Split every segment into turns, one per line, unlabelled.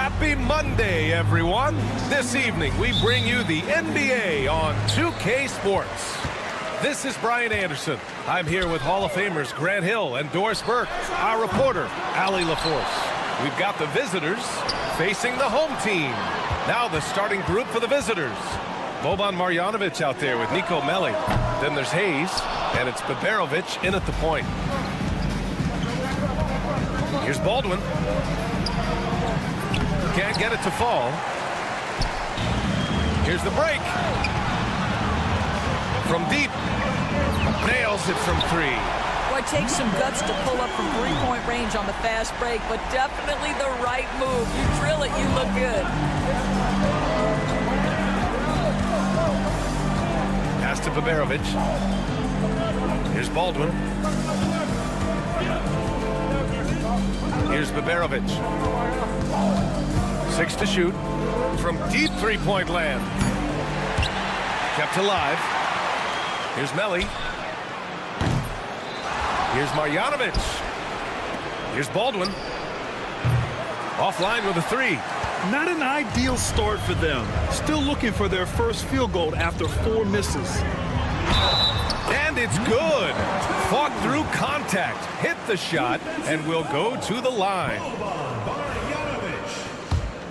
Happy Monday, everyone. This evening, we bring you the NBA on 2K Sports. This is Brian Anderson. I'm here with Hall of Famers Grant Hill and Doris Burke, our reporter, Allie LaForce. We've got the visitors facing the home team. Now the starting group for the visitors. Boban Marjanovic out there with Nico Melli. Then there's Hayes, and it's Baberovic in at the point. Here's Baldwin. Can't get it to fall. Here's the break. From deep. Nails it from three.
Boy, it takes some guts to pull up from three-point range on the fast break, but definitely the right move. You drill it, you look good.
Pass to Baberovic. Here's Baldwin. Here's Baberovic. 6 to shoot. From deep three-point land. Kept alive. Here's Melli. Here's Marjanovic. Here's Baldwin. Offline with a three.
Not an ideal start for them. Still looking for their first field goal after 4 misses.
And it's good. Fought through contact. Hit the shot and will go to the line.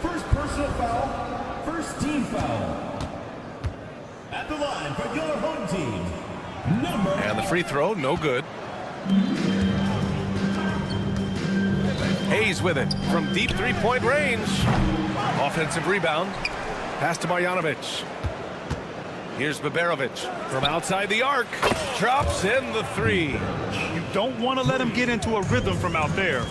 First personal foul. First team foul. At the line for your home team.
And the free throw, no good. Hayes with it from deep three-point range. Offensive rebound. Pass to Marjanovic. Here's Baberovic from outside the arc. Drops in the three.
You don't want to let him get into a rhythm from out there.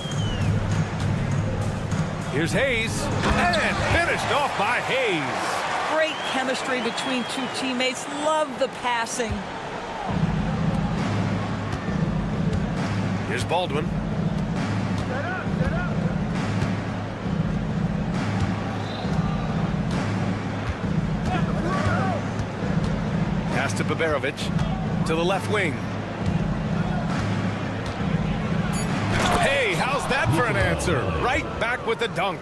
Here's Hayes. And finished off by Hayes.
Great chemistry between two teammates. Love the passing.
Here's Baldwin. Pass to Baberovic. To the left wing. Hey, how's that for an answer? Right back with the dunk.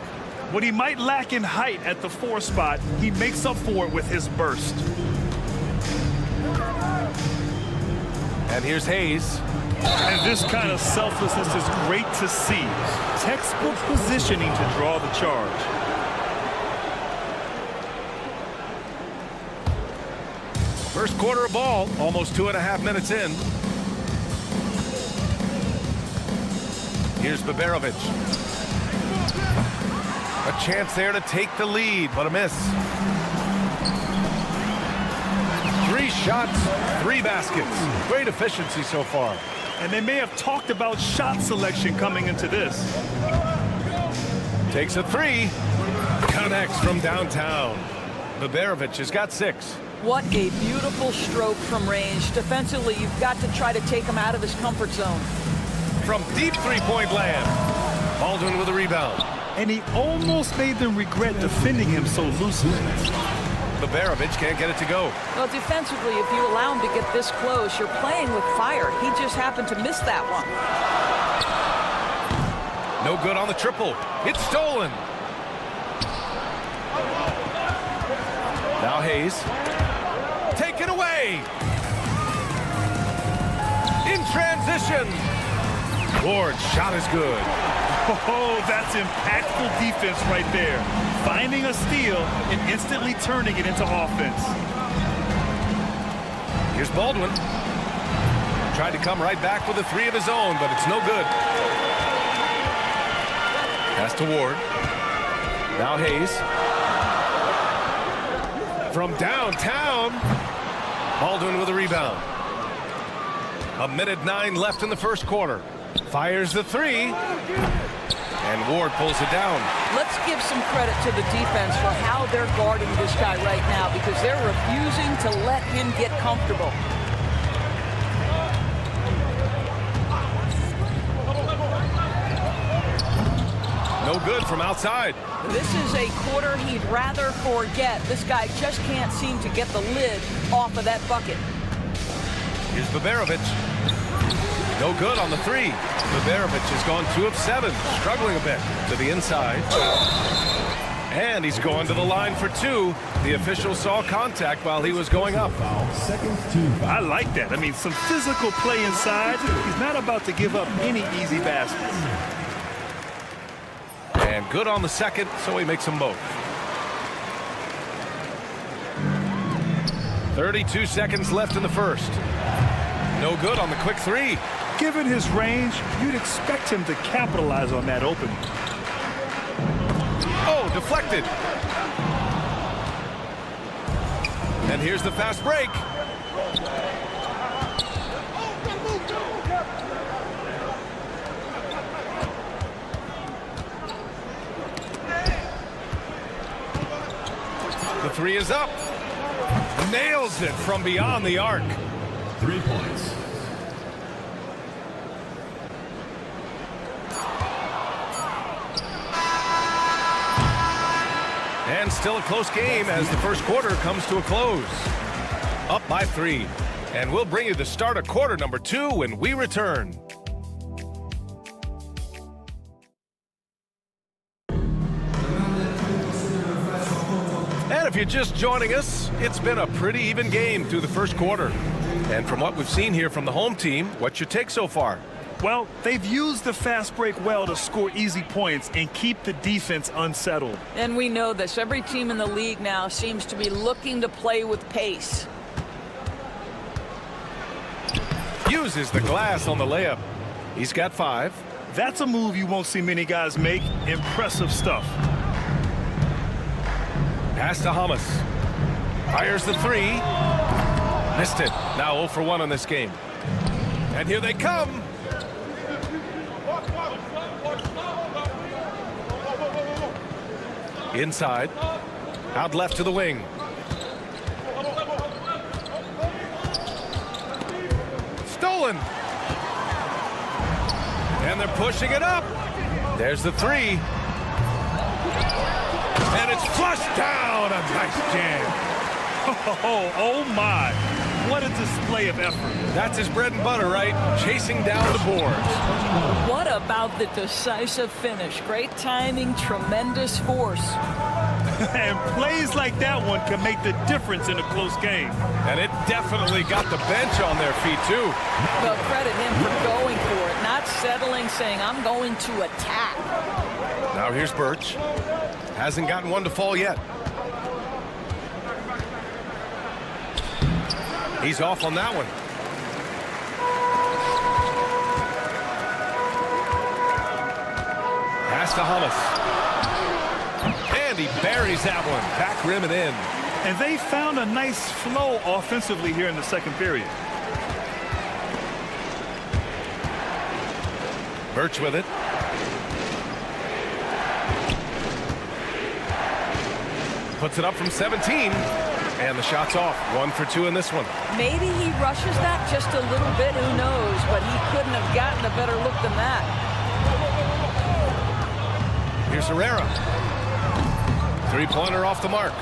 What he might lack in height at the 4 spot, he makes up for it with his burst.
And here's Hayes.
And this kind of selflessness is great to see. Textbook positioning to draw the charge.
First quarter of ball, almost 2.5 minutes in. Here's Baberovic. A chance there to take the lead, but a miss. 3 shots, 3 baskets. Great efficiency so far.
And they may have talked about shot selection coming into this.
Takes a 3. Connects from downtown. Baberovic has got 6.
What a beautiful stroke from range. Defensively, you've got to try to take him out of his comfort zone.
From deep three-point land. Baldwin with a rebound.
And he almost made them regret defending him so loosely.
Baberovic can't get it to go.
Well, defensively, if you allow him to get this close, you're playing with fire. He just happened to miss that one.
No good on the triple. It's stolen. Now Hayes. Taken away. In transition. Ward's shot is good.
Oh, that's impactful defense right there. Finding a steal and instantly turning it into offense.
Here's Baldwin. Tried to come right back with a 3 of his own, but it's no good. Pass to Ward. Now Hayes. From downtown. Baldwin with a rebound. 1:09 left in the first quarter. Fires the 3. And Ward pulls it down.
Let's give some credit to the defense for how they're guarding this guy right now, because they're refusing to let him get comfortable.
No good from outside.
This is a quarter he'd rather forget. This guy just can't seem to get the lid off of that bucket.
Here's Baberovic. No good on the 3. Baberovic has gone 2 of 7, struggling a bit to the inside. And he's going to the line for two. The official saw contact while he was going up.
Second team foul.
I like that. I mean, some physical play inside. He's not about to give up any easy baskets.
And good on the second, so he makes them both. 32 seconds left in the first. No good on the quick three.
Given his range, you'd expect him to capitalize on that opening.
Oh, deflected. And here's the fast break. The three is up. Nails it from beyond the arc.
3 points.
And still a close game as the first quarter comes to a close. Up by 3. And we'll bring you the start of quarter number 2 when we return. And if you're just joining us, it's been a pretty even game through the first quarter. And from what we've seen here from the home team, what's your take so far?
Well, they've used the fast break well to score easy points and keep the defense unsettled.
And we know this. Every team in the league now seems to be looking to play with pace.
Uses the glass on the layup. He's got 5.
That's a move you won't see many guys make. Impressive stuff.
Pass to Hamas. Fires the 3. Missed it. Now 0 for 1 on this game. And here they come. Inside. Out left to the wing. Stolen. And they're pushing it up. There's the 3. And it's flushed down. A nice jam.
Oh my. What a display of effort.
That's his bread and butter, right? Chasing down the boards.
What about the decisive finish? Great timing, tremendous force.
And plays like that one can make the difference in a close game.
And it definitely got the bench on their feet, too.
Well, credit him for going for it, not settling, saying, I'm going to attack.
Now here's Birch. Hasn't gotten one to fall yet. He's off on that one. Pass to Hamas. And he buries that one. Back rim and in.
And they found a nice flow offensively here in the second period.
Birch with it. Puts it up from 17. And the shot's off. 1 for 2 in this one.
Maybe he rushes that just a little bit, who knows, but he couldn't have gotten a better look than that.
Here's Herrera. 3-pointer off the mark.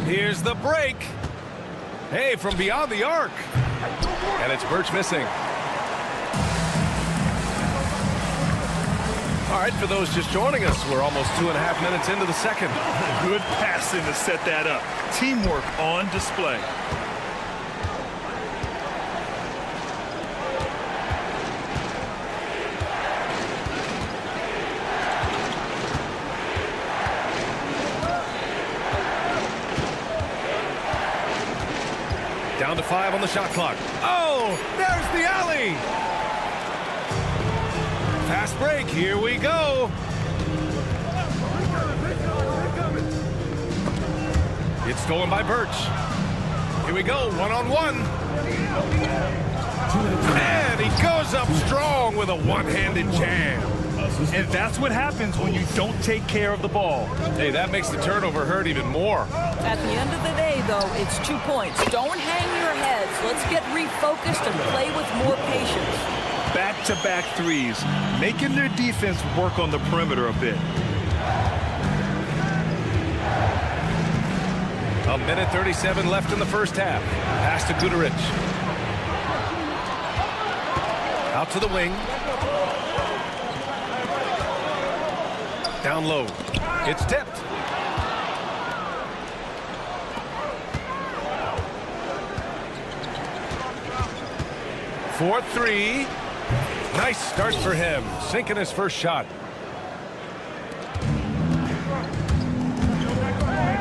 Here's the break. Hey, from beyond the arc. And it's Birch missing. All right, for those just joining us, we're almost 2.5 minutes into the second.
Good passing to set that up. Teamwork on display.
Down to 5 on the shot clock. Oh, there's the alley. Fast break, here we go. It's stolen by Birch. Here we go, 1-on-1. And he goes up strong with a one-handed jam.
And that's what happens when you don't take care of the ball.
Hey, that makes the turnover hurt even more.
At the end of the day, though, it's 2 points. Don't hang your heads. Let's get refocused and play with more patience.
Back-to-back threes, making their defense work on the perimeter a bit.
A minute 37 left in the first half. Pass to Guterich. Out to the wing. Down low. It's tipped. 4-3. Nice start for him, sinking his first shot.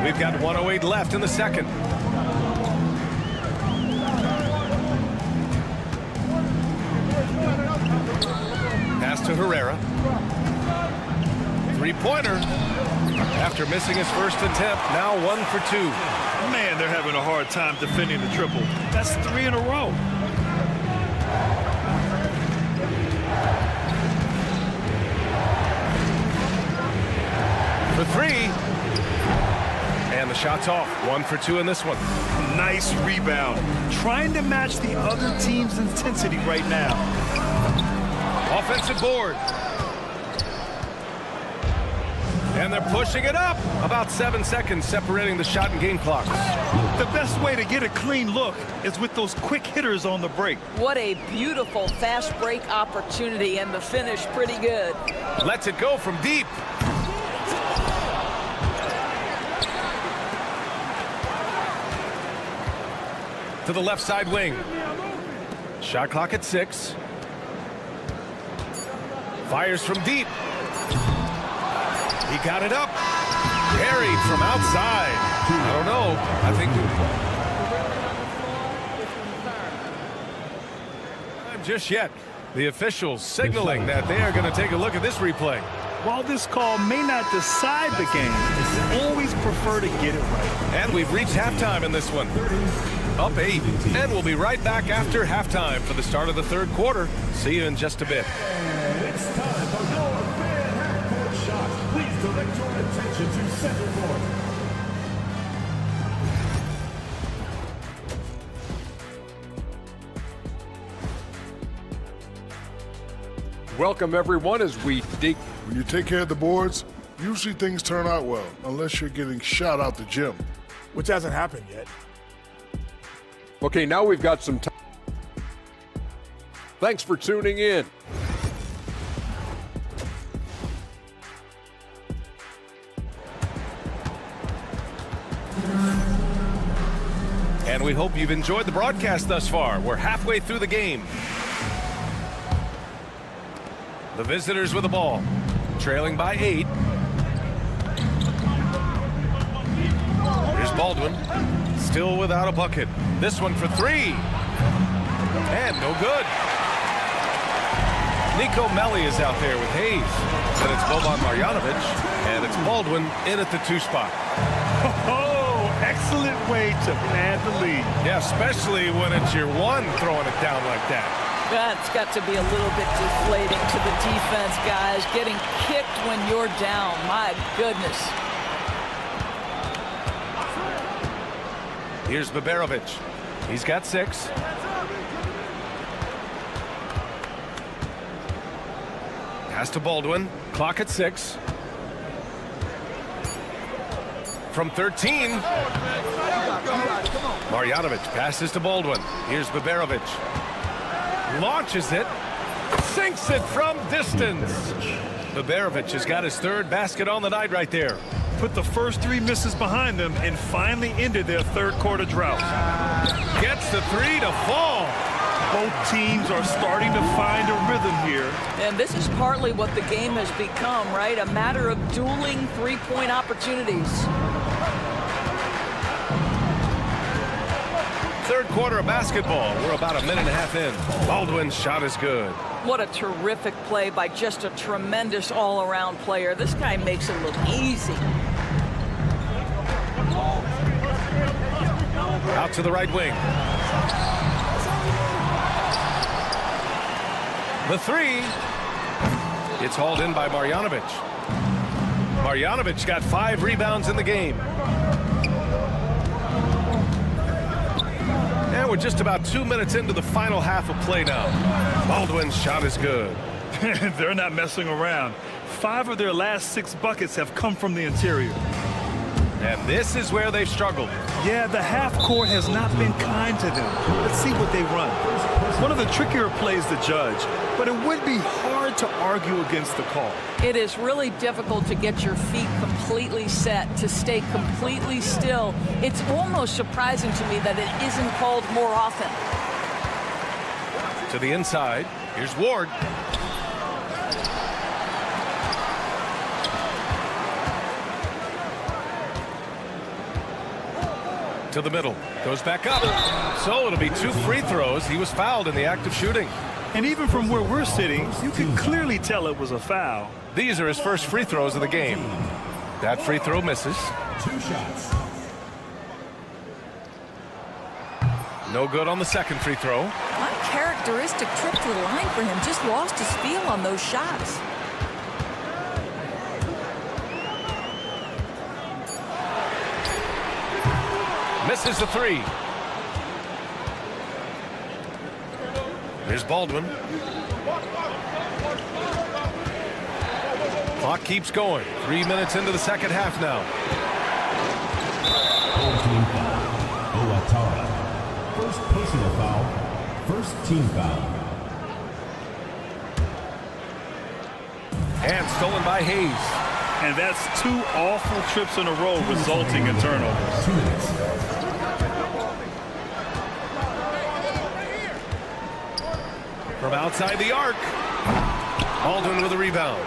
We've got 1:08 left in the second. Pass to Herrera. Three-pointer. After missing his first attempt, now 1 for 2.
Man, they're having a hard time defending the triple. That's 3 in a row.
For 3. And the shot's off. 1 for 2 in this one.
Nice rebound. Trying to match the other team's intensity right now.
Offensive board. And they're pushing it up. About 7 seconds separating the shot and game clocks.
The best way to get a clean look is with those quick hitters on the break.
What a beautiful fast break opportunity, and the finish pretty good.
Lets it go from deep. To the left side wing. Shot clock at 6. Fires from deep. He got it up. Carried from outside. I don't know. I think just yet. The officials signaling that they are going to take a look at this replay.
While this call may not decide the game, they always prefer to get it right.
And we've reached halftime in this one. Up 8. And we'll be right back after halftime for the start of the third quarter. See you in just a bit.
It's time for your fan half-court shot. Please direct your attention to center court.
Welcome, everyone, as we dig.
When you take care of the boards, usually things turn out well, unless you're getting shot out the gym.
Which hasn't happened yet.
Okay, now we've got some time. Thanks for tuning in.
And we hope you've enjoyed the broadcast thus far. We're halfway through the game. The visitors with the ball, trailing by 8. Here's Baldwin, still without a bucket. This one for 3. And no good. Nico Melli is out there with Hayes. Then it's Boban Marjanovic, and it's Baldwin in at the 2 spot.
Oh, excellent way to pad the lead.
Yeah, especially when it's your one throwing it down like that.
That's got to be a little bit deflating to the defense, guys. Getting kicked when you're down. My goodness.
Here's Baberovic. He's got 6. Pass to Baldwin. Clock at 6. From 13. Marjanovic passes to Baldwin. Here's Baberovic. Launches it. Sinks it from distance. Baberovic has got his 3rd basket on the night right there.
Put the first 3 misses behind them and finally ended their third quarter drought.
Gets the 3 to fall.
Both teams are starting to find a rhythm here.
And this is partly what the game has become, right? A matter of dueling three-point opportunities.
Third quarter of basketball. We're about a minute and a half in. Baldwin's shot is good.
What a terrific play by just a tremendous all-around player. This guy makes it look easy.
Out to the right wing. The 3. It's hauled in by Marjanovic. Marjanovic got 5 rebounds in the game. And we're just about 2 minutes into the final half of play now. Baldwin's shot is good.
They're not messing around. 5 of their last 6 buckets have come from the interior.
And this is where they've struggled.
Yeah, the half court has not been kind to them. Let's see what they run. One of the trickier plays to judge, but it would be hard to argue against the call.
It is really difficult to get your feet completely set, to stay completely still. It's almost surprising to me that it isn't called more often.
To the inside. Here's Ward. To the middle. Goes back up. So it'll be 2 free throws. He was fouled in the act of shooting.
And even from where we're sitting, you can clearly tell it was a foul.
These are his first free throws of the game. That free throw misses.
2 shots.
No good on the second free throw.
Uncharacteristic trip to the line for him. Just lost his feel on those shots.
Misses the 3. Here's Baldwin. Clock keeps going. 3 minutes into the second half now.
Team foul. Owatara. First personal foul. First team foul.
And stolen by Hayes.
And that's 2 awful trips in a row resulting in turnovers.
2 minutes.
From outside the arc. Baldwin with a rebound.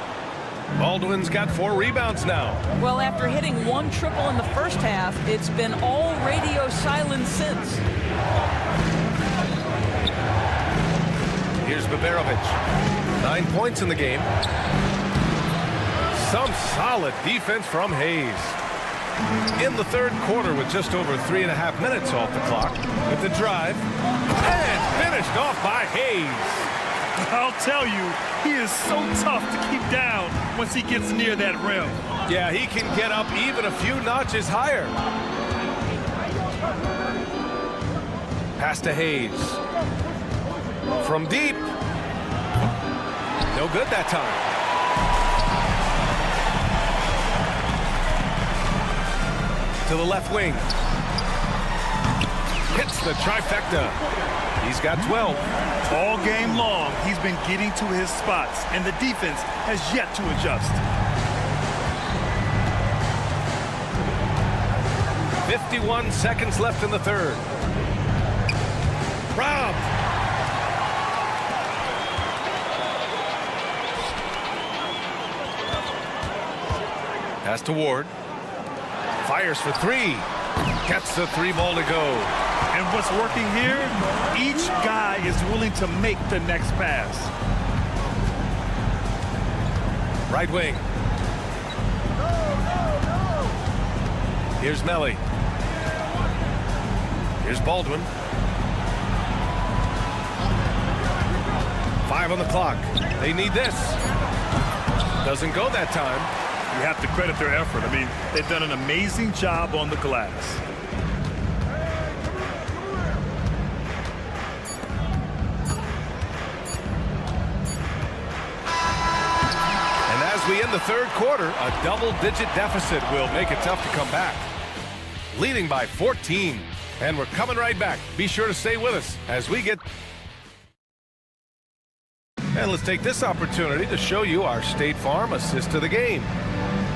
Baldwin's got 4 rebounds now.
Well, after hitting 1 triple in the first half, it's been all radio silence since.
Here's Baberovic. 9 points in the game. Some solid defense from Hayes. In the third quarter with just over 3.5 minutes off the clock. With the drive. And finished off by Hayes.
I'll tell you, he is so tough to keep down once he gets near that rim.
Yeah, he can get up even a few notches higher. Pass to Hayes. From deep. No good that time. To the left wing. Hits the trifecta. He's got 12.
All game long, he's been getting to his spots, and the defense has yet to adjust.
51 seconds left in the third. Rob. Pass to Ward. Fires for 3. Gets the 3-ball to go.
And what's working here, each guy is willing to make the next pass.
Right wing. Here's Melly. Here's Baldwin. 5 on the clock. They need this. Doesn't go that time.
You have to credit their effort. I mean, they've done an amazing job on the glass.
As we end the third quarter, a double-digit deficit will make it tough to come back. Leading by 14. And we're coming right back. Be sure to stay with us as we get... And let's take this opportunity to show you our State Farm assist to the game.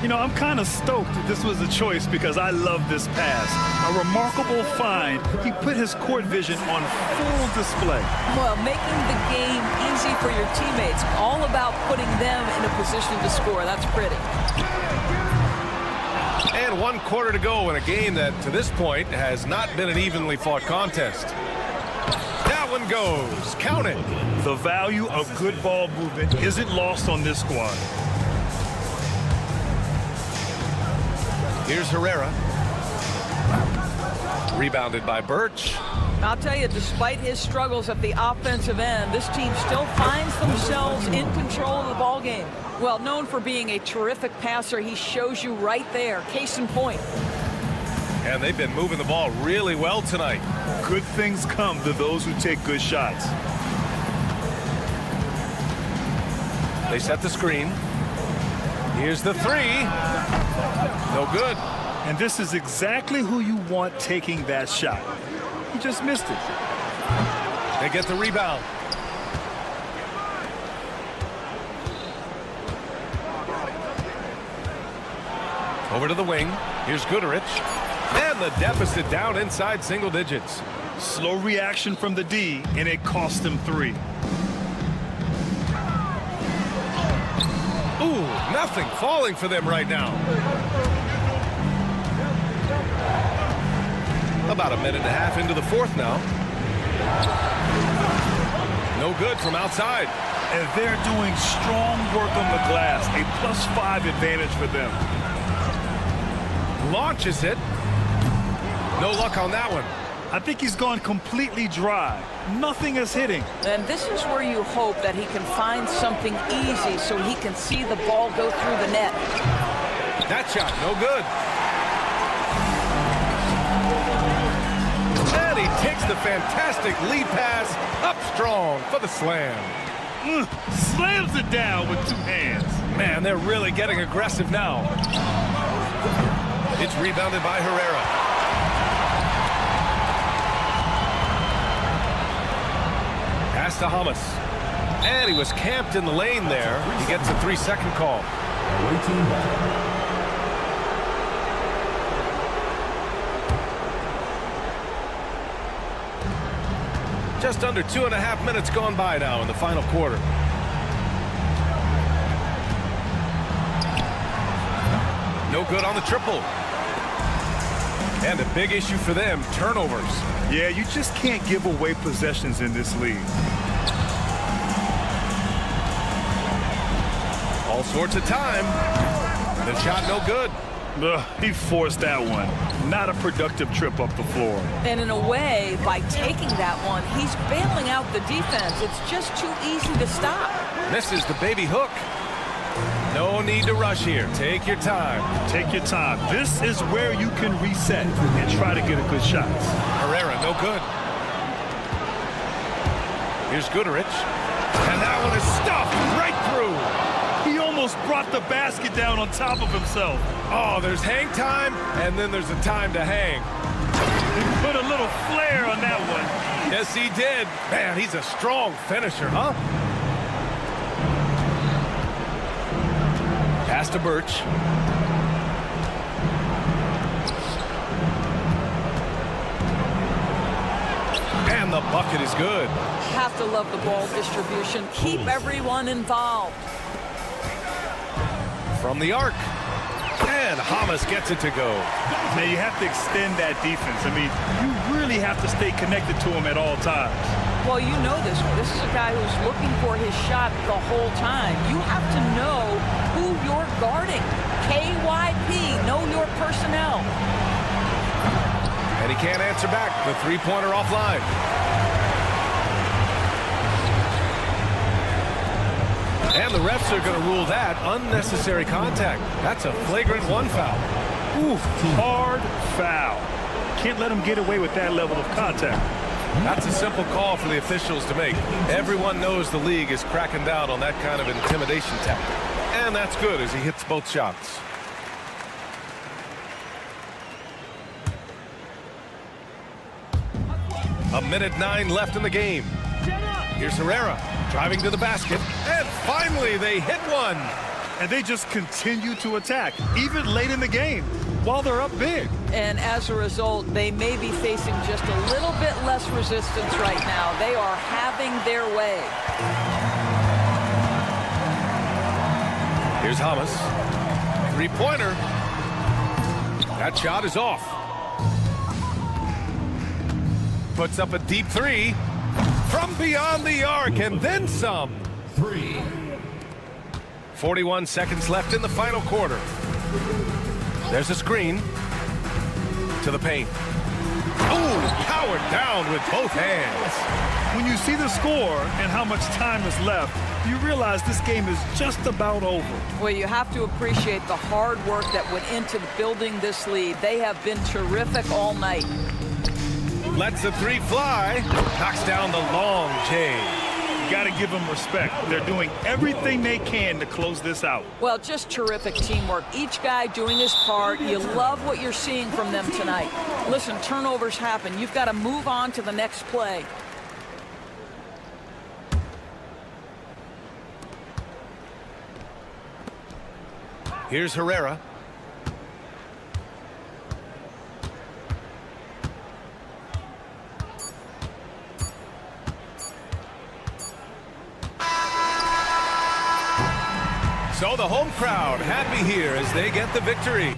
You know, I'm kind of stoked that this was a choice because I love this pass. A remarkable find. He put his court vision on full display.
Well, making the game easy for your teammates. All about putting them in a position to score. That's pretty.
And 1 quarter to go in a game that, to this point, has not been an evenly fought contest. That one goes. Count it.
The value of good ball movement isn't lost on this squad.
Here's Herrera. Rebounded by Birch.
I'll tell you, despite his struggles at the offensive end, this team still finds themselves in control of the ball game. Well, known for being a terrific passer, he shows you right there. Case in point.
And they've been moving the ball really well tonight.
Good things come to those who take good shots.
They set the screen. Here's the 3. No good.
And this is exactly who you want taking that shot. He just missed it.
They get the rebound. Over to the wing. Here's Goodrich. And the deficit down inside single digits.
Slow reaction from the D, and it cost him 3.
Ooh, nothing falling for them right now. About a minute and a half into the fourth now. No good from outside.
And they're doing strong work on the glass. A +5 advantage for them.
Launches it. No luck on that one.
I think he's gone completely dry. Nothing is hitting.
And this is where you hope that he can find something easy so he can see the ball go through the net.
That shot, no good. And he takes the fantastic lead pass up strong for the slam.
Slams it down with 2 hands.
Man, they're really getting aggressive now. It's rebounded by Herrera. Pass to Hamas. And he was camped in the lane there. He gets a 3-second call. Just under 2.5 minutes gone by now in the final quarter. No good on the triple. And a big issue for them, turnovers.
Yeah, you just can't give away possessions in this league.
All sorts of time. The shot no good.
He forced that one. Not a productive trip up the floor.
And in a way, by taking that one, he's bailing out the defense. It's just too easy to stop.
Misses the baby hook. No need to rush here. Take your time.
Take your time. This is where you can reset and try to get a good shot.
Herrera, no good. Here's Goodrich. And that one is stuffed right through.
He almost brought the basket down on top of himself.
Oh, there's hang time, and then there's a time to hang.
He put a little flair on that one.
Yes, he did. Man, he's a strong finisher, huh? Pass to Birch. And the bucket is good.
Have to love the ball distribution. Keep everyone involved.
From the arc. And Hamas gets it to go.
Now, you have to extend that defense. I mean, you really have to stay connected to him at all times.
Well, you know this. This is a guy who's looking for his shot the whole time. You have to know who you're guarding. KYP, know your personnel.
And he can't answer back. The three-pointer offline. And the refs are going to rule that unnecessary contact. That's a flagrant 1 foul.
Ooh, hard foul. Can't let him get away with that level of contact.
That's a simple call for the officials to make. Everyone knows the league is cracking down on that kind of intimidation tactic. And that's good as he hits both shots. A minute 9 left in the game. Here's Herrera driving to the basket. And finally they hit one.
And they just continue to attack, even late in the game, while they're up big.
And as a result, they may be facing just a little bit less resistance right now. They are having their way.
Here's Hamas. Three-pointer. That shot is off. Puts up a deep 3 from beyond the arc and then some.
3.
41 seconds left in the final quarter. There's a screen to the paint. Oh, powered down with both hands.
When you see the score and how much time is left, you realize this game is just about over.
Well, you have to appreciate the hard work that went into building this lead. They have been terrific all night.
Lets the 3 fly. Knocks down the long J.
You got to give them respect. They're doing everything they can to close this out.
Well, just terrific teamwork. Each guy doing his part. You love what you're seeing from them tonight. Listen, turnovers happen. You've got to move on to the next play.
Here's Herrera. So the home crowd happy here as they get the victory.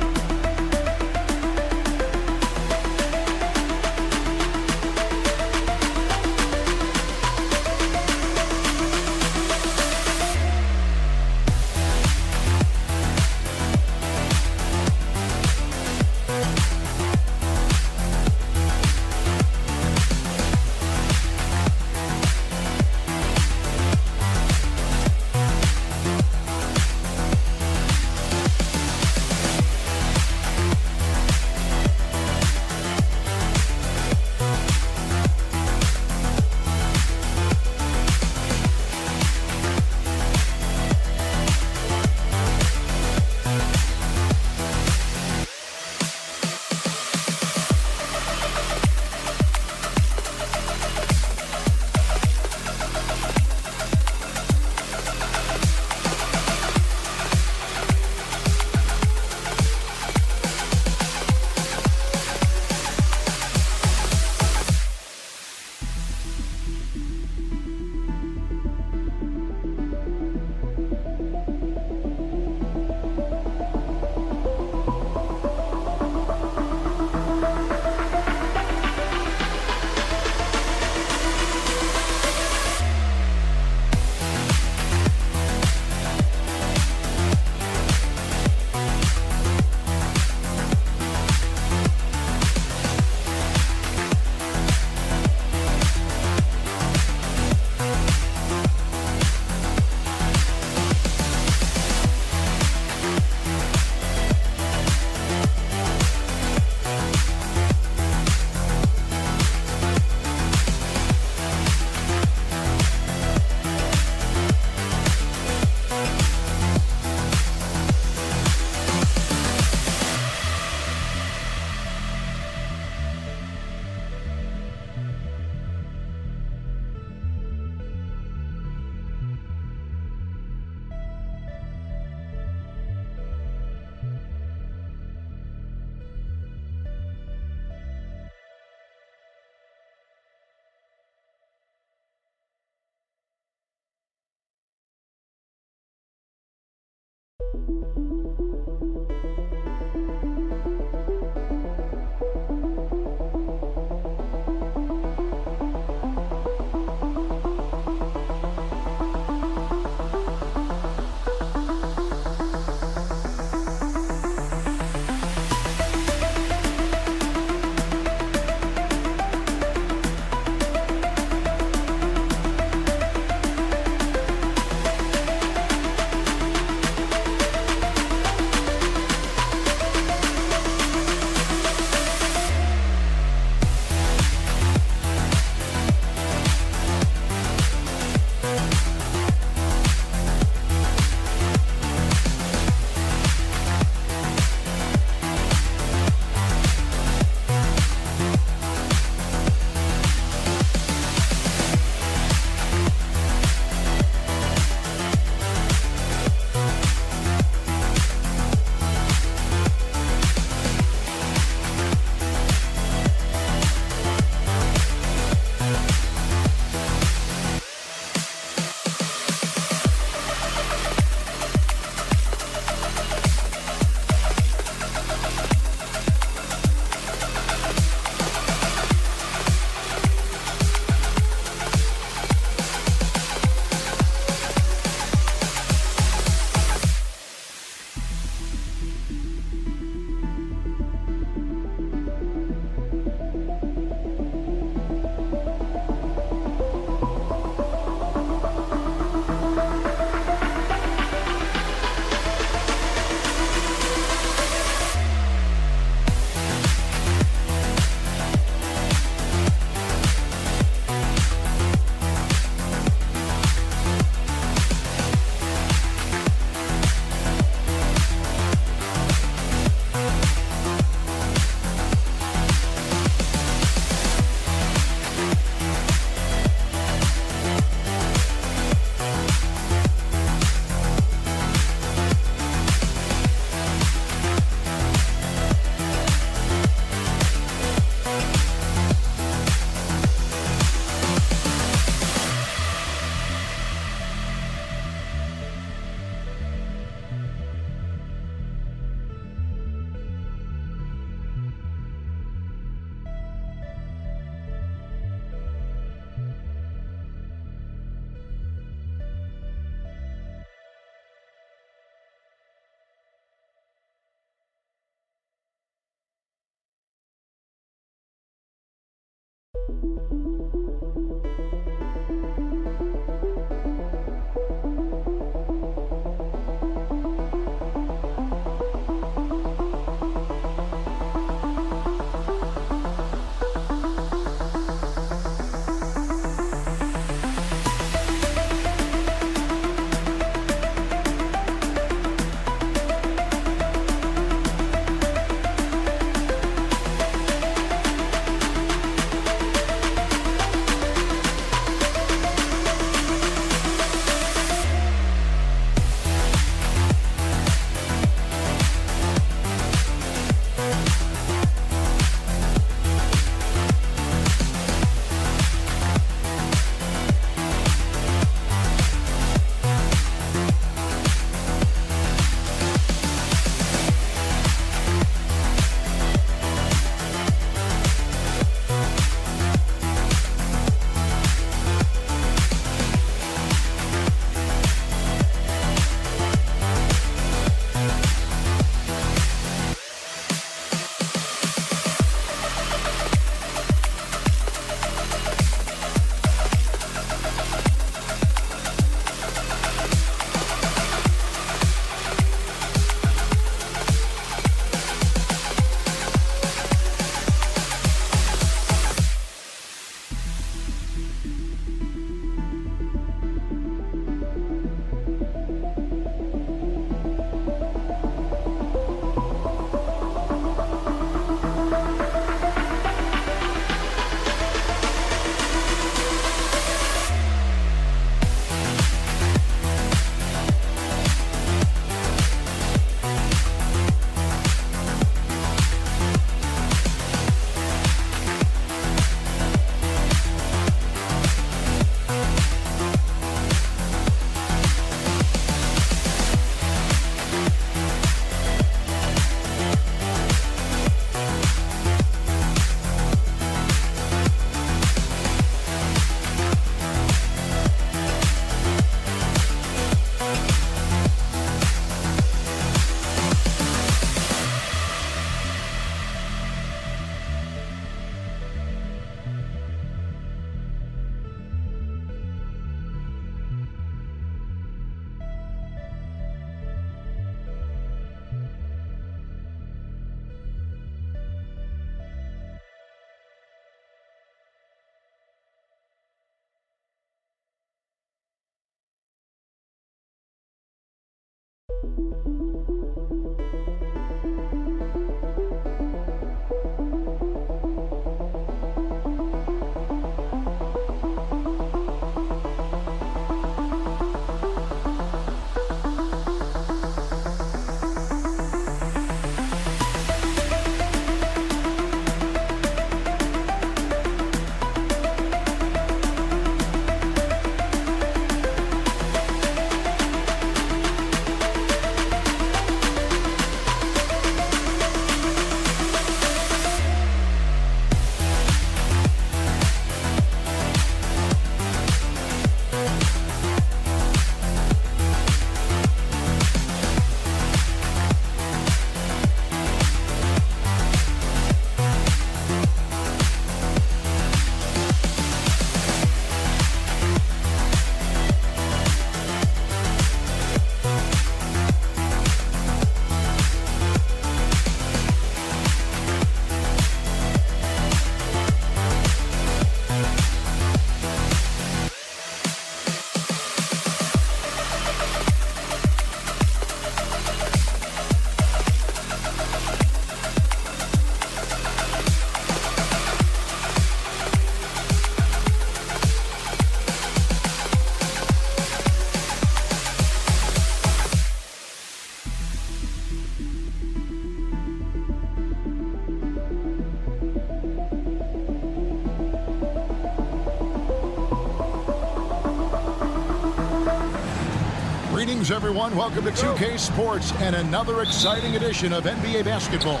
Greetings, everyone. Welcome to 2K Sports and another exciting edition of NBA basketball.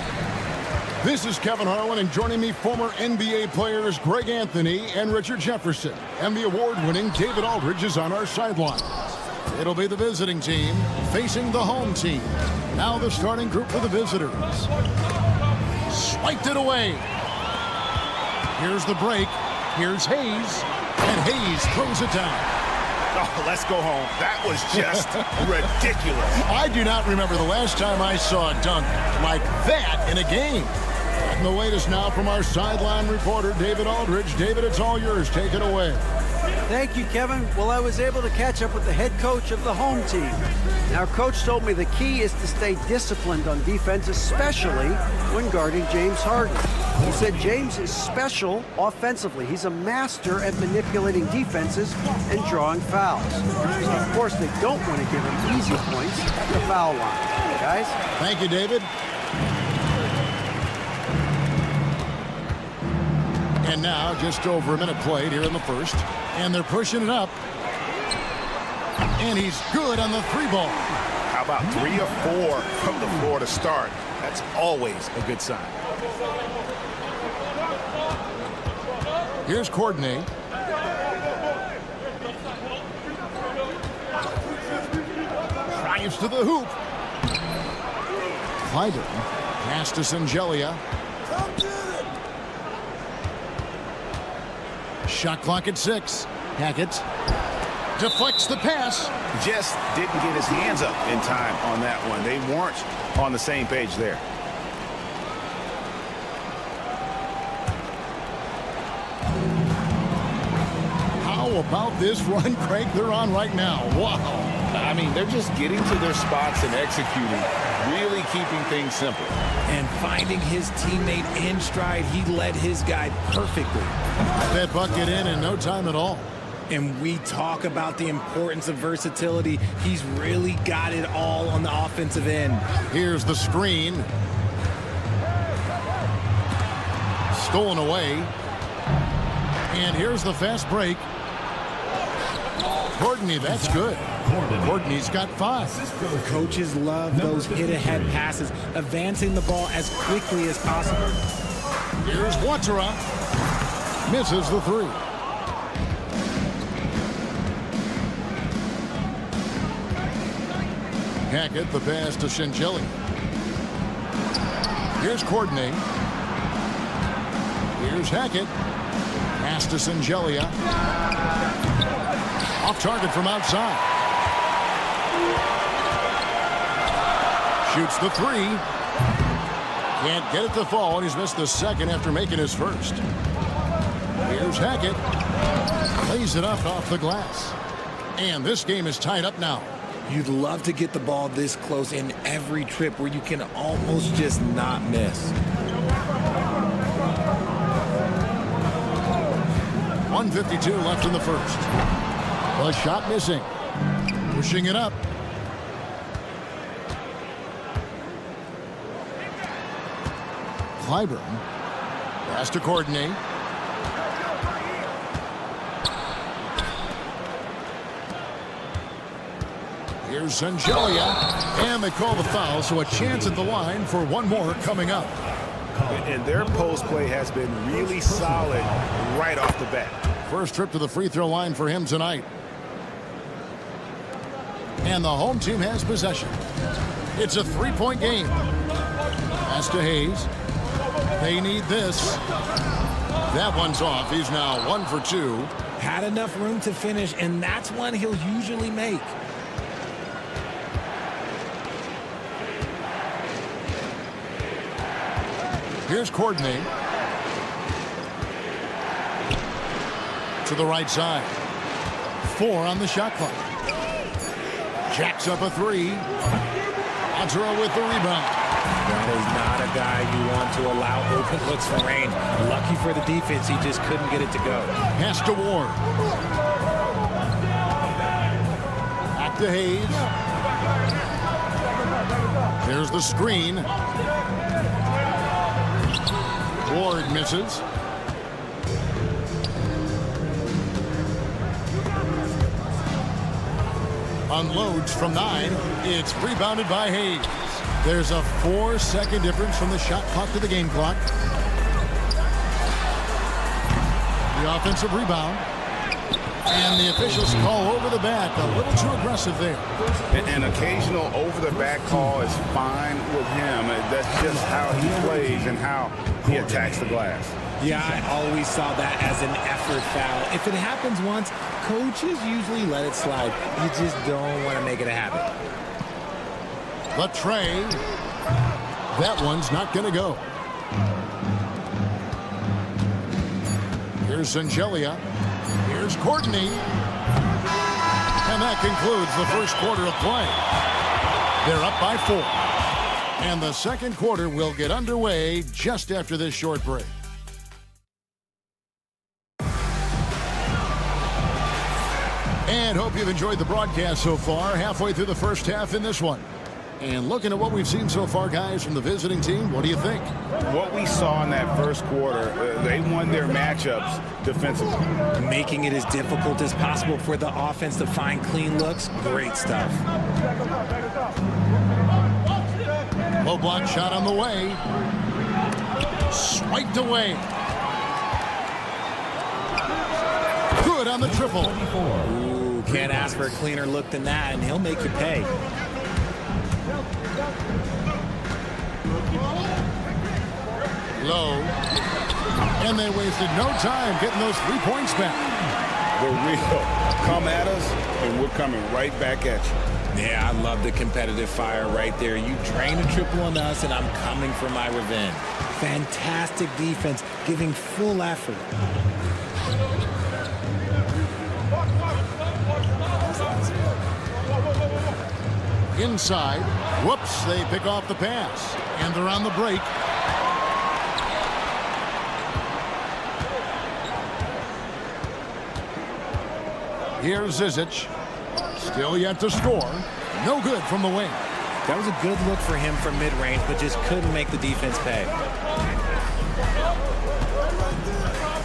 This is Kevin Harlan, and joining me, former NBA players Greg Anthony and Richard Jefferson. And the award-winning David Aldridge is on our sideline. It'll be the visiting team facing the home team. Now the starting group for the visitors. Swiped it away. Here's the break. Here's Hayes. And Hayes throws it down.
Oh, let's go home. That was just ridiculous.
I do not remember the last time I saw a dunk like that in a game. And the latest now from our sideline reporter, David Aldridge. David, it's all yours. Take it away.
Thank you, Kevin. Well, I was able to catch up with the head coach of the home team. Our coach told me the key is to stay disciplined on defense, especially when guarding James Harden. He said James is special offensively. He's a master at manipulating defenses and drawing fouls. So, of course, they don't want to give him easy points at the foul line. Guys?
Thank you, David. And now, just over a minute played here in the first. And they're pushing it up. And he's good on the three ball.
How about 3 or 4 from the floor to start? That's always a good sign.
Here's Courtney. Drives to the hoop. Clyburn. Pass to Singelia. Shot clock at 6. Hackett deflects the pass.
Just didn't get his hands up in time on that one. They weren't on the same page there.
How about this run, Craig, they're on right now? Wow.
I mean, they're just getting to their spots and executing, really keeping things simple.
And finding his teammate in stride, he led his guy perfectly.
That bucket in no time at all.
And we talk about the importance of versatility. He's really got it all on the offensive end.
Here's the screen. Stolen away. And here's the fast break. Courtney, that's good. Courtney's got 5.
Coaches love those hit-ahead passes, advancing the ball as quickly as possible.
Here's Watera. Misses the 3. Hackett, the pass to Singelia. Here's Courtney. Here's Hackett. Pass to Singelia. Off target from outside. Shoots the 3. Can't get it to fall, and he's missed the second after making his first. Here's Hackett. Lays it up off the glass. And this game is tied up now.
You'd love to get the ball this close in every trip where you can almost just not miss.
1:52 left in the first. The shot missing. Pushing it up. Clyburn. Pass to Courtney. Here's Zangelia. And they call the foul, so a chance at the line for one more coming up.
And their post play has been really solid right off the bat.
First trip to the free throw line for him tonight. And the home team has possession. It's a three-point game. Pass to Hayes. They need this. That one's off. He's now 1 for 2.
Had enough room to finish, and that's one he'll usually make.
Here's Courtney. To the right side. 4 on the shot clock. Jacks up a 3. Otero with the rebound.
That is not a guy you want to allow open looks for range. Lucky for the defense, he just couldn't get it to go.
Pass to Ward. Back to Hayes. There's the screen. Ward misses. Unloads from 9. It's rebounded by Hayes. There's a 4-second difference from the shot clock to the game clock. The offensive rebound. And the officials call over the back. A little too aggressive there.
An occasional over-the-back call is fine with him. That's just how he plays and how he attacks the glass.
Yeah, I always saw that as an effort foul. If it happens once, coaches usually let it slide. You just don't want to make it a habit.
Latre. That one's not going to go. Here's Zangelia. Here's Courtney. And that concludes the first quarter of play. They're up by 4. And the second quarter will get underway just after this short break. And hope you've enjoyed the broadcast so far. Halfway through the first half in this one. And looking at what we've seen so far, guys, from the visiting team, what do you think?
What we saw in that first quarter, they won their matchups defensively.
Making it as difficult as possible for the offense to find clean looks. Great stuff.
Low block shot on the way. Swiped away. Good on the triple.
Ooh, can't ask for a cleaner look than that, and he'll make you pay.
Low. And they wasted no time getting those 3 points back.
The real come at us, and we're coming right back at you.
Yeah, I love the competitive fire right there. You drain a triple on us, and I'm coming for my revenge. Fantastic defense, giving full effort.
Inside. Whoops, they pick off the pass. And they're on the break. Here's Zizic. Still yet to score. No good from the wing.
That was a good look for him from mid-range, but just couldn't make the defense pay.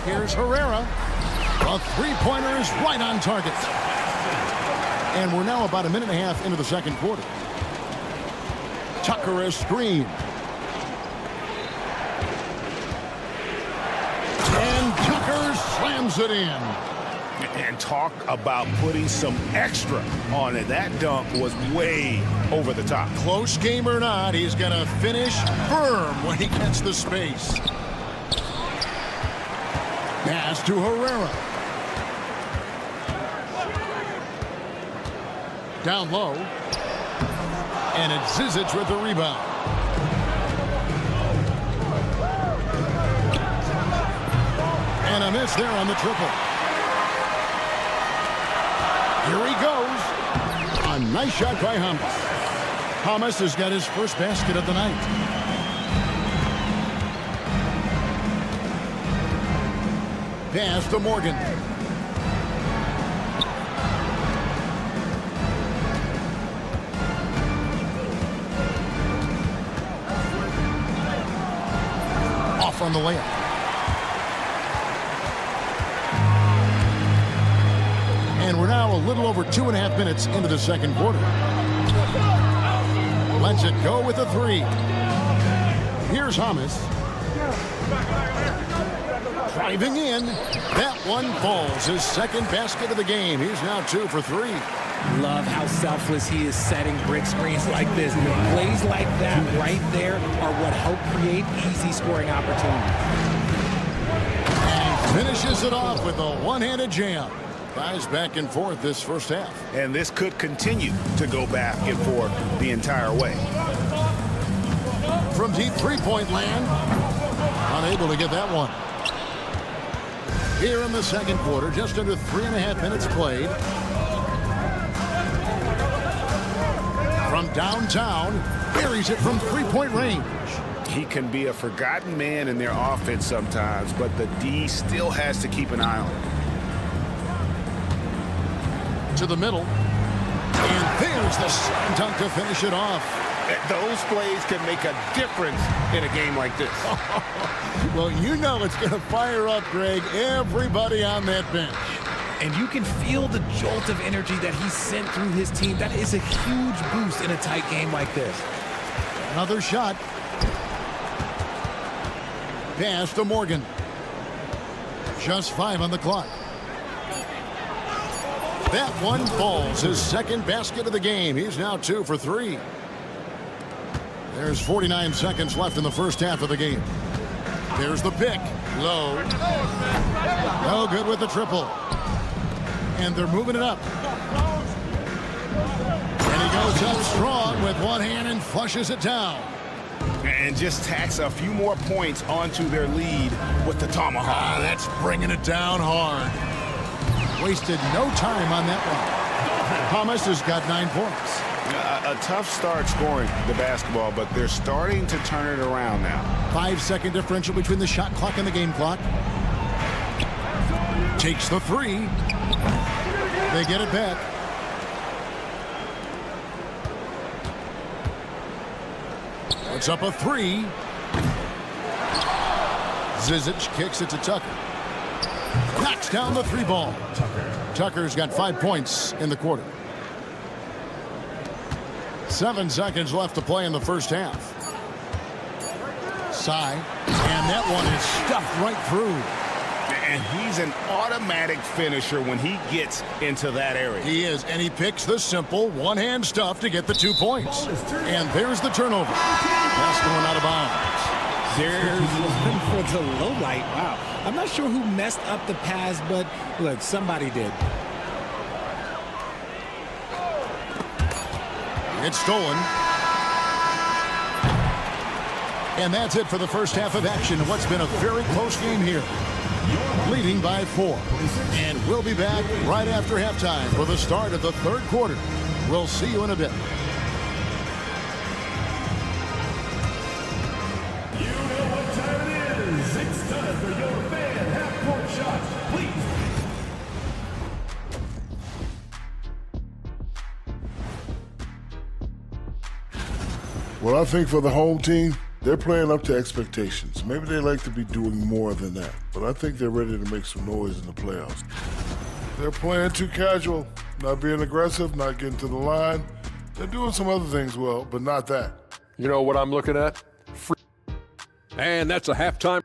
Here's Herrera. A three-pointer is right on target. And we're now about a minute and a half into the second quarter. Tucker is screen. And Tucker slams it in.
And talk about putting some extra on it. That dunk was way over the top.
Close game or not, he's going to finish firm when he gets the space. Pass to Herrera. Down low. And it's Zizic with the rebound. And a miss there on the triple. Here he goes. A A nice shot by Hamas. Hamas has got his first basket of the night. Pass to Morgan. Off on the layup. And we're now a little over 2.5 minutes into the second quarter. Lets it go with a three. Here's Hamas. Driving in. That one falls. His second basket of the game. He's now 2 for 3.
Love how selfless he is setting brick screens like this. Plays like that right there are what help create easy scoring opportunities.
And finishes it off with a one-handed jam. Guys back and forth this first half.
And this could continue to go back and forth the entire way.
From deep three-point land. Unable to get that one. Here in the second quarter, just under 3.5 minutes played. From downtown, buries it from three-point range.
He can be a forgotten man in their offense sometimes, but the D still has to keep an eye on him.
To the middle. And there's the slam dunk to finish it off.
Those plays can make a difference in a game like this.
Well, you know it's going to fire up, Greg, everybody on that bench.
And you can feel the jolt of energy that he sent through his team. That is a huge boost in a tight game like this.
Another shot. Pass to Morgan. Just 5 on the clock. That one falls. His second basket of the game. He's now 2 for 3. There's 49 seconds left in the first half of the game. There's the pick. Low. No good with the triple. And they're moving it up. And he goes up strong with one hand and flushes it down.
And just tacks a few more points onto their lead with the tomahawk.
That's bringing it down hard. Wasted no time on that one. Hamas has got 9 points.
A tough start scoring the basketball, but they're starting to turn it around now.
5-second differential between the shot clock and the game clock. Takes the three. They get it back. Puts up a three. Zizic kicks it to Tucker. Knocks down the 3 ball. Tucker's got 5 points in the quarter. 7 seconds left to play in the first half. Sy, and that one is stuffed right through.
And he's an automatic finisher when he gets into that area.
He is, and he picks the simple one-hand stuff to get the 2 points. And there's the turnover. That's going out of bounds.
There's one for the low light. Wow. I'm not sure who messed up the pass, but look, somebody did.
It's stolen. And that's it for the first half of action. What's been a very close game here. Leading by 4. And we'll be back right after halftime for the start of the third quarter. We'll see you in a bit.
You know what time it is. It's time for your fan half-court shots. Please.
Well, I think for the home team, they're playing up to expectations. Maybe they like to be doing more than that, but I think they're ready to make some noise in the playoffs. They're playing too casual, not being aggressive, not getting to the line. They're doing some other things well, but not that.
You know what I'm looking at? Free. And that's a halftime.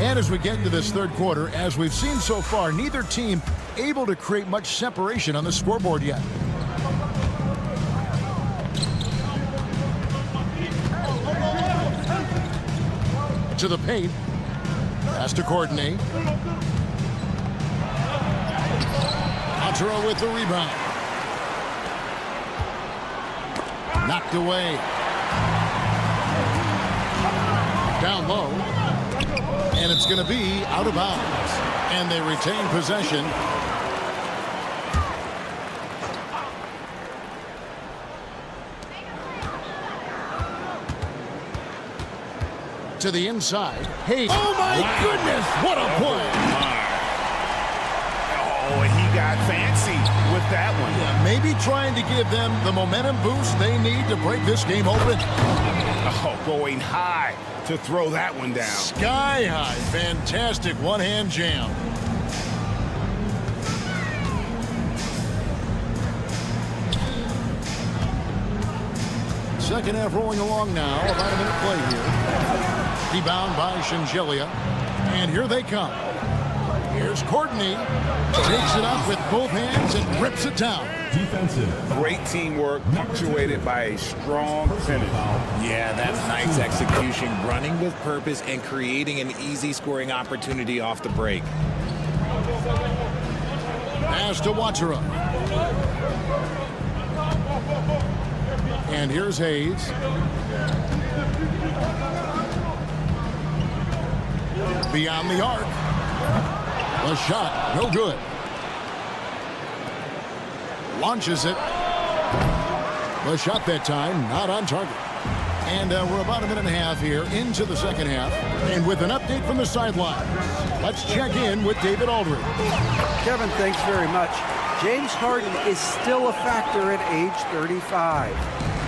And as we get into this third quarter, as we've seen so far, neither team able to create much separation on the scoreboard yet. To the paint. Has to coordinate. Otero with the rebound. Knocked away. Down low. And it's going to be out of bounds. And they retain possession. To the inside. Hey. Oh, my goodness. What a play.
Oh, and he got fancy with that one.
Yeah, maybe trying to give them the momentum boost they need to break this game open.
Oh, going high to throw that one down.
Sky high. Fantastic one-hand jam. Second half rolling along now. About a minute play here. Rebound by Shingelia. And here they come. Here's Courtney. Takes it up with both hands and rips it down.
Defensive.
Great teamwork punctuated by a strong finish.
Yeah, that's nice execution. Running with purpose and creating an easy scoring opportunity off the break.
Pass to Watera. And here's Hayes. Beyond the arc. The shot, no good. Launches it. The shot that time, not on target. And we're about a minute and a half here into the second half. And with an update from the sideline, let's check in with David Aldridge.
Kevin, thanks very much. James Harden is still a factor at age 35.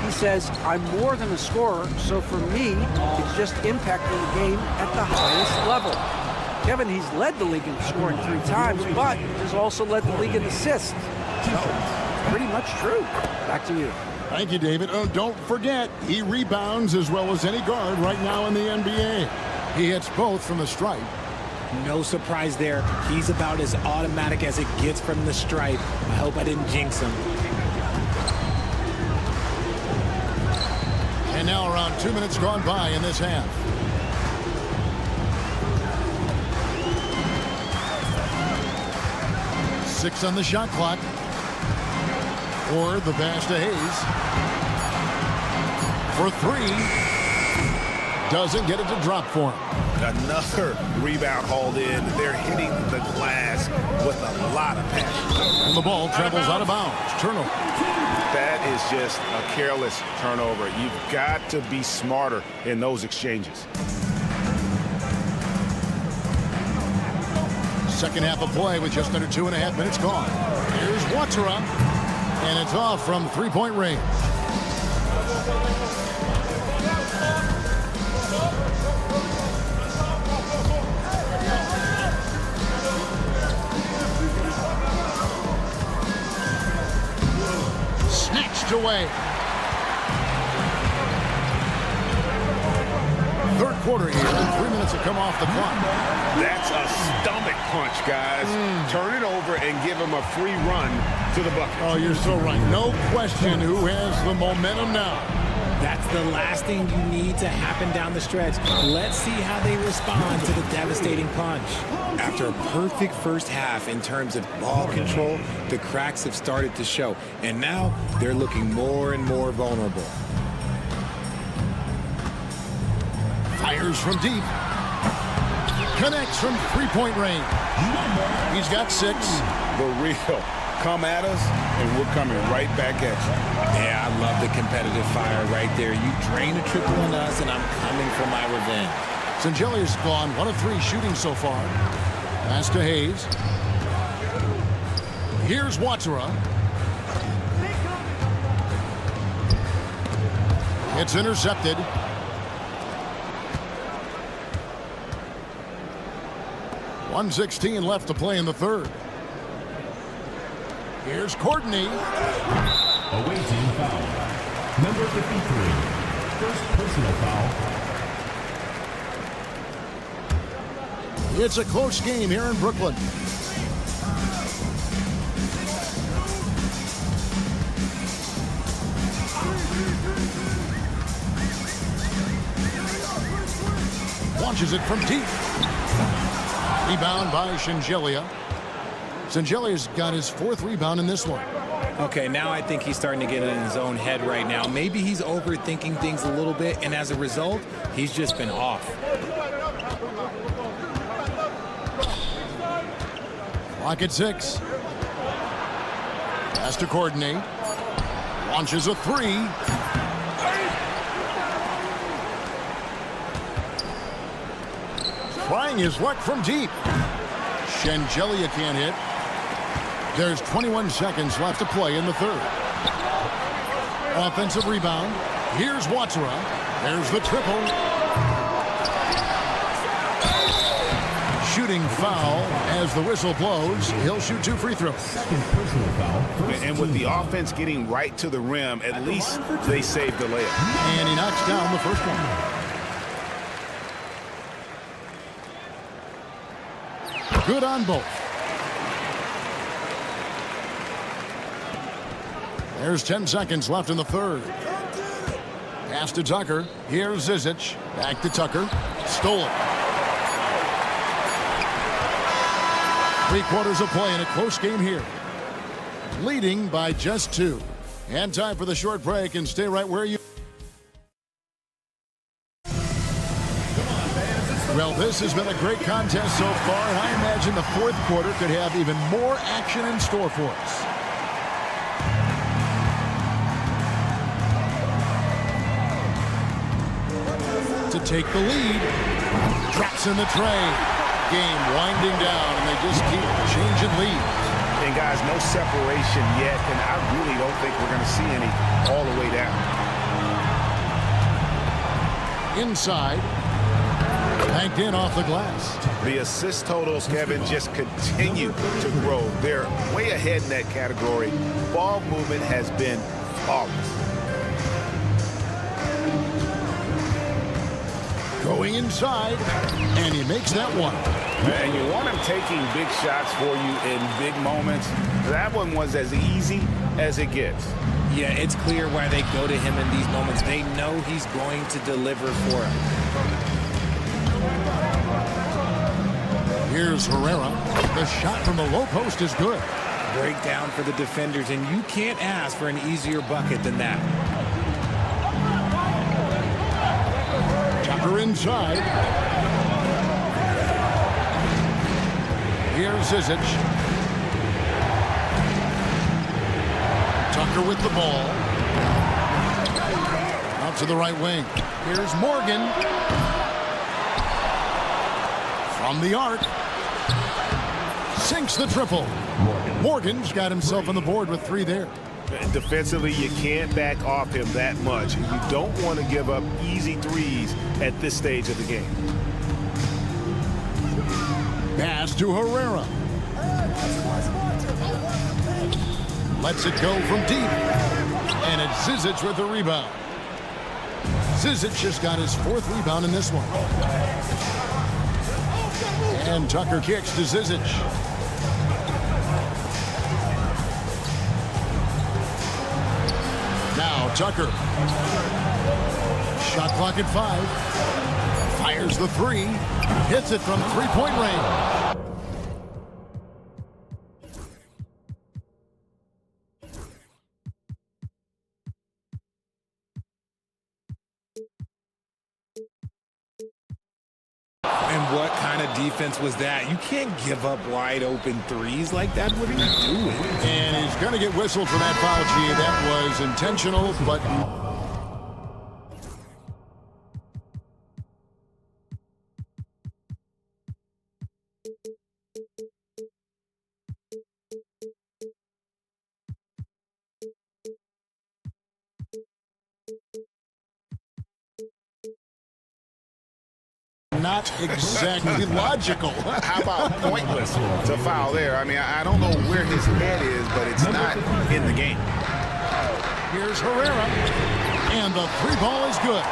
He says, I'm more than a scorer, so for me, it's just impacting the game at the highest level. Kevin, he's led the league in scoring 3 times, but has also led the league in assists. So, pretty much true. Back to you.
Thank you, David. Oh, don't forget, he rebounds as well as any guard right now in the NBA. He hits both from the stripe.
No surprise there. He's about as automatic as it gets from the stripe. I hope I didn't jinx him.
And now around 2 minutes gone by in this half. Six on the shot clock. Or the pass to Hayes. For 3. Doesn't get it to drop for him.
Another rebound hauled in. They're hitting the glass with a lot of passion.
And the ball travels out of bounds. Turnover.
That is just a careless turnover. You've got to be smarter in those exchanges.
Second half of play with just under 2.5 minutes gone. Here's Watera. And it's off from three-point range. Snatched away. Third quarter here. 3 minutes have come off the clock.
That's a stomach punch, guys. Turn it over and give him a free run to the bucket.
Oh, you're so right. No question who has the momentum now.
That's the last thing you need to happen down the stretch. Let's see how they respond to the devastating punch. After a perfect first half in terms of ball control, the cracks have started to show. And now they're looking more and more vulnerable.
Fires from deep. Connects from three-point range. He's got 6.
The real. Come at us, and we're coming right back at you.
Yeah, I love the competitive fire right there. You drain a triple on us, and I'm coming for my revenge.
Singelius gone 1 of 3 shooting so far. Pass to Hayes. Here's Watera. It's intercepted. .116 left to play in the third. Here's Courtney.
Awaiting foul. Number 53. First personal foul.
It's a close game here in Brooklyn. Launches it from deep. Rebound by Shingelia. Singelia's got his 4th rebound in this one.
Okay, now I think he's starting to get in his own head right now. Maybe he's overthinking things a little bit, and as a result, he's just been off.
Clock at 6. Has to coordinate. Launches a 3. Trying his luck from deep. Shengelia can't hit. There's 21 seconds left to play in the third. Offensive rebound. Here's Watsura. There's the triple. Shooting foul as the whistle blows. He'll shoot 2 free throws.
And with the offense getting right to the rim, at least they saved the layup.
And he knocks down the first one. Good on both. There's 10 seconds left in the third. Pass to Tucker. Here's Zizic. Back to Tucker. Stole it. 3/4 of play in a close game here. Leading by just 2. And time for the short break, and stay right where you... Well, this has been a great contest so far, and I imagine the fourth quarter could have even more action in store for us. To take the lead, drops in the tray. Game winding down, and they just keep changing leads.
And guys, no separation yet, and I really don't think we're going to see any all the way down.
Inside. Banked in off the glass.
The assist totals, Kevin, just continue to grow. They're way ahead in that category. Ball movement has been flawless.
Going inside, and he makes that one.
And you want him taking big shots for you in big moments. That one was as easy as it gets.
Yeah, it's clear why they go to him in these moments. They know he's going to deliver for them.
Here's Herrera. The shot from the low post is good.
Breakdown for the defenders, and you can't ask for an easier bucket than that.
Tucker inside. Here's Zizic. Tucker with the ball. Out to the right wing. Here's Morgan. From the arc. Sinks the triple. Morgan's got himself on the board with 3 there.
Defensively, you can't back off him that much. You don't want to give up easy threes at this stage of the game.
Pass to Herrera. Lets it go from deep. And it's Zizic with the rebound. Zizic just got his 4th rebound in this one. And Tucker kicks to Zizic. Now Tucker. Shot clock at 5. Fires the 3. Hits it from 3-point range.
And what kind of defense was that? You can't give up wide open threes like that. What are you doing?
And he's going to get whistled for that foul, G. That was intentional, but... not exactly logical.
How about pointless to foul there? I mean, I don't know where his head is, but it's not in the game.
Here's Herrera, and the 3 ball is good.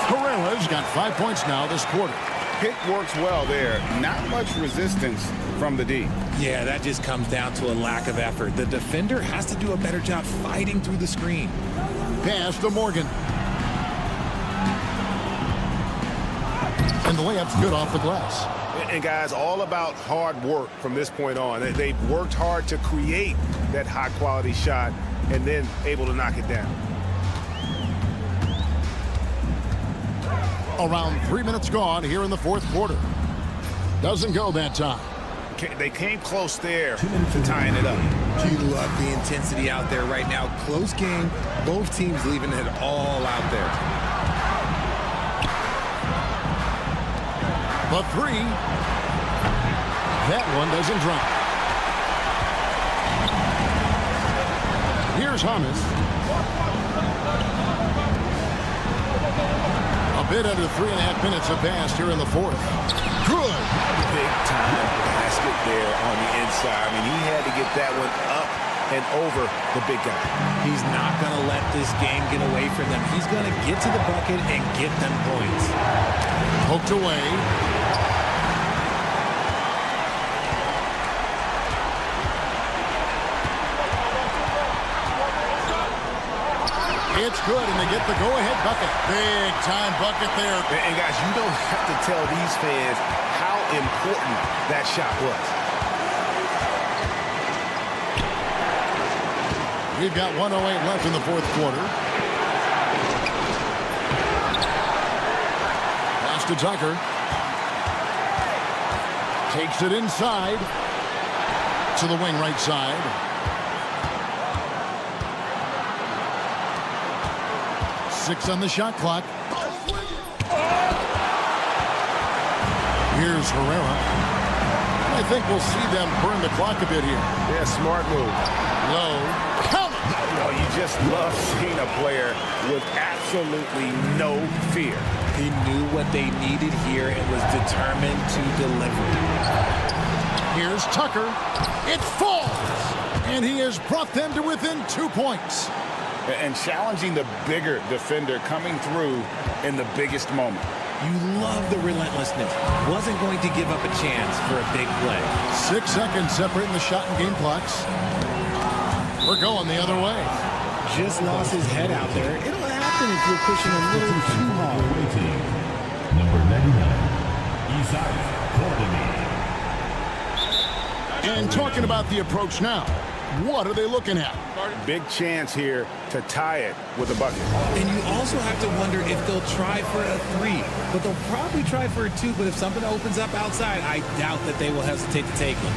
Herrera's got 5 points now this quarter.
Pick works well there. Not much resistance from the D.
Yeah, that just comes down to a lack of effort. The defender has to do a better job fighting through the screen.
Pass to Morgan. And the layup's good off the glass.
And guys, all about hard work from this point on. They've worked hard to create that high-quality shot and then able to knock it down.
Around 3 minutes gone here in the fourth quarter. Doesn't go that time.
They came close there to tying it up.
You love the intensity out there right now. Close game. Both teams leaving it all out there.
The three. That one doesn't drop. Here's Hamas. A bit under 3.5 minutes have passed here in the fourth. Good.
Big time basket there on the inside. I mean, he had to get that one up and over the big guy.
He's not going to let this game get away from them. He's going to get to the bucket and get them points.
Poked away. It's good, and they get the go-ahead bucket. Big-time bucket there.
And, guys, you don't have to tell these fans how important that shot was.
We've got 1:08 left in the fourth quarter. Pass to Tucker. Takes it inside to the wing right side. Six on the shot clock. Here's Herrera. I think we'll see them burn the clock a bit here.
Yeah, smart move.
Low. Count it!
Oh, you just love seeing a player with absolutely no fear.
He knew what they needed here and was determined to deliver.
Here's Tucker. It falls! And he has brought them to within 2 points.
And challenging the bigger defender coming through in the biggest moment.
You love the relentlessness. Wasn't going to give up a chance for a big play.
6 seconds separating the shot and game clocks. We're going the other way.
Just lost his head out there. It'll happen if you're pushing a little too hard.
Number 99, Isaiah Courtney.
And talking about the approach now, what are they looking at?
Big chance here to tie it with a bucket.
And you also have to wonder if they'll try for a three. But they'll probably try for a two. But if something opens up outside, I doubt that they will hesitate to take it.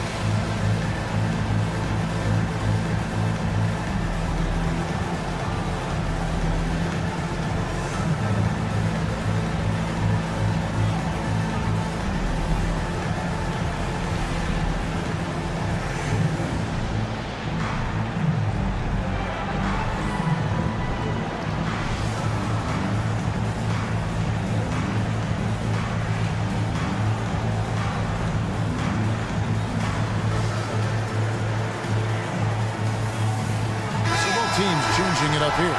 Teams changing it up here.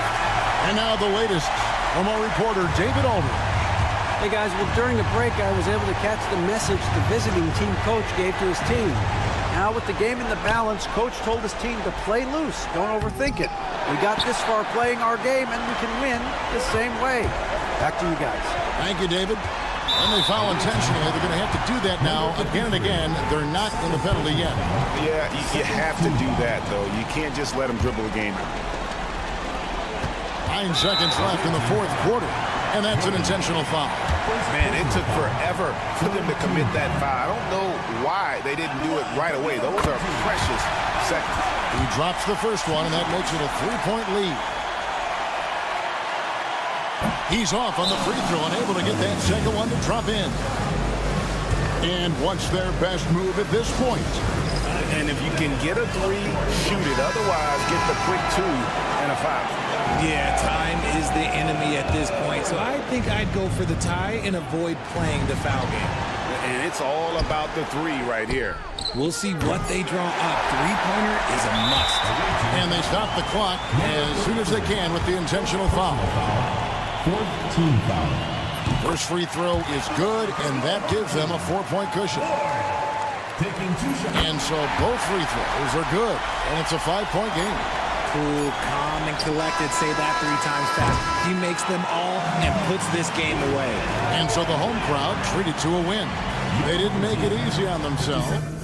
And now the latest from our reporter, David Aldridge.
Hey guys, well during the break I was able to catch the message the visiting team coach gave to his team. Now with the game in the balance, coach told his team to play loose, don't overthink it. We got this far playing our game and we can win the same way. Back to you guys.
Thank you, David. And they foul intentionally. They're going to have to do that now again and again. They're not in the penalty yet.
Yeah, you have to do that, though. You can't just let them dribble the game.
9 seconds left in the fourth quarter. And that's an intentional foul.
Man, it took forever for them to commit that foul. I don't know why they didn't do it right away. Those are precious seconds.
He drops the first one, and that makes it a 3-point lead. He's off on the free throw, unable to get that second one to drop in. And what's their best move at this point?
And if you can get a three, shoot it. Otherwise, get the quick two and a foul.
Yeah, time is the enemy at this point. So I think I'd go for the tie and avoid playing the foul game.
And it's all about the three right here.
We'll see what they draw up. Three-pointer is a must.
And they stop the clock as soon as they can with the intentional foul.
Fourth team foul.
First free throw is good, and that gives them a 4-point cushion.
Taking 2 shots.
And so both free throws are good, and it's a 5-point game.
Cool, calm, and collected. Say that 3 times fast. He makes them all and puts this game away.
And so the home crowd treated to a win. They didn't make it easy on themselves.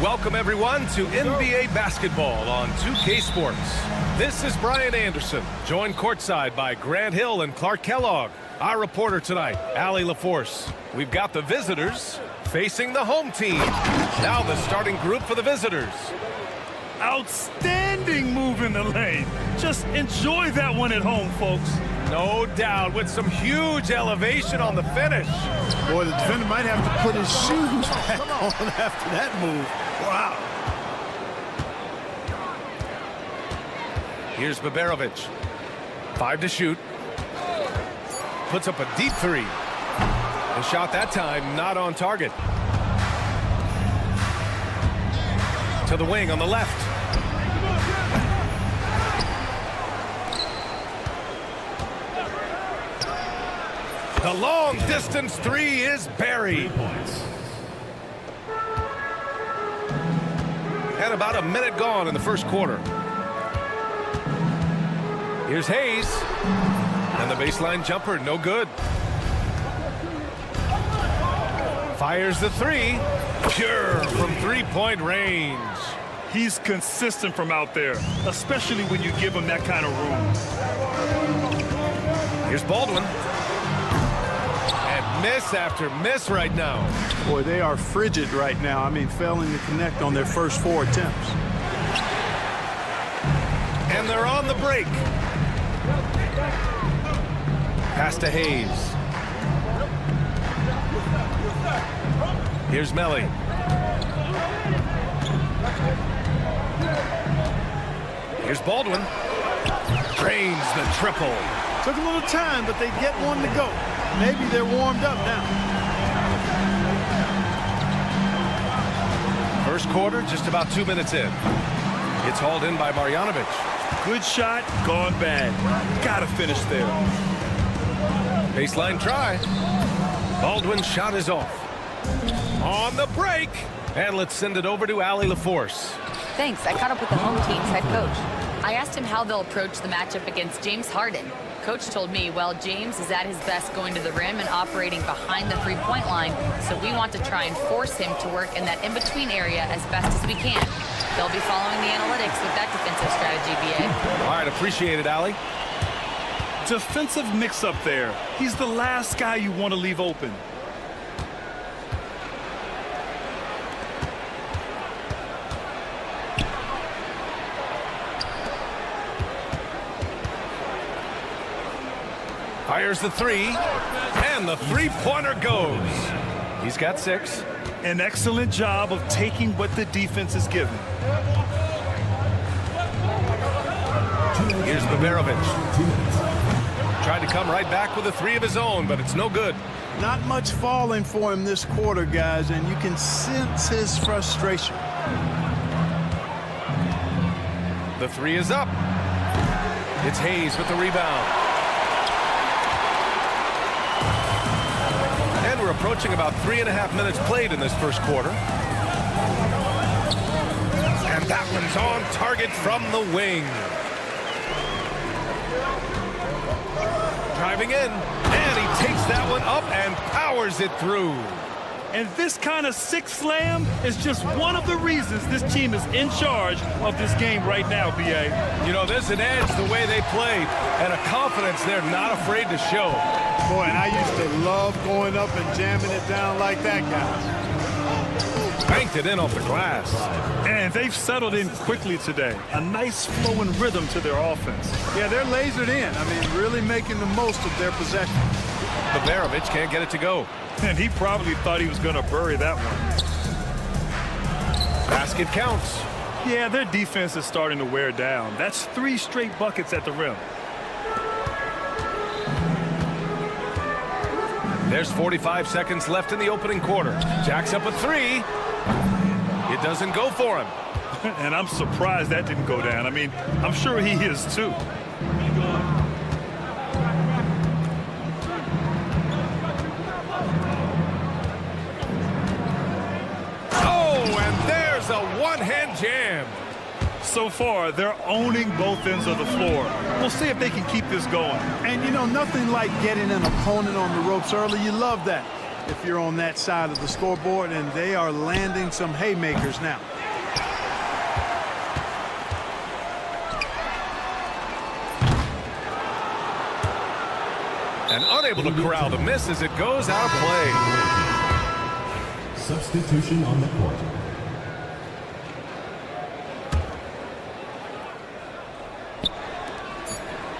Welcome, everyone, to NBA basketball on 2K Sports. This is Brian Anderson, joined courtside by Grant Hill and Clark Kellogg. Our reporter tonight, Allie LaForce. We've got the visitors facing the home team. Now the starting group for the visitors.
Outstanding move in the lane. Just enjoy that one at home, folks.
No doubt, with some huge elevation on the finish.
Boy, the defender might have to put his shoes back on after that move. Wow.
Here's Baberovic. 5 to shoot. Puts up a deep three. The shot that time not on target. To the wing on the left. The long distance three is buried. And about a minute gone in the first quarter. Here's Hayes. And the baseline jumper, no good. Fires the three. Pure from three-point range.
He's consistent from out there, especially when you give him that kind of room.
Here's Baldwin. And miss after miss right now.
Boy, they are frigid right now. I mean, failing to connect on their first 4 attempts.
And they're on the break. Pass to Hayes. Here's Melly. Here's Baldwin. Drains the triple.
Took a little time, but they get one to go. Maybe they're warmed up now.
First quarter, just about 2 minutes in. It's hauled in by Marjanovic.
Good shot, gone bad. Gotta finish there.
Baseline try. Baldwin's shot is off. On the break. And let's send it over to Allie LaForce.
Thanks. I caught up with the home team's head coach. I asked him how they'll approach the matchup against James Harden. Coach told me, well, James is at his best going to the rim and operating behind the three-point line, so we want to try and force him to work in that in-between area as best as we can. They'll be following the analytics with that defensive strategy, BA.
All right, appreciate it, Allie.
Defensive mix-up there. He's the last guy you want to leave open.
Fires the three, and the three-pointer goes. He's got 6.
An excellent job of taking what the defense is given.
Here's Baberovic. Tried to come right back with a 3 of his own, but it's no good.
Not much falling for him this quarter, guys, and you can sense his frustration.
The 3 is up. It's Hayes with the rebound. And we're approaching about 3.5 minutes played in this first quarter. And that one's on target from the wing. Driving in, and he takes that one up and powers it through.
And this kind of 6 slam is just one of the reasons this team is in charge of this game right now, B.A.
You know, there's an edge the way they played and a confidence they're not afraid to show.
Boy, and I used to love going up and jamming it down like that, guys.
Banked it in off the glass.
And they've settled in quickly today. A nice flow and rhythm to their offense.
Yeah, they're lasered in. I mean, really making the most of their possession.
Baberovic can't get it to go.
And he probably thought he was going to bury that one.
Basket counts.
Yeah, their defense is starting to wear down. That's 3 straight buckets at the rim.
There's 45 seconds left in the opening quarter. Jacks up a 3. It doesn't go for him.
And I'm surprised that didn't go down. I mean, I'm sure he is too.
A one-hand jam.
So far, they're owning both ends of the floor. We'll see if they can keep this going.
And, you know, nothing like getting an opponent on the ropes early. You love that if you're on that side of the scoreboard, and they are landing some haymakers now.
And unable to corral the miss as it goes out of play.
Substitution on the court.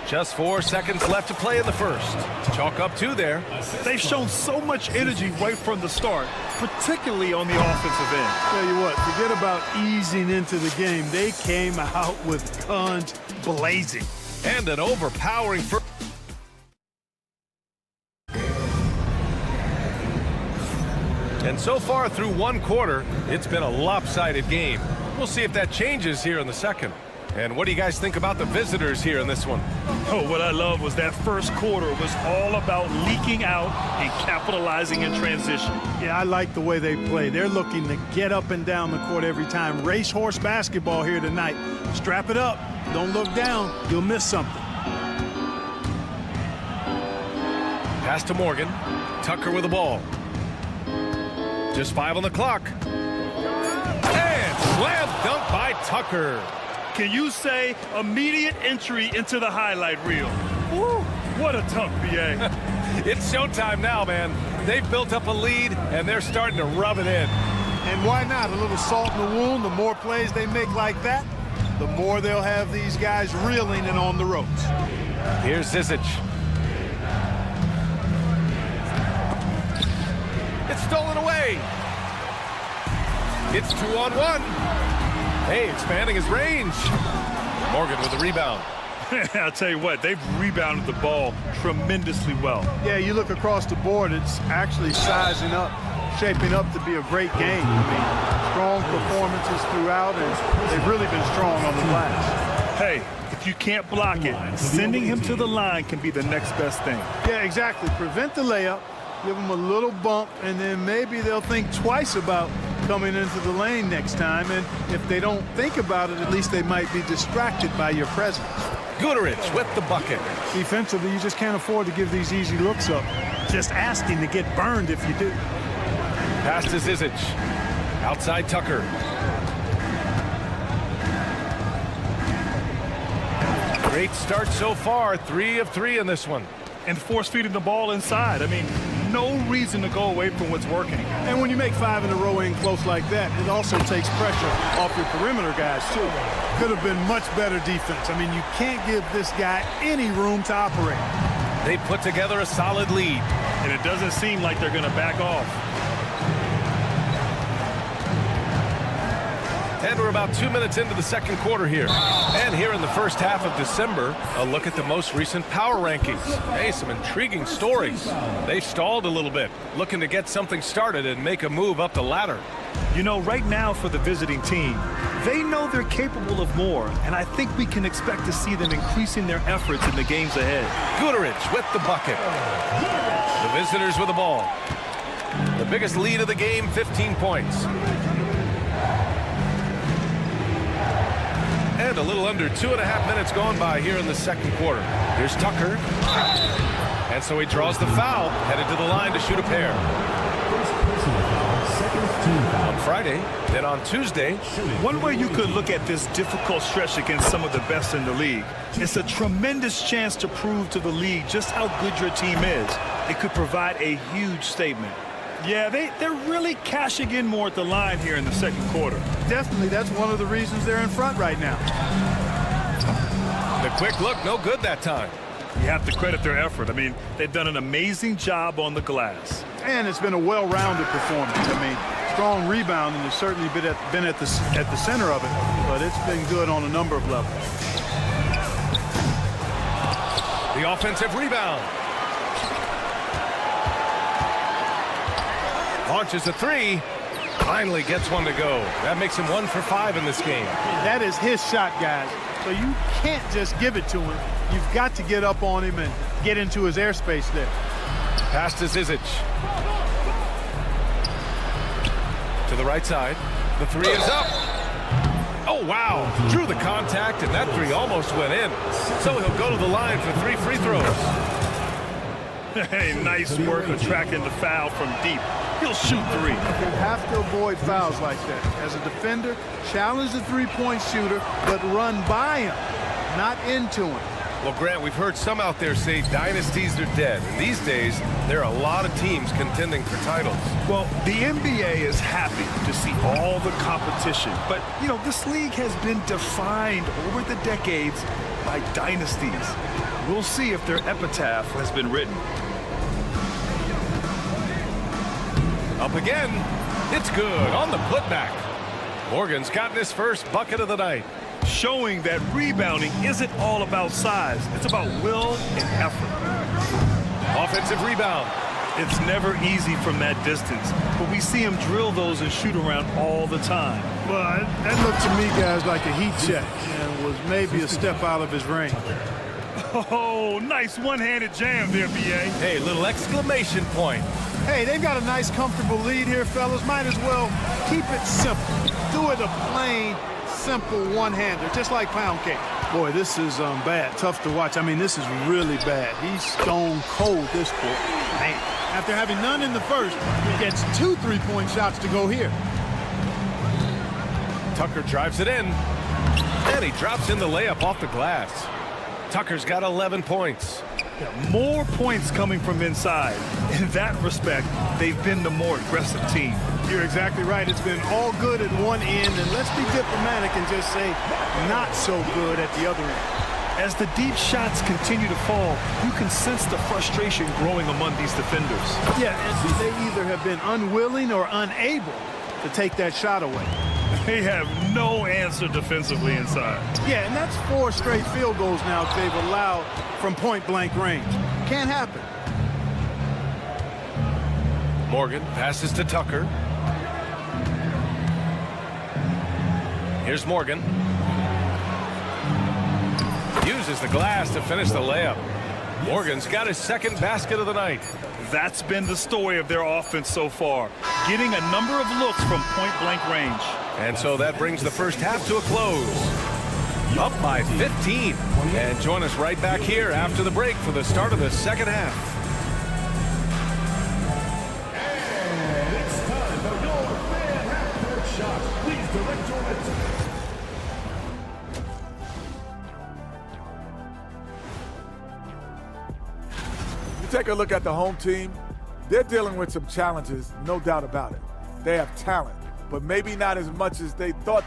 Just 4 seconds left to play in the first. Chalk up 2 there.
They've shown so much energy right from the start, particularly on the offensive end.
Tell you what, forget about easing into the game. They came out with guns blazing.
And an overpowering first. And so far through 1 quarter, it's been a lopsided game. We'll see if that changes here in the second. And what do you guys think about the visitors here in this one?
Oh, what I love was that first quarter was all about leaking out and capitalizing in transition.
Yeah, I like the way they play. They're looking to get up and down the court every time. Racehorse basketball here tonight. Strap it up. Don't look down. You'll miss something.
Pass to Morgan. Tucker with the ball. Just 5 on the clock. And slam dunk by Tucker.
Can you say immediate entry into the highlight reel? Woo, what a dunk, B.A.
It's showtime now, man. They've built up a lead, and they're starting to rub it in.
And why not? A little salt in the wound. The more plays they make like that, the more they'll have these guys reeling and on the ropes.
Here's Zizic. It's stolen away. It's 2-on-1. Hey, expanding his range. Morgan with the rebound.
I'll tell you what, they've rebounded the ball tremendously well.
Yeah, you look across the board, it's actually sizing up, shaping up to be a great game. I mean, strong performances throughout, and they've really been strong on the glass.
Hey, if you can't block it, sending him to the line can be the next best thing.
Yeah, exactly. Prevent the layup, give them a little bump, and then maybe they'll think twice about coming into the lane next time. And if they don't think about it, at least they might be distracted by your presence.
Guterich with the bucket.
Defensively, you just can't afford to give these easy looks up. Just asking to get burned if you do.
Pass to Zizic. Outside Tucker. Great start so far. 3 of 3 in this one.
And force feeding the ball inside. I mean, no reason to go away from what's working.
And when you make 5 in a row in close like that, it also takes pressure off your perimeter guys, too. Could have been much better defense. I mean, you can't give this guy any room to operate.
They put together a solid lead.
And it doesn't seem like they're going to back off.
And we're about 2 minutes into the second quarter here. And here in the first half of December, a look at the most recent power rankings. Hey, some intriguing stories. They stalled a little bit, looking to get something started and make a move up the ladder.
You know, right now for the visiting team, they know they're capable of more, and I think we can expect to see them increasing their efforts in the games ahead.
Guterich with the bucket. The visitors with the ball. The biggest lead of the game, 15 points. And a little under 2.5 minutes gone by here in the second quarter. Here's Tucker. And so he draws the foul, headed to the line to shoot a pair. On Friday, then on Tuesday.
One way you could look at this difficult stretch against some of the best in the league, it's a tremendous chance to prove to the league just how good your team is. It could provide a huge statement. Yeah, they're really cashing in more at the line here in the second quarter.
Definitely, that's one of the reasons they're in front right now.
The quick look, no good that time.
You have to credit their effort. I mean, they've done an amazing job on the glass.
And it's been a well-rounded performance. I mean, strong rebounding has certainly been at the center of it, but it's been good on a number of levels.
The offensive rebound. Launches a three. Finally gets one to go. That makes him 1 for 5 in this game.
That is his shot, guys. So you can't just give it to him. You've got to get up on him and get into his airspace there.
Pass to Zizic. To the right side. The three is up. Oh, wow. Drew the contact, and that three almost went in. So he'll go to the line for 3 free throws.
Hey, nice work attracting the foul from deep. He'll shoot 3.
You have to avoid fouls like that. As a defender, challenge the three-point shooter, but run by him, not into him.
Well, Grant, we've heard some out there say dynasties are dead. And these days, there are a lot of teams contending for titles.
Well, the NBA is happy to see all the competition. But, you know, this league has been defined over the decades by dynasties. We'll see if their epitaph has been written.
Up again. It's good on the putback. Morgan's gotten his first bucket of the night.
Showing that rebounding isn't all about size. It's about will and effort.
Offensive rebound.
It's never easy from that distance, but we see him drill those and shoot around all the time.
Well, that looked to me, guys, like a heat check and was maybe a step out of his range.
Oh, nice one-handed jam there, B.A.
Hey, little exclamation point.
Hey, they've got a nice, comfortable lead here, fellas. Might as well keep it simple. Do it a plain, simple one-hander, just like pound cake. Boy, this is bad. Tough to watch. I mean, this is really bad. He's stone cold this quarter. Man, after having none in the first, he gets 2 3-point shots to go here.
Tucker drives it in, and he drops in the layup off the glass. Tucker's got 11 points.
Yeah, more points coming from inside. In that respect, they've been the more aggressive team.
You're exactly right. It's been all good at one end, and let's be diplomatic and just say not so good at the other end.
As the deep shots continue to fall, you can sense the frustration growing among these defenders.
Yeah, and they either have been unwilling or unable to take that shot away.
They have no answer defensively inside.
Yeah, and that's 4 straight field goals now they've allowed from point-blank range. Can't happen.
Morgan passes to Tucker. Here's Morgan. Uses the glass to finish the layup. Morgan's got his second basket of the night.
That's been the story of their offense so far, getting a number of looks from point-blank range.
And so that brings the first half to a close. Up by 15. And join us right back here after the break for the start of the second half.
And it's time for your fan half-court shot. Please direct your attention.
You take a look at the home team, they're dealing with some challenges, no doubt about it. They have talent, but maybe not as much as they thought.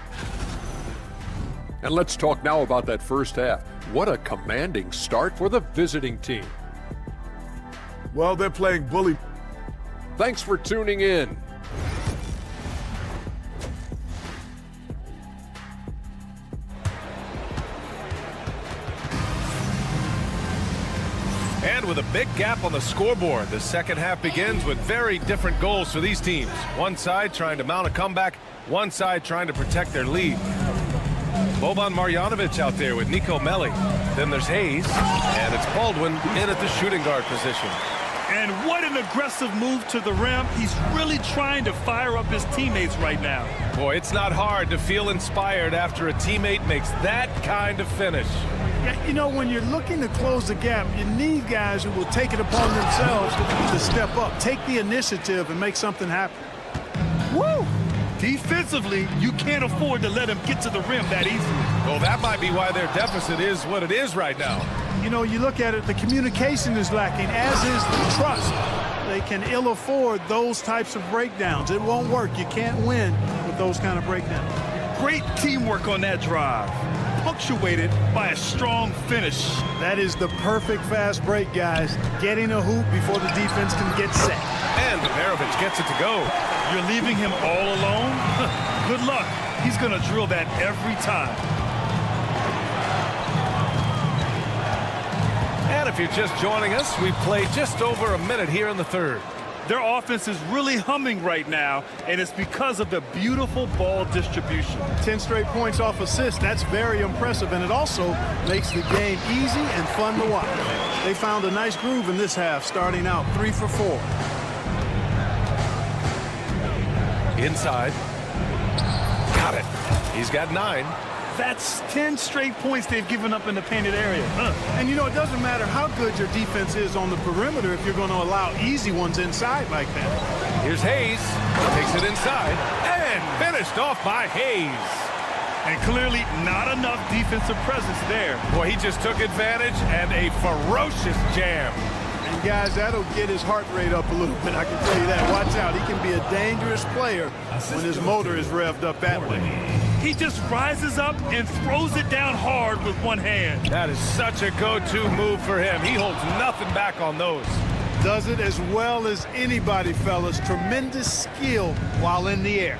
And let's talk now about that first half. What a commanding start for the visiting team.
Well, they're playing bully.
Thanks for tuning in.
And with a big gap on the scoreboard, the second half begins with very different goals for these teams. One side trying to mount a comeback, one side trying to protect their lead. Boban Marjanovic out there with Nico Melli. Then there's Hayes, and it's Baldwin in at the shooting guard position.
And what an aggressive move to the rim. He's really trying to fire up his teammates right now.
Boy, it's not hard to feel inspired after a teammate makes that kind of finish.
Yeah, you know, when you're looking to close the gap, you need guys who will take it upon themselves to step up, take the initiative, and make something happen.
Woo! Defensively, you can't afford to let him get to the rim that easily.
Well, that might be why their deficit is what it is right now.
You know, you look at it, the communication is lacking, as is the trust. They can ill afford those types of breakdowns. It won't work. You can't win with those kind of breakdowns.
Great teamwork on that drive, punctuated by a strong finish.
That is the perfect fast break, guys. Getting a hoop before the defense can get set.
And Beverovic gets it to go.
You're leaving him all alone? Good luck. He's going to drill that every time.
And if you're just joining us, we've played just over a minute here in the third.
Their offense is really humming right now, and it's because of the beautiful ball distribution.
10 straight points off assists. That's very impressive, and it also makes the game easy and fun to watch. They found a nice groove in this half, starting out 3 for 4.
Inside. Got it. He's got 9.
That's 10 straight points they've given up in the painted area.
And, you know, it doesn't matter how good your defense is on the perimeter if you're going to allow easy ones inside like that.
Here's Hayes. Takes it inside. And finished off by Hayes.
And clearly not enough defensive presence there.
Boy, he just took advantage and a ferocious jam.
And, guys, that'll get his heart rate up a little bit. I can tell you that. Watch out. He can be a dangerous player when his motor is revved up that way.
He just rises up and throws it down hard with one hand.
That is such a go-to move for him. He holds nothing back on those.
Does it as well as anybody, fellas. Tremendous skill while in the air.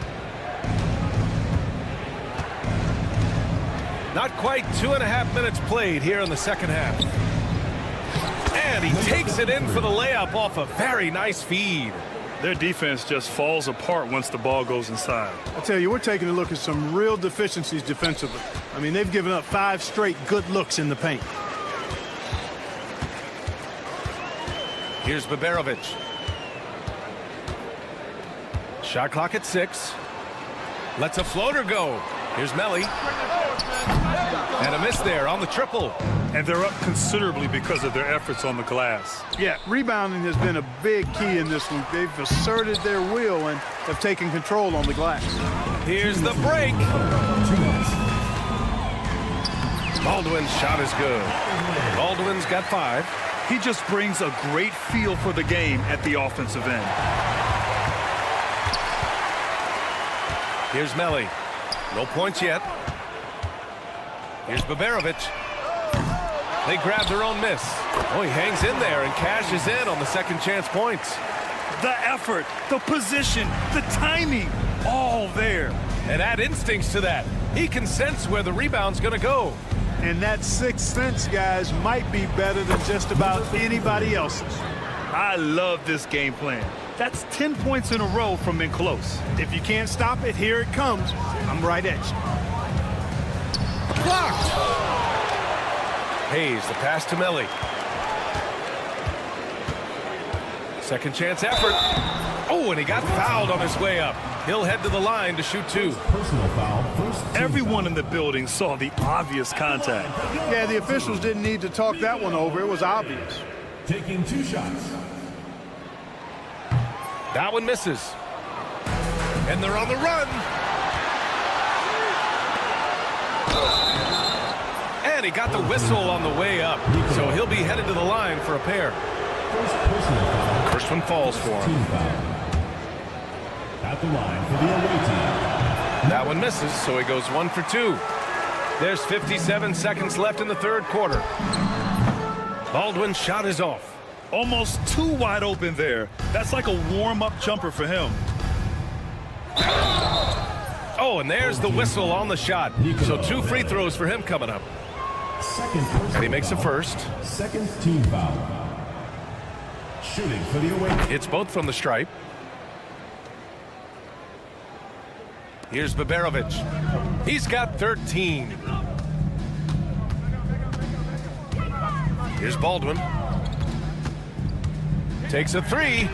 Not quite 2.5 minutes played here in the second half. And he takes it in for the layup off a very nice feed.
Their defense just falls apart once the ball goes inside.
I tell you, we're taking a look at some real deficiencies defensively. I mean, they've given up 5 straight good looks in the paint.
Here's Beverovic. Shot clock at 6. Lets a floater go. Here's Melli. And a miss there on the triple.
And they're up considerably because of their efforts on the glass.
Yeah, rebounding has been a big key in this one. They've asserted their will and have taken control on the glass.
Here's the break. Baldwin's shot is good. Baldwin's got 5.
He just brings a great feel for the game at the offensive end.
Here's Melli. No points yet. Here's Beverovic. They grab their own miss. Oh, he hangs in there and cashes in on the second chance points.
The effort, the position, the timing, all there.
And add instincts to that. He can sense where the rebound's going to go.
And that sixth sense, guys, might be better than just about anybody else's.
I love this game plan. That's 10 points in a row from in close.
If you can't stop it, here it comes. I'm right at you.
Blocked. Hayes, the pass to Melli. Second chance effort. Oh, and he got fouled on his way up. He'll head to the line to shoot 2.
Personal foul.
Everyone in the building saw the obvious contact.
Yeah, the officials didn't need to talk that one over. It was obvious.
Taking 2 shots.
That one misses. And they're on the run. And he got the whistle on the way up. So he'll be headed to the line for a pair. First one falls for him.
At the line for the away team.
That one misses, so he goes 1 for 2. There's 57 seconds left in the third quarter. Baldwin's shot is off.
Almost too wide open there. That's like a warm-up jumper for him.
Oh, and there's the whistle on the shot. So 2 free throws for him coming up. And he makes a first.
Second team foul. Shooting for the away.
It's both from the stripe. Here's Baberovic. He's got 13. Here's Baldwin. Takes a 3.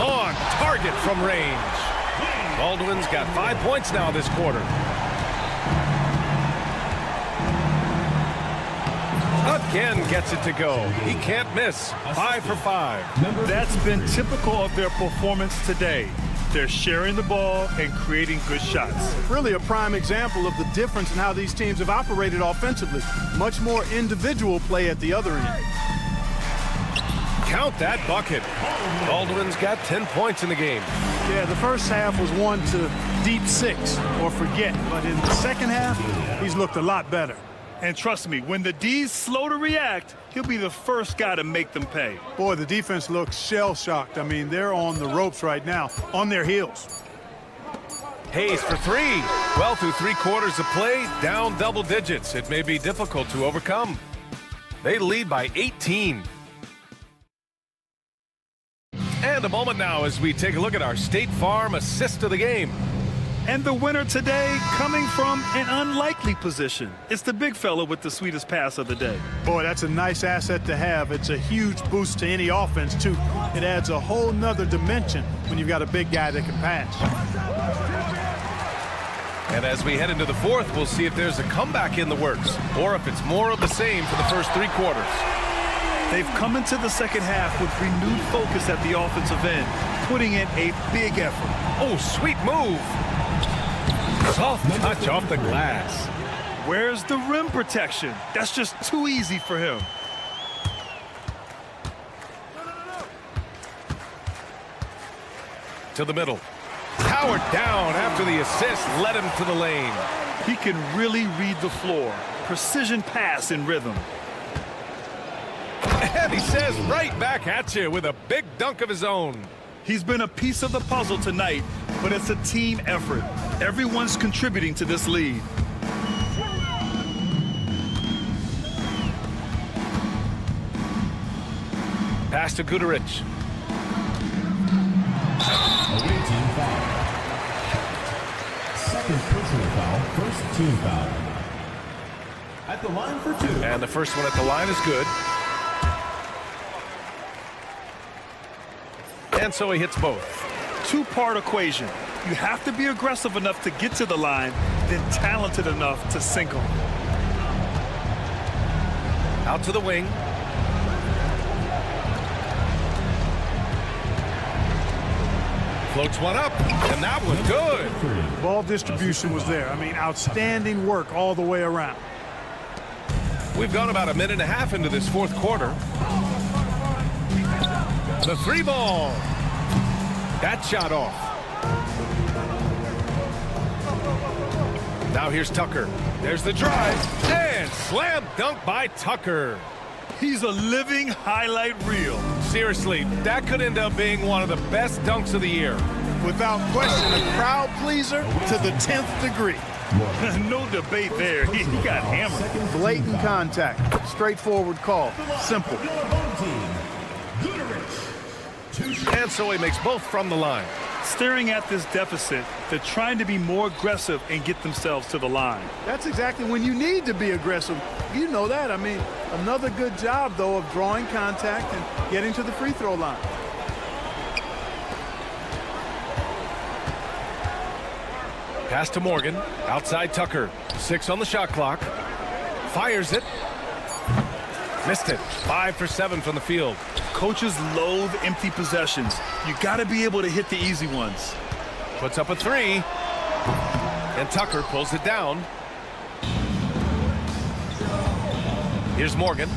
On target from range. Baldwin's got 5 points now this quarter. Again gets it to go. He can't miss. 5 for 5.
That's been typical of their performance today. They're sharing the ball and creating good shots.
Really a prime example of the difference in how these teams have operated offensively. Much more individual play at the other end.
Count that bucket. Baldwin's got 10 points in the game.
Yeah, the first half was 1 to deep 6 or forget. But in the second half, he's looked a lot better.
And trust me, when the D's slow to react, he'll be the first guy to make them pay.
Boy, the defense looks shell-shocked. I mean, they're on the ropes right now, on their heels.
Hayes for 3. Well, through 3 quarters of play, down double digits. It may be difficult to overcome. They lead by 18. And a moment now as we take a look at our State Farm assist of the game.
And the winner today coming from an unlikely position. It's the big fella with the sweetest pass of the day.
Boy, that's a nice asset to have. It's a huge boost to any offense, too. It adds a whole nother dimension when you've got a big guy that can pass.
And as we head into the fourth, we'll see if there's a comeback in the works or if it's more of the same for the first 3 quarters.
They've come into the second half with renewed focus at the offensive end, putting in a big effort.
Oh, sweet move. Soft touch off the glass.
Where's the rim protection? That's just too easy for him.
To the middle. Powered down after the assist led him to the lane.
He can really read the floor. Precision pass in rhythm.
And he says right back at you with a big dunk of his own.
He's been a piece of the puzzle tonight, but it's a team effort. Everyone's contributing to this lead.
Pass to Guduric.
Away team foul. Second personal foul, first team foul. At the line for 2.
And the first one at the line is good. And so he hits both.
2-part equation. You have to be aggressive enough to get to the line, then talented enough to sink them.
Out to the wing. Floats one up, and that one good.
Ball distribution was there. I mean, outstanding work all the way around.
We've gone about a minute and a half into this fourth quarter. The 3-ball. That shot off. Now here's Tucker. There's the drive. And slam dunk by Tucker.
He's a living highlight reel.
Seriously, that could end up being one of the best dunks of the year.
Without question, a crowd pleaser to the 10th degree.
No debate there. He got hammered.
Blatant contact. Straightforward call. Simple.
And so he makes both from the line.
Staring at this deficit, they're trying to be more aggressive and get themselves to the line.
That's exactly when you need to be aggressive. You know that. I mean, another good job, though, of drawing contact and getting to the free throw line.
Pass to Morgan. Outside Tucker. 6 on the shot clock. Fires it. Missed it. 5 for 7 from the field.
Coaches loathe empty possessions. You got to be able to hit the easy ones.
Puts up a 3. And Tucker pulls it down. Here's Morgan.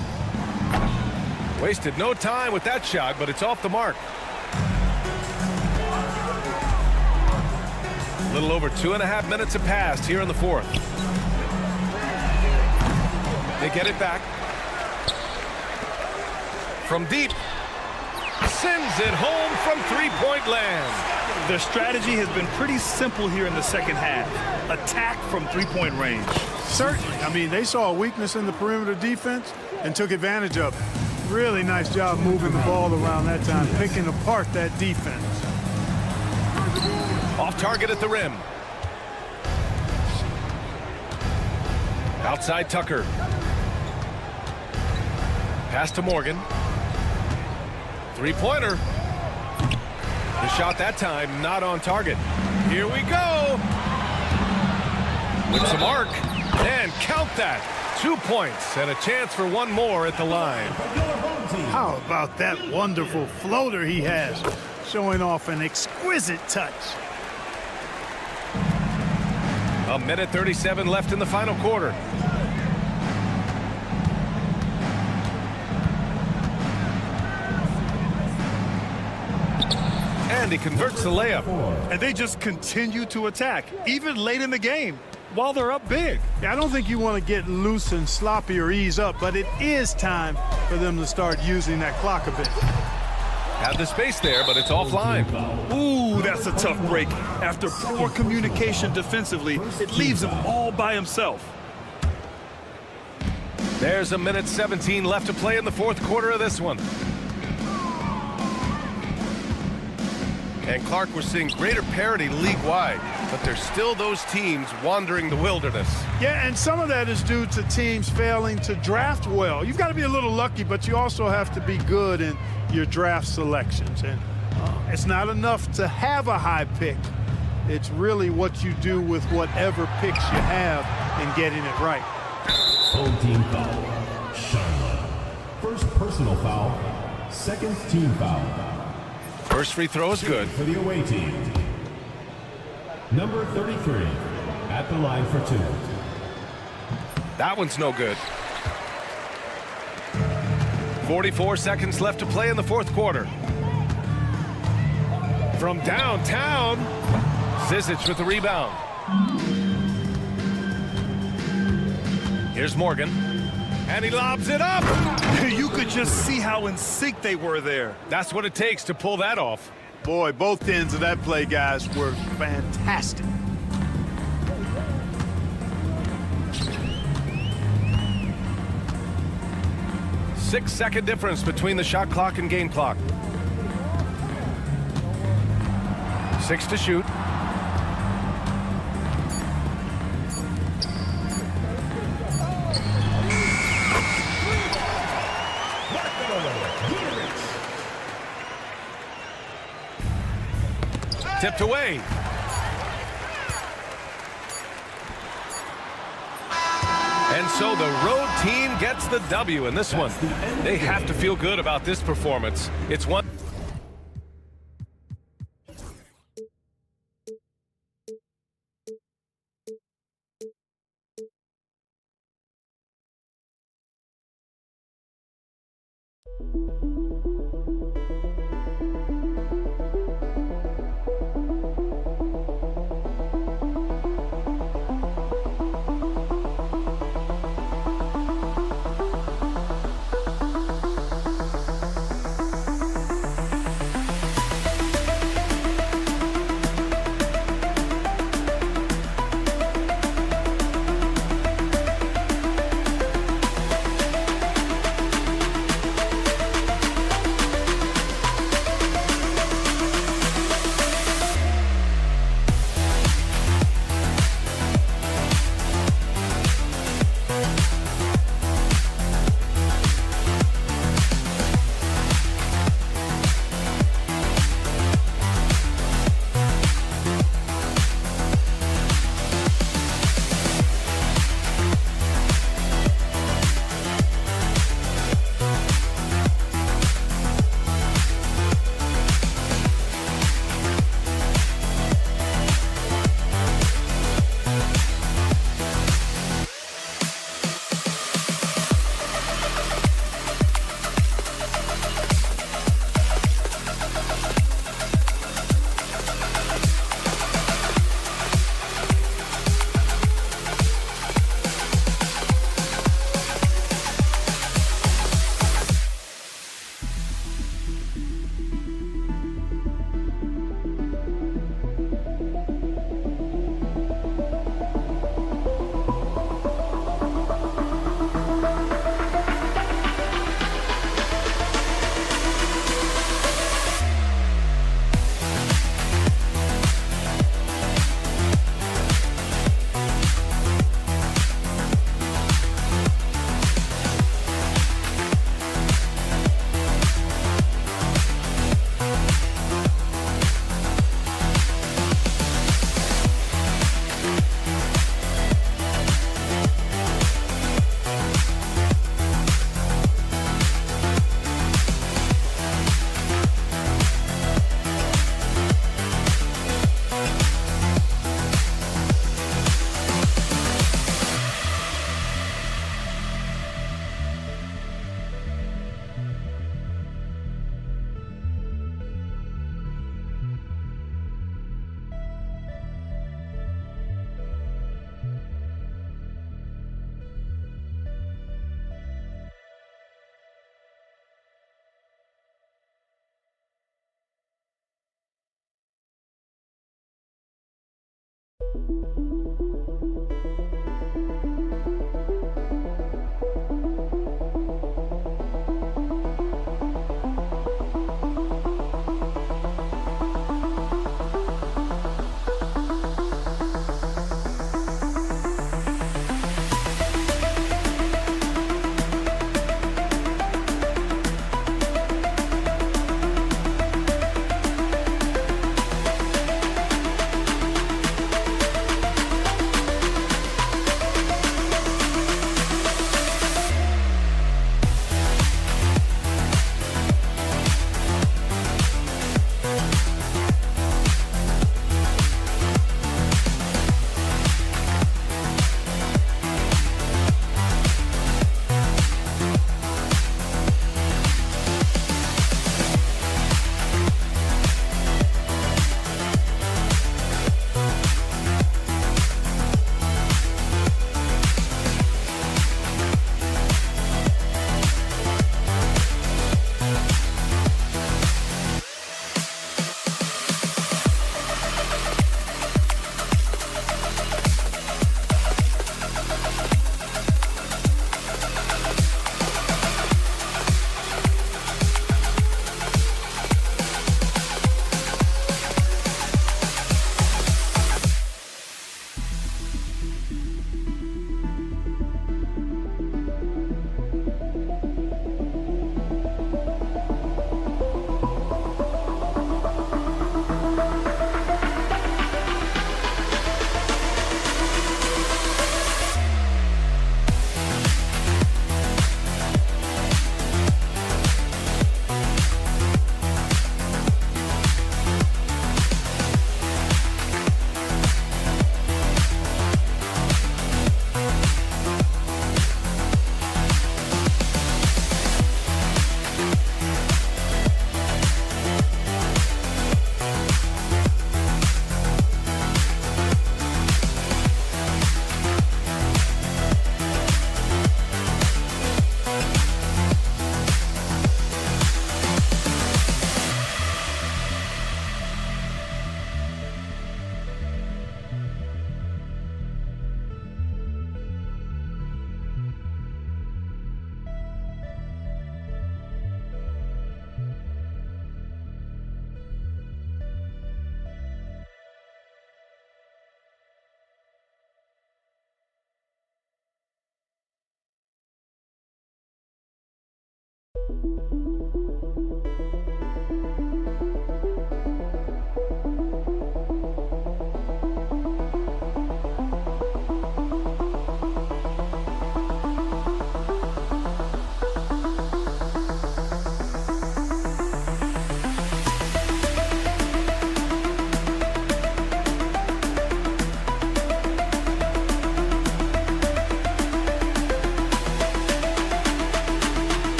Wasted no time with that shot, but it's off the mark. A little over 2.5 minutes have passed here in the fourth. They get it back. From deep, sends it home from three-point land.
Their strategy has been pretty simple here in the second half. Attack from three-point range.
Certainly. I mean, they saw a weakness in the perimeter defense and took advantage of it. Really nice job moving the ball around that time, picking apart that defense.
Off target at the rim. Outside Tucker. Pass to Morgan. Three-pointer. The shot that time not on target. Here we go. With some arc. And count that. 2 points and a chance for one more at the line.
How about that wonderful floater he has, showing off an exquisite touch.
A minute 37 left in the final quarter. And he converts the layup.
And they just continue to attack, even late in the game, while they're up big.
Yeah, I don't think you want to get loose and sloppy or ease up, but it is time for them to start using that clock a bit.
Had the space there, but it's offline.
Ooh, that's a tough break. After poor communication defensively, it leaves him all by himself.
There's a minute 17 left to play in the fourth quarter of this one. And Clark, we're seeing greater parity league-wide, but there's still those teams wandering the wilderness.
Yeah, and some of that is due to teams failing to draft well. You've got to be a little lucky, but you also have to be good in your draft selections. And it's not enough to have a high pick. It's really what you do with whatever picks you have and getting it right.
Home team foul. Charlotte. First personal foul. Second team foul.
First free throw is good.
For the away team. Number 33 at the line for two.
That one's no good. 44 seconds left to play in the fourth quarter. From downtown, Zizic with the rebound. Here's Morgan. And he lobs it up.
You could just see how in sync they were there.
That's what it takes to pull that off.
Boy, both ends of that play, guys, were fantastic.
Six-second difference between the shot clock and game clock. 6 to shoot. Tipped away. And so the road team gets the W in this one. They have to feel good about this performance. It's one.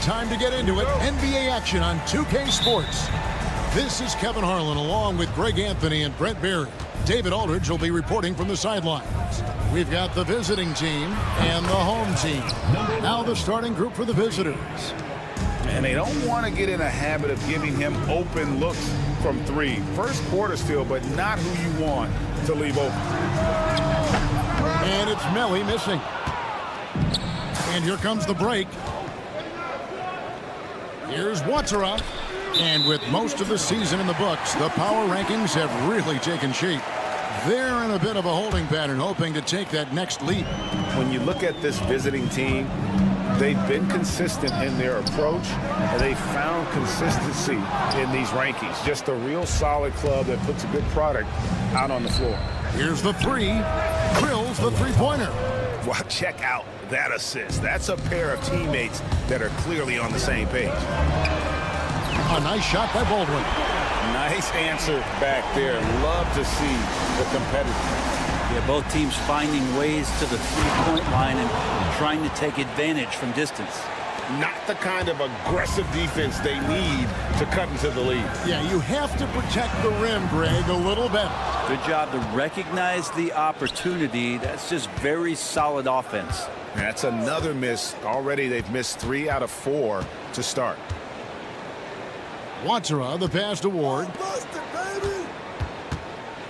Time to get into it. NBA action on 2K Sports. This is Kevin Harlan along with Greg Anthony and Brent Barry. David Aldridge will be reporting from the sidelines. We've got the visiting team and the home team. Now the starting group for the visitors.
And they don't want to get in a habit of giving him open looks from three. First quarter still, but not who you want to leave open.
And it's Melly missing. And here comes the break. Here's Watsara. And with most of the season in the books, the power rankings have really taken shape. They're in a bit of a holding pattern, hoping to take that next leap.
When you look at this visiting team, they've been consistent in their approach, and they found consistency in these rankings. Just a real solid club that puts a good product out on the floor.
Here's the three. Drills the three-pointer.
Well, check out that assist. That's a pair of teammates that are clearly on the same page.
A nice shot by Baldwin.
Nice answer back there. Love to see the competitiveness.
Yeah, both teams finding ways to the three-point line and trying to take advantage from distance.
Not the kind of aggressive defense they need to cut into the lead.
Yeah, you have to protect the rim, Greg, a little better.
Good job to recognize the opportunity. That's just very solid offense.
That's another miss. Already they've missed 3 out of 4 to start.
Watsara, the pass to Ward.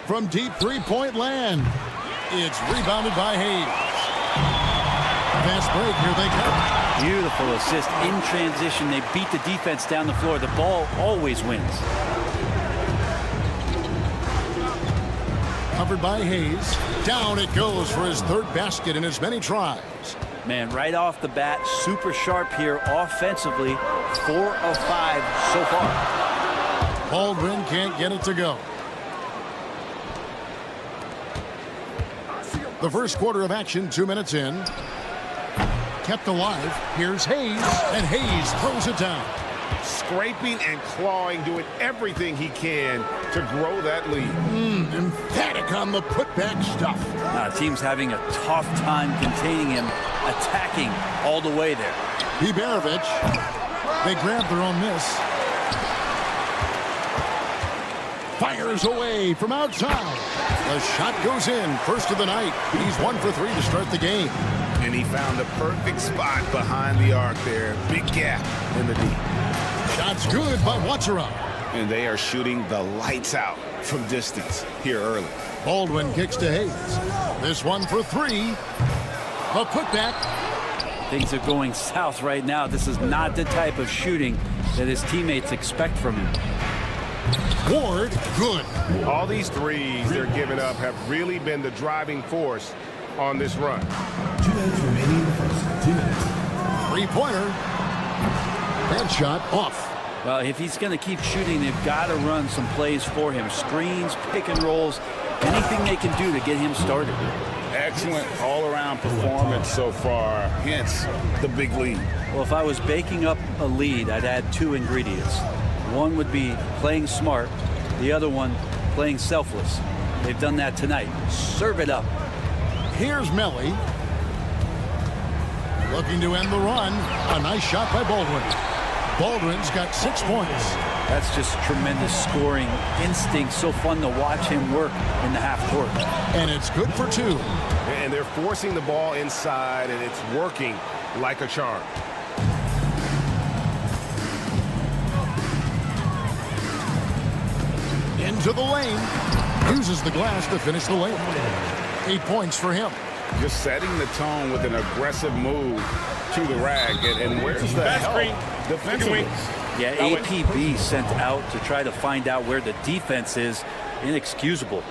From deep three-point land. It's rebounded by Hayes. Fast break, here they come.
Beautiful assist in transition. They beat the defense down the floor. The ball always wins.
Covered by Hayes. Down it goes for his third basket in as many tries.
Man, right off the bat, super sharp here offensively. 4 of 5 so far.
Baldwin can't get it to go. The first quarter of action, 2 minutes in. Kept alive. Here's Hayes, and Hayes throws it down.
Scraping and clawing, doing everything he can to grow that lead.
Emphatic on the putback stuff.
Team's having a tough time containing him, attacking all the way there.
Iberovic. They grab their own miss. Fires away from outside. The shot goes in. First of the night. He's 1 for 3 to start the game.
And he found the perfect spot behind the arc there. Big gap in the deep.
Shot's good by Watsara.
And they are shooting the lights out from distance here early.
Baldwin kicks to Hayes. This one for 3. A putback.
Things are going south right now. This is not the type of shooting that his teammates expect from him.
Ward, good.
All these threes they're giving up have really been the driving force on this run.
2 minutes remaining in the first. 2 minutes.
Three-pointer. That shot off.
Well, if he's going to keep shooting, they've got to run some plays for him. Screens, pick and rolls, anything they can do to get him started.
Excellent all-around performance so far, hence the big lead.
Well, if I was baking up a lead, I'd add 2 ingredients. One would be playing smart. The other one, playing selfless. They've done that tonight. Serve it up.
Here's Melly. Looking to end the run. A nice shot by Baldwin. Baldwin's got 6 points.
That's just tremendous scoring instinct. So fun to watch him work in the half court.
And it's good for 2.
And they're forcing the ball inside, and it's working like a charm.
into the lane. Uses the glass to finish the lane. 8 points for him.
Just setting the tone with an aggressive move to the rack. And where's the help defensively?
Yeah, APB sent out to try to find out where the defense is. Inexcusable.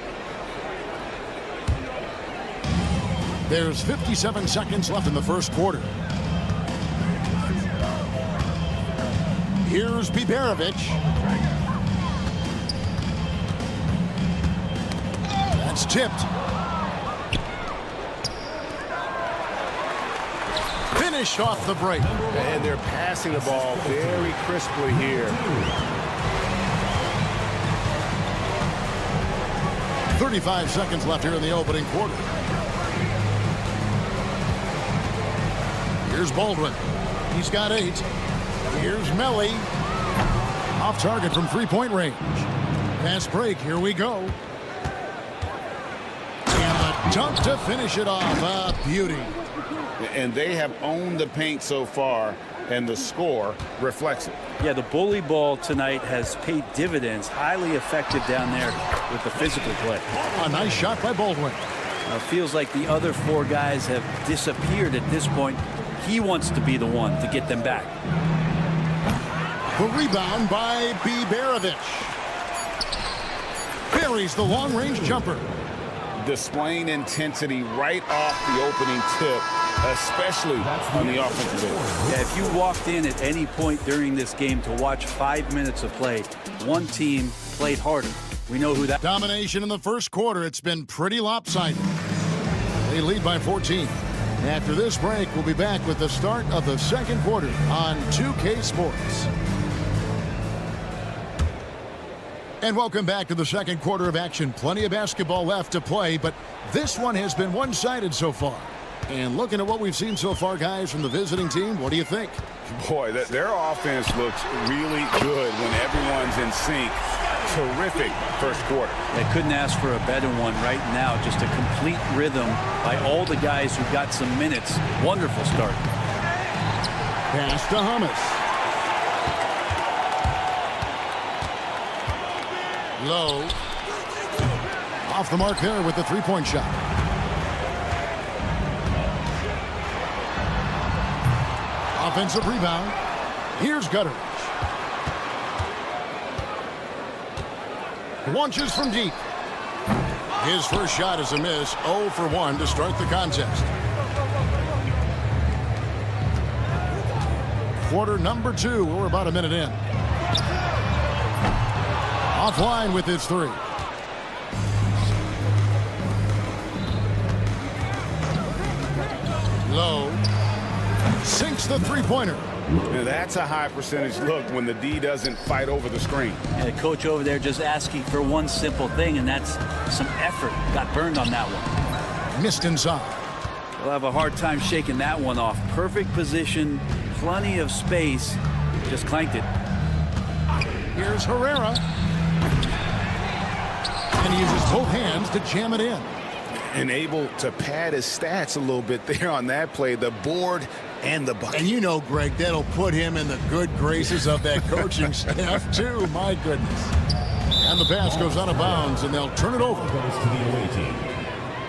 There's 57 seconds left in the first quarter. Here's Biberovic. That's tipped. Finished off the break.
And they're passing the ball very crisply here.
35 seconds left here in the opening quarter. Here's Baldwin. He's got 8. Here's Melly. Off target from three-point range. Fast break. Here we go. And the dunk to finish it off. A beauty.
And they have owned the paint so far, and the score reflects it.
Yeah, the bully ball tonight has paid dividends. Highly effective down there with the physical play.
A nice shot by Baldwin.
Feels like the other 4 guys have disappeared at this point. He wants to be the one to get them back.
The rebound by Biberovic. Buries the long-range jumper.
Displaying intensity right off the opening tip, especially on the offensive end.
Yeah, if you walked in at any point during this game to watch 5 minutes of play, one team played harder. We know who that.
Domination in the first quarter. It's been pretty lopsided. They lead by 14. After this break, we'll be back with the start of the second quarter on 2K Sports. And welcome back to the second quarter of action. Plenty of basketball left to play, but this one has been one-sided so far. And looking at what we've seen so far, guys, from the visiting team, what do you think?
Boy, their offense looks really good when everyone's in sync. Terrific first quarter.
They couldn't ask for a better one right now. Just a complete rhythm by all the guys who got some minutes. Wonderful start.
Pass to Hummus. Low. Off the mark there with the three-point shot. Offensive rebound. Here's Gutteridge. Launches from deep. His first shot is a miss. 0 for 1 to start the contest. Quarter number 2. We're about a minute in. Offline with his 3. Low. Sinks the three-pointer.
Now that's a high percentage look when the D doesn't fight over the screen.
And the coach over there just asking for one simple thing, and that's some effort. Got burned on that one.
Missed inside.
We'll have a hard time shaking that one off. Perfect position, plenty of space. Just clanked it.
Here's Herrera. And he uses both hands to jam it in.
And able to pad his stats a little bit there on that play. The board and the bucket.
And you know, Greg, that'll put him in the good graces of that coaching staff, too. My goodness. And the pass goes out of bounds, and they'll turn it over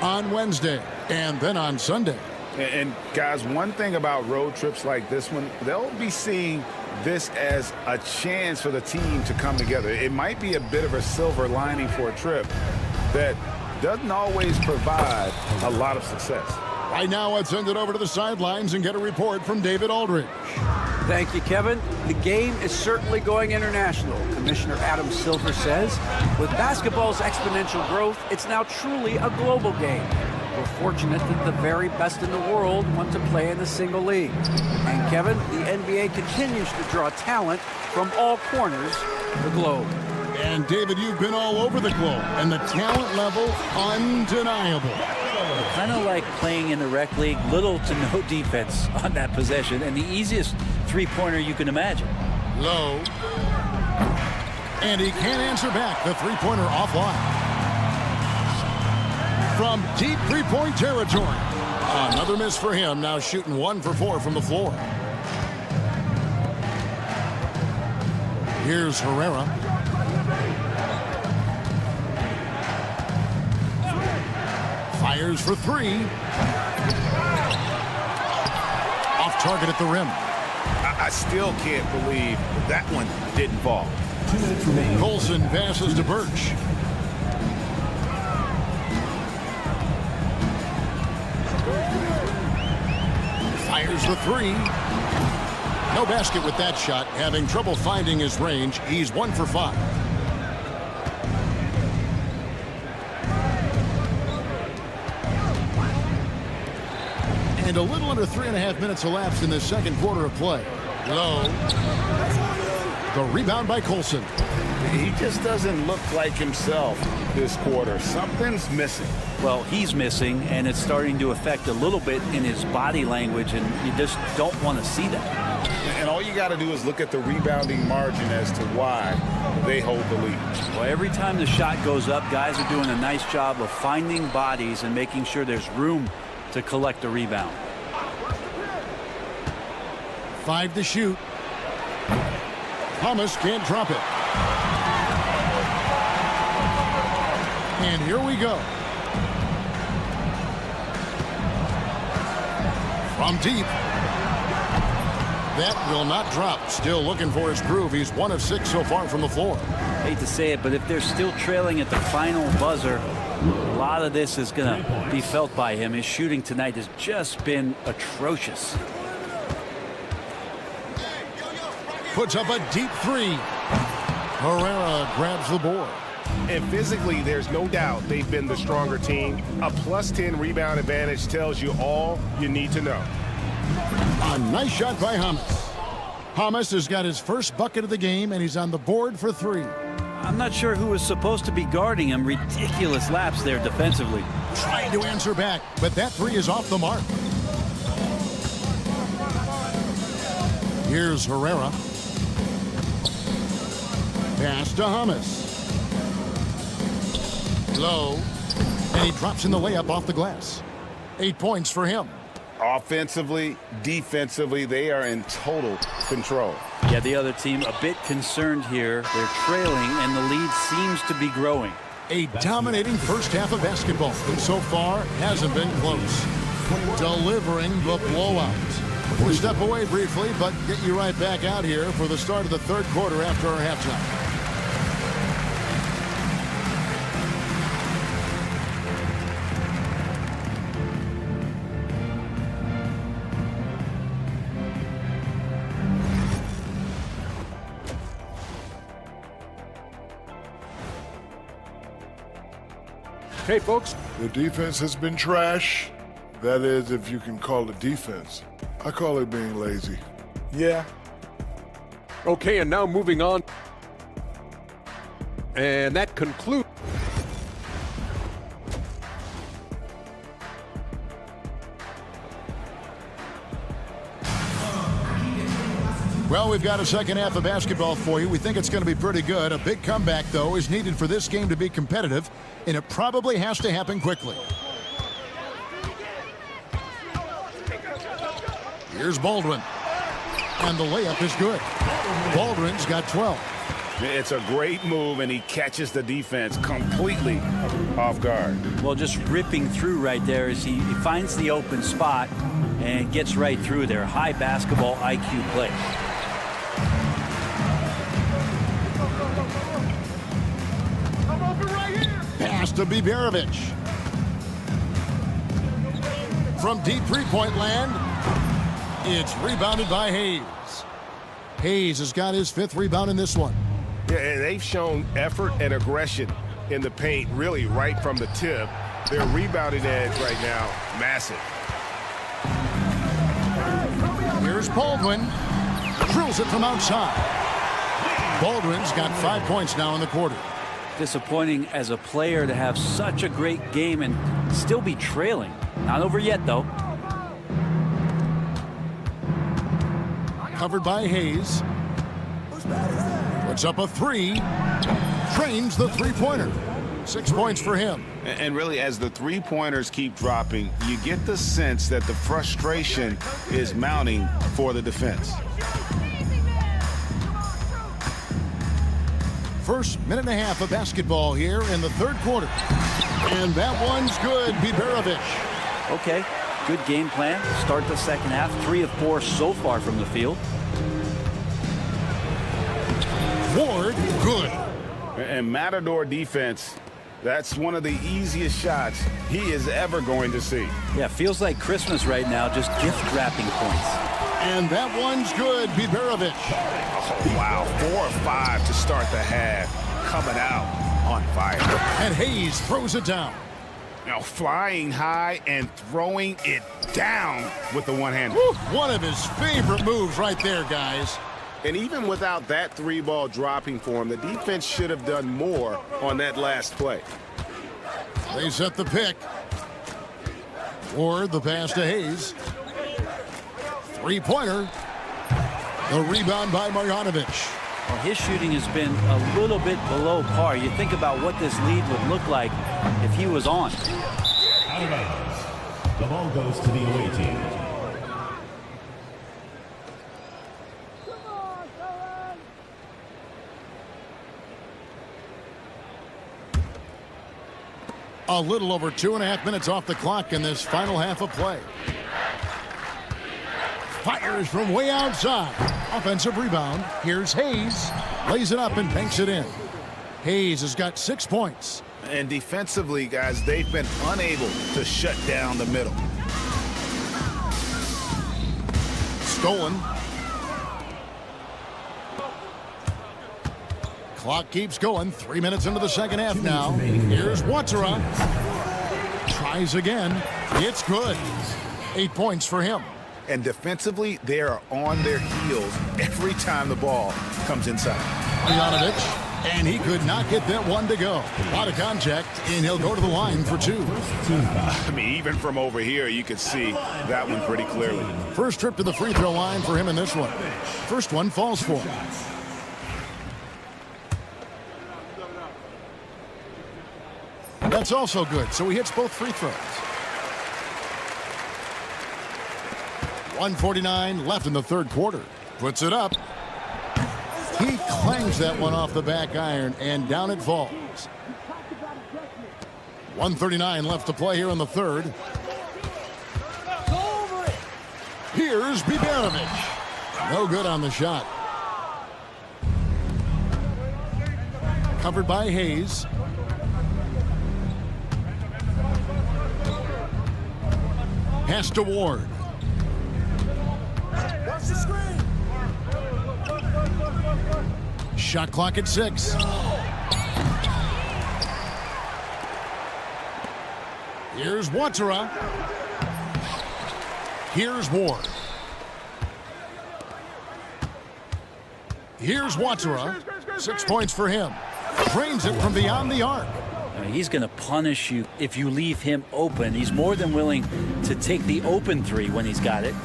on Wednesday and then on Sunday.
And guys, one thing about road trips like this one, they'll be seeing this as a chance for the team to come together. It might be a bit of a silver lining for a trip that doesn't always provide a lot of success.
Right now, let's send it over to the sidelines and get a report from David Aldridge.
Thank you, Kevin. The game is certainly going international. Commissioner Adam Silver says, with basketball's exponential growth, it's now truly a global game. We're fortunate that the very best in the world want to play in a single league. And Kevin, the NBA continues to draw talent from all corners of the globe.
And David, you've been all over the globe, and the talent level undeniable.
Kind of like playing in the rec league, little to no defense on that possession, and the easiest three-pointer you can imagine.
Low. And he can't answer back. The three-pointer offline. From deep three-point territory. Another miss for him, now shooting 1 for 4 from the floor. Here's Herrera. Fires for three. Off target at the rim.
I still can't believe that one didn't fall.
2 minutes remaining.
Colson passes to Birch. Fires the three. No basket with that shot. Having trouble finding his range. He's 1 for 5. And a little under 3.5 minutes elapsed in the second quarter of play. Low. The rebound by Colson.
He just doesn't look like himself this quarter. Something's missing.
Well, he's missing, and it's starting to affect a little bit in his body language, and you just don't want to see that.
And all you got to do is look at the rebounding margin as to why they hold the lead.
Well, every time the shot goes up, guys are doing a nice job of finding bodies and making sure there's room to collect the rebound.
5 to shoot. Thomas can't drop it. And here we go. From deep. That will not drop. Still looking for his groove. He's 1 of 6 so far from the floor.
Hate to say it, but if they're still trailing at the final buzzer, a lot of this is going to be felt by him. His shooting tonight has just been atrocious.
Puts up a deep three. Herrera grabs the board.
And physically, there's no doubt they've been the stronger team. A +10 rebound advantage tells you all you need to know.
A nice shot by Hamas. Hamas has got his first bucket of the game, and he's on the board for 3.
I'm not sure who was supposed to be guarding him. Ridiculous lapse there defensively.
Trying to answer back, but that 3 is off the mark. Here's Herrera. Pass to Hamas. Low. And he drops in the layup off the glass. 8 points for him.
Offensively, defensively, they are in total control.
Yeah, the other team a bit concerned here. They're trailing, and the lead seems to be growing.
A dominating first half of basketball. And so far, hasn't been close. Delivering the blowout. We'll step away briefly, but get you right back out here for the start of the third quarter after our halftime.
Hey, folks.
The defense has been trash. That is, if you can call it defense. I call it being lazy.
Yeah.
Okay, and now moving on. And that concludes.
Well, we've got a second half of basketball for you. We think it's going to be pretty good. A big comeback, though, is needed for this game to be competitive, and it probably has to happen quickly. Here's Baldwin. And the layup is good. Baldwin's got 12.
It's a great move, and he catches the defense completely off guard.
Well, just ripping through right there as he finds the open spot and gets right through there. High basketball IQ play.
Pass to Biberovic. From deep three-point land, it's rebounded by Hayes. Hayes has got his 5th rebound in this one.
Yeah, and they've shown effort and aggression in the paint, really right from the tip. Their rebounding edge right now, massive.
Here's Baldwin. Drills it from outside. Baldwin's got 5 points now in the quarter.
Disappointing as a player to have such a great game and still be trailing. Not over yet, though.
Covered by Hayes. Puts up a 3. Trains the three-pointer. 6 points for him.
And really, as the three-pointers keep dropping, you get the sense that the frustration is mounting for the defense.
first minute and a half of basketball here in the third quarter. And that one's good, Biberovic.
Okay, good game plan. Start the second half. 3 of 4 so far from the field.
Ward, good.
And Matador defense, that's one of the easiest shots he is ever going to see.
Yeah, feels like Christmas right now, just gift wrapping points.
And that one's good, Biberovic.
Oh, wow, 4 of 5 to start the half. Coming out on fire.
And Hayes throws it down.
Now flying high and throwing it down with the one-hander.
One of his favorite moves right there, guys.
And even without that 3-ball dropping for him, the defense should have done more on that last play.
They set the pick. Ward, the pass to Hayes. Three-pointer. The rebound by Marjanovic.
Well, his shooting has been a little bit below par. You think about what this lead would look like if he was on.
Out of bounds. The ball goes to the away team.
A little over 2.5 minutes off the clock in this final half of play. Fires from way outside. Offensive rebound. Here's Hayes. Lays it up and banks it in. Hayes has got 6 points.
And defensively, guys, they've been unable to shut down the middle.
Stolen. Clock keeps going. 3 minutes into the second half now. Here's Watsara. Tries again. It's good. 8 points for him.
And defensively, they are on their heels every time the ball comes inside.
Marjanovic, and he could not get that one to go. A lot of contact, and he'll go to the line for 2.
I mean, even from over here, you could see that one pretty clearly.
First trip to the free throw line for him in this one. First one falls for him. That's also good, so he hits both free throws. 1:49 left in the third quarter. Puts it up. He clangs that one off the back iron, and down it falls. 1:39 left to play here in the third. Here's Biberovic. No good on the shot. Covered by Hayes. Pass to Ward. Shot clock at 6. Here's Watsara. Here's Ward. Here's Watsara. 6 points for him. Drains it from beyond the arc.
I mean, he's going to punish you if you leave him open. He's more than willing to take the open 3 when he's got it.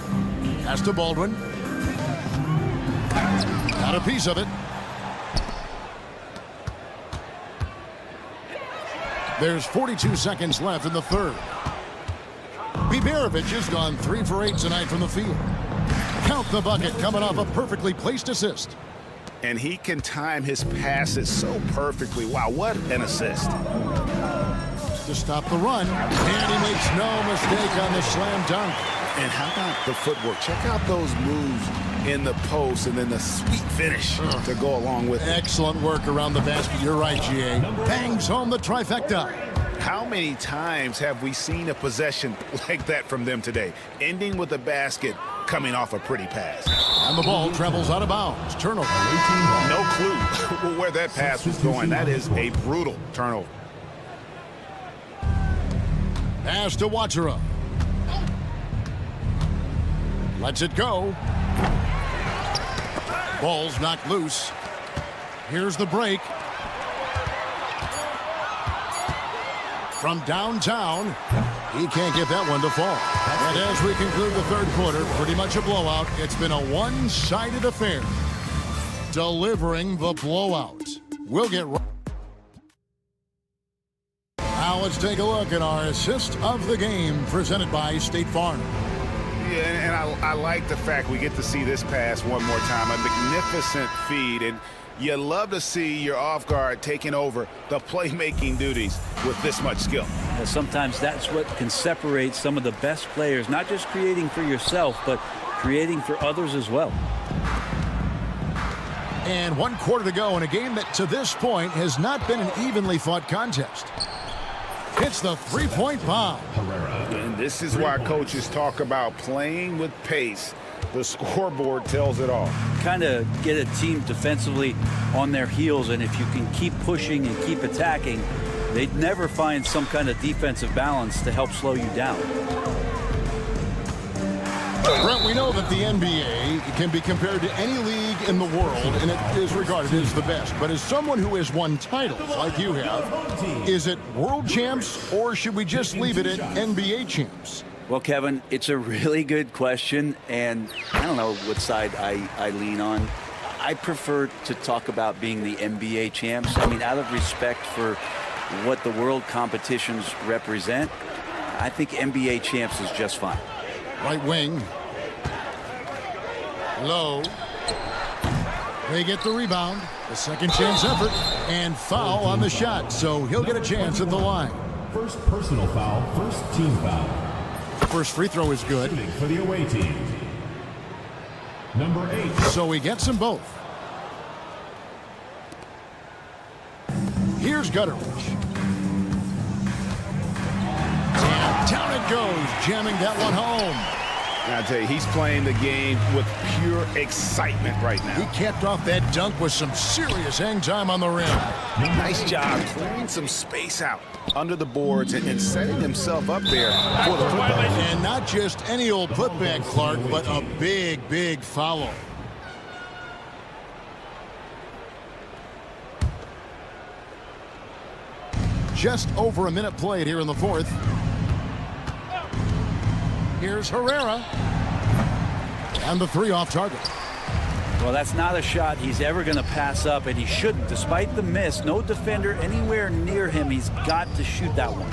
Pass to Baldwin. Got a piece of it. There's 42 seconds left in the third. Biberovic has gone 3 for 8 tonight from the field. Count the bucket coming off a perfectly placed assist.
And he can time his passes so perfectly. Wow, what an assist.
To stop the run, and he makes no mistake on the slam dunk.
And how about the footwork? Check out those moves in the post and then the sweet finish to go along with it.
Excellent work around the basket. You're right, G.A. Bangs home the trifecta.
How many times have we seen a possession like that from them today? Ending with a basket coming off a pretty pass.
And the ball travels out of bounds. Turnover.
No clue where that pass was going. That is a brutal turnover.
Pass to Watsara. Lets it go. Ball's knocked loose. Here's the break. From downtown, he can't get that one to fall. And as we conclude the third quarter, pretty much a blowout. It's been a one-sided affair. Delivering the blowout. We'll get right. Now let's take a look at our assist of the game presented by State Farm.
Yeah, and I like the fact we get to see this pass one more time. A magnificent feed. And You love to see your off guard taking over the playmaking duties with this much skill.
Sometimes that's what can separate some of the best players, not just creating for yourself, but creating for others as well.
And 1 quarter to go in a game that to this point has not been an evenly fought contest. It's the three-point bomb.
And this is why coaches talk about playing with pace. The scoreboard tells it all.
Kind of get a team defensively on their heels, and if you can keep pushing and keep attacking, they'd never find some kind of defensive balance to help slow you down.
Brent, we know that the NBA can be compared to any league in the world, and it is regarded as the best. But as someone who has won titles like you have, is it world champs, or should we just leave it at NBA champs?
Well, Kevin, it's a really good question, and I don't know what side I lean on. I prefer to talk about being the NBA champs. I mean, out of respect for what the world competitions represent, I think NBA champs is just fine.
Right wing. Low. They get the rebound. A second chance effort. And foul on the shot. So he'll get a chance at the line.
First personal foul, first team foul.
First free throw is good.
For the away team. Number 8.
So he gets them both. Here's Gutteridge. And down it goes, jamming that one home.
I tell you, he's playing the game with pure excitement right now.
He capped off that dunk with some serious hang time on the rim.
Nice job clearing some space out under the boards and setting himself up there for the putback.
And not just any old putback, Clark, but a big, big follow. Just over a minute played here in the fourth. Here's Herrera. And the three off target.
Well, that's not a shot he's ever going to pass up, and he shouldn't. Despite the miss, no defender anywhere near him. He's got to shoot that one.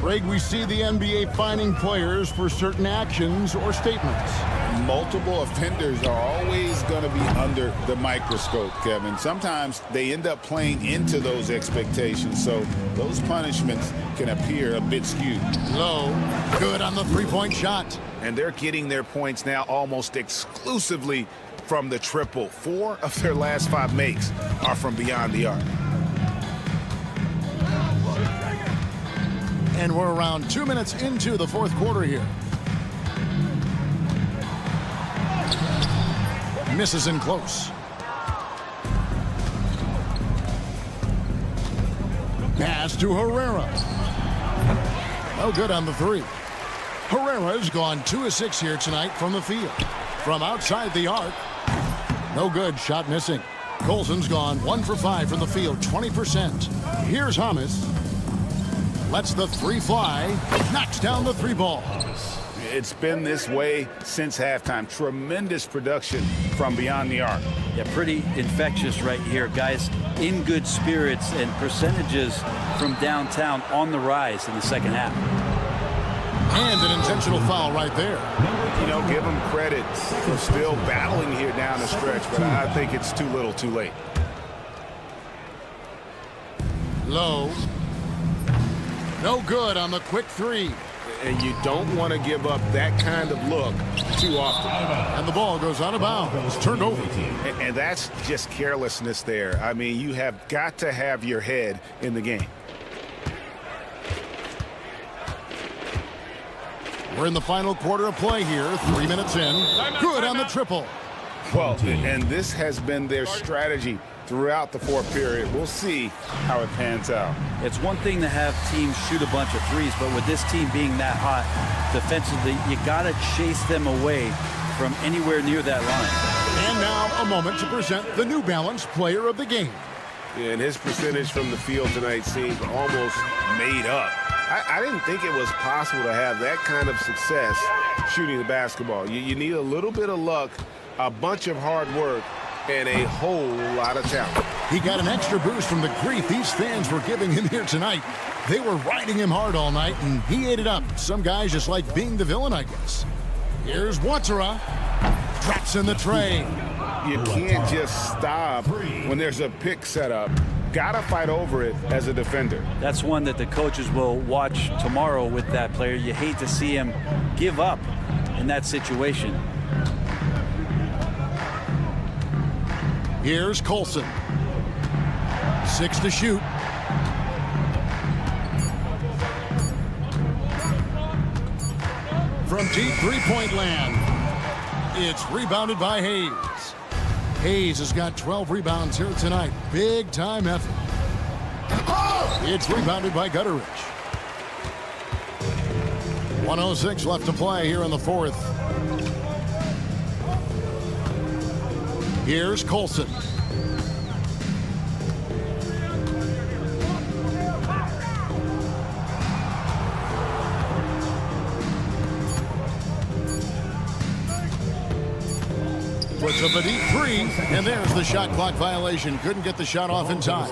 Greg, we see the NBA fining players for certain actions or statements.
Multiple offenders are always going to be under the microscope, Kevin. Sometimes they end up playing into those expectations, so those punishments can appear a bit skewed.
Low, good on the three-point shot.
And they're getting their points now almost exclusively from the triple. 4 of their last 5 makes are from beyond the arc.
And we're around 2 minutes into the fourth quarter here. Misses in close. Pass to Herrera. Oh, good on the three. Herrera's gone 2 of 6 here tonight from the field. From outside the arc. No good, shot missing. Colson's gone 1 for 5 from the field, 20%. Here's Hamas. Lets the three fly. Knocks down the three ball.
It's been this way since halftime. Tremendous production from beyond the arc.
Yeah, pretty infectious right here. Guys in good spirits, and percentages from downtown on the rise in the second half.
And an intentional foul right there.
You know, give them credit for still battling here down the stretch, but I think it's too little too late.
Low. No good on the quick three.
And you don't want to give up that kind of look too often.
And the ball goes out of bounds. Turned over.
And that's just carelessness there. I mean, you have got to have your head in the game.
We're in the final quarter of play here. 3 minutes in. Good on the triple.
Well, and this has been their strategy throughout the fourth period. We'll see how it pans out.
It's one thing to have teams shoot a bunch of threes, but with this team being that hot defensively, you got to chase them away from anywhere near that line.
And now a moment to present the New Balance Player of the Game.
Yeah, and his percentage from the field tonight seems almost made up. I didn't think it was possible to have that kind of success shooting the basketball. You need a little bit of luck, a bunch of hard work, and a whole lot of talent.
He got an extra boost from the grief these fans were giving him here tonight. They were riding him hard all night, and he ate it up. Some guys just like being the villain, I guess. Here's Watsara. Traps in the tray.
You can't just stop when there's a pick set up. Gotta fight over it as a defender.
That's one that the coaches will watch tomorrow with that player. You hate to see him give up in that situation.
Here's Colson. 6 to shoot. From deep three-point land, it's rebounded by Hayes. Hayes has got 12 rebounds here tonight. Big time effort. It's rebounded by Gutteridge. 1:06 left to play here in the fourth. Here's Colson. Puts up a deep three, and there's the shot clock violation. Couldn't get the shot off in time.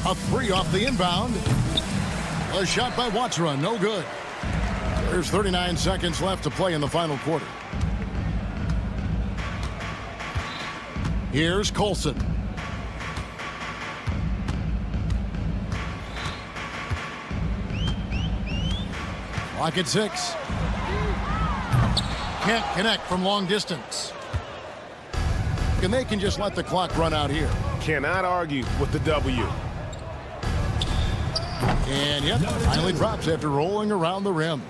A three off the inbound. A shot by Watsra, no good. There's 39 seconds left to play in the final quarter. Here's Colson. Clock at 6. Can't connect from long distance. And they can just let the clock run out here.
Cannot argue with the W.
And yep, finally drops after rolling around the rim.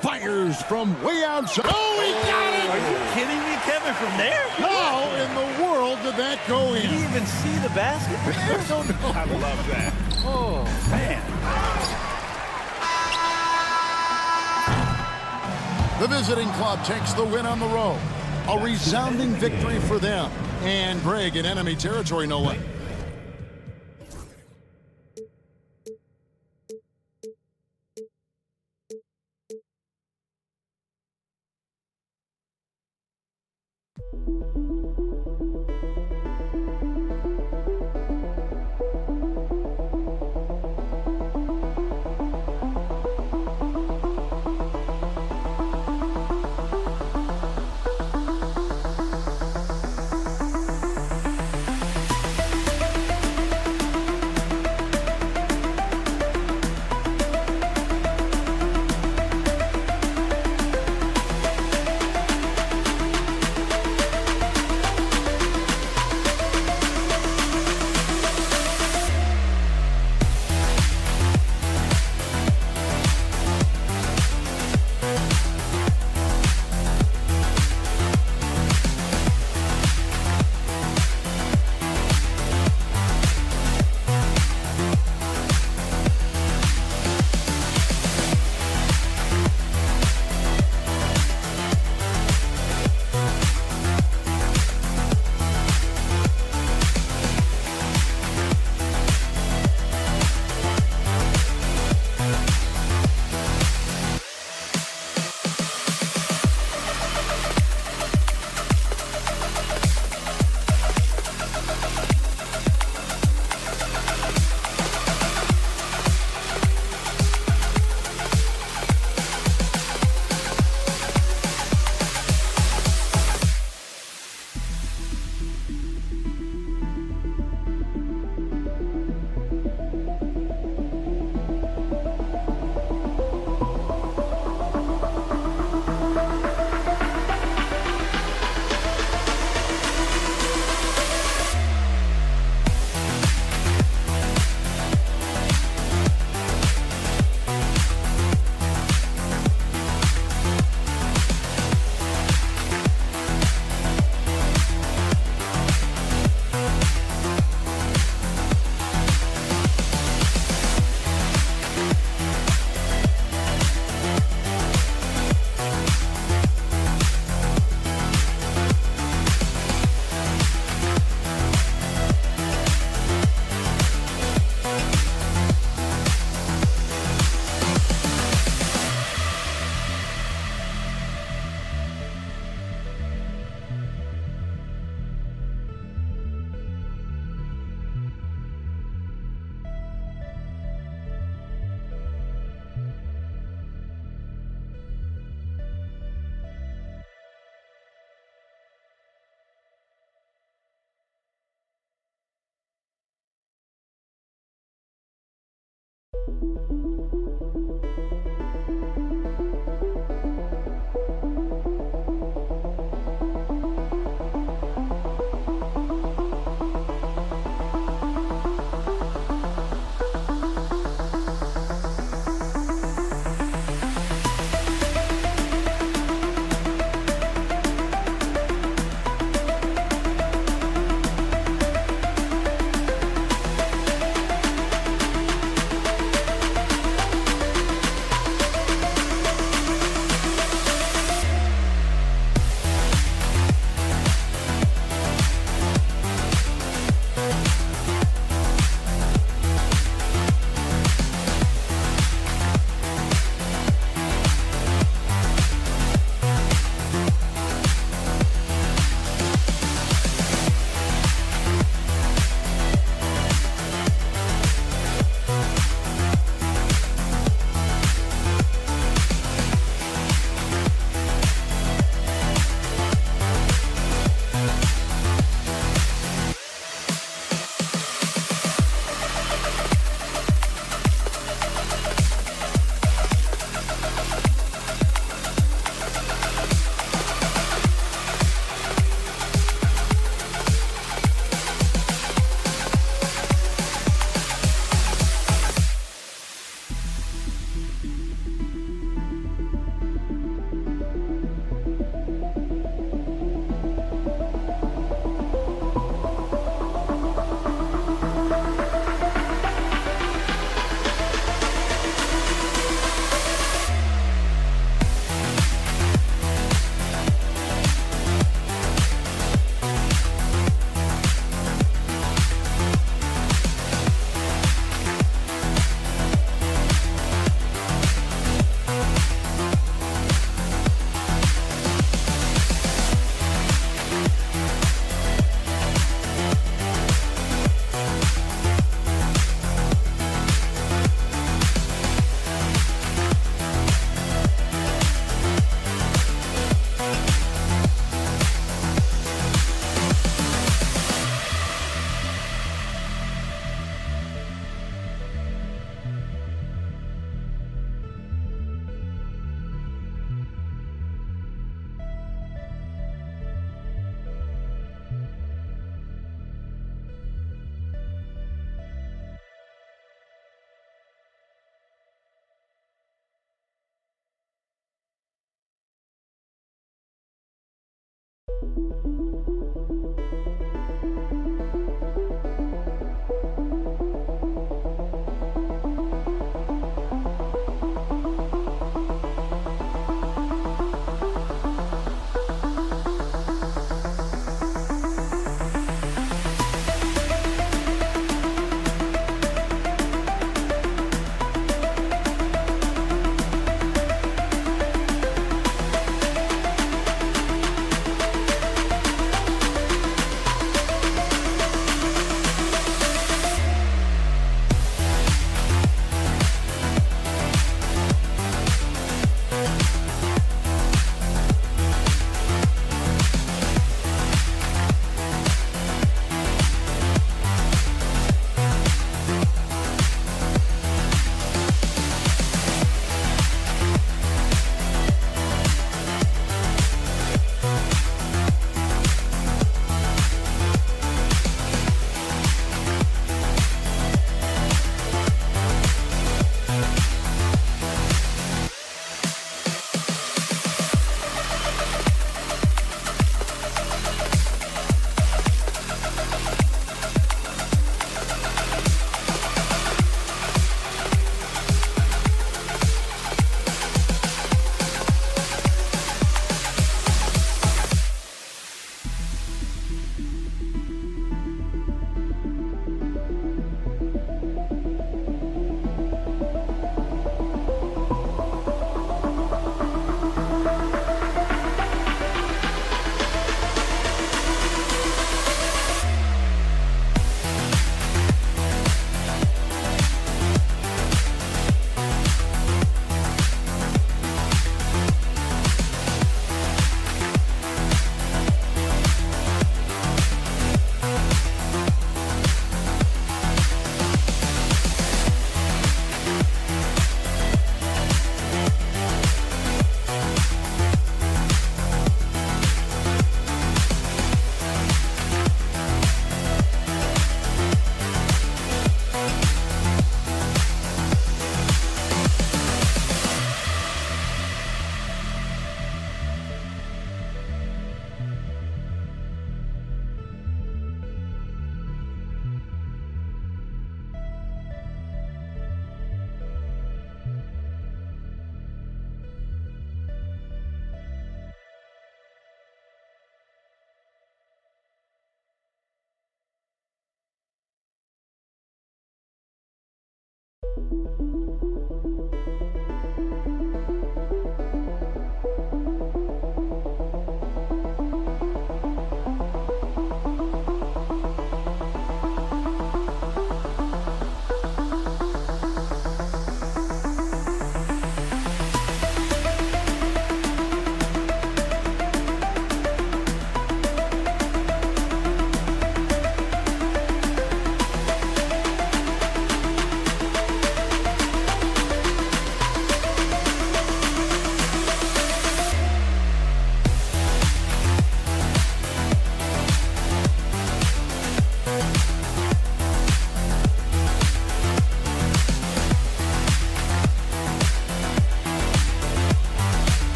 Fires from way outside. Oh, he got it!
Are you kidding me, Kevin, from there?
How in the world did that go in?
Did he even see the basket?
I don't know.
I love that.
Oh, man.
The visiting club takes the win on the road. A resounding victory for them. And Greg in enemy territory, no less.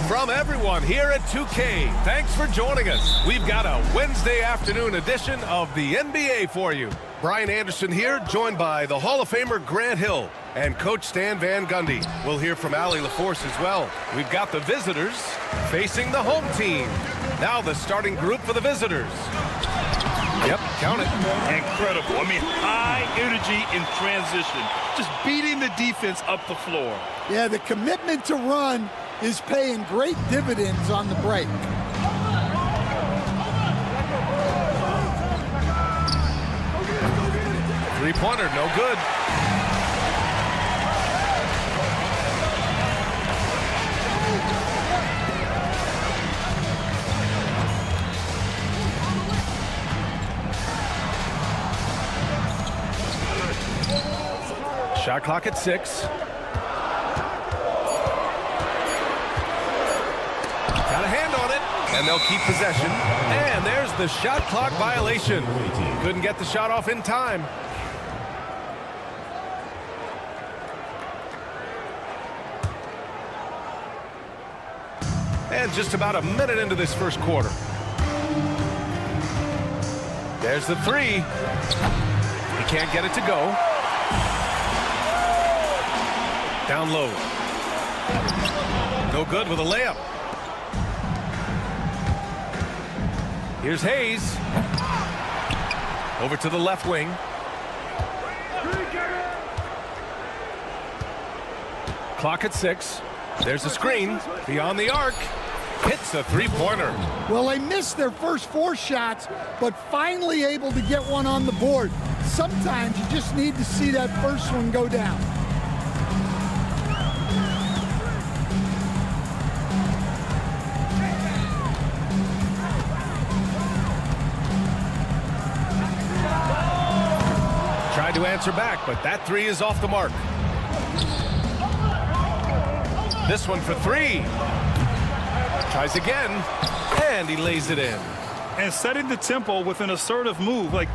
From everyone here at 2K, thanks for joining us. We've got a Wednesday afternoon edition of the NBA for you. Brian Anderson here, joined by the Hall of Famer Grant Hill and Coach Stan Van Gundy. We'll hear from Allie LaForce as well. We've got the visitors facing the home team. Now the starting group for the visitors. Yep, count it.
Incredible. I mean, high energy in transition. Just beating the defense up the floor.
Yeah, the commitment to run is paying great dividends on the break.
Three-pointer, no good. Shot clock at 6. Got a hand on it, and they'll keep possession. And there's the shot clock violation. Couldn't get the shot off in time. And just about a minute into this first quarter. There's the three. He can't get it to go. Down low. No good with a layup. Here's Hayes. Over to the left wing. Clock at 6. There's a screen. Beyond the arc. Hits a three-pointer.
Well, they missed their first 4 shots, but finally able to get one on the board. Sometimes you just need to see that first one go down.
Tried to answer back, but that three is off the mark. This one for 3. Tries again, and he lays it in.
And setting the tempo with an assertive move. Like,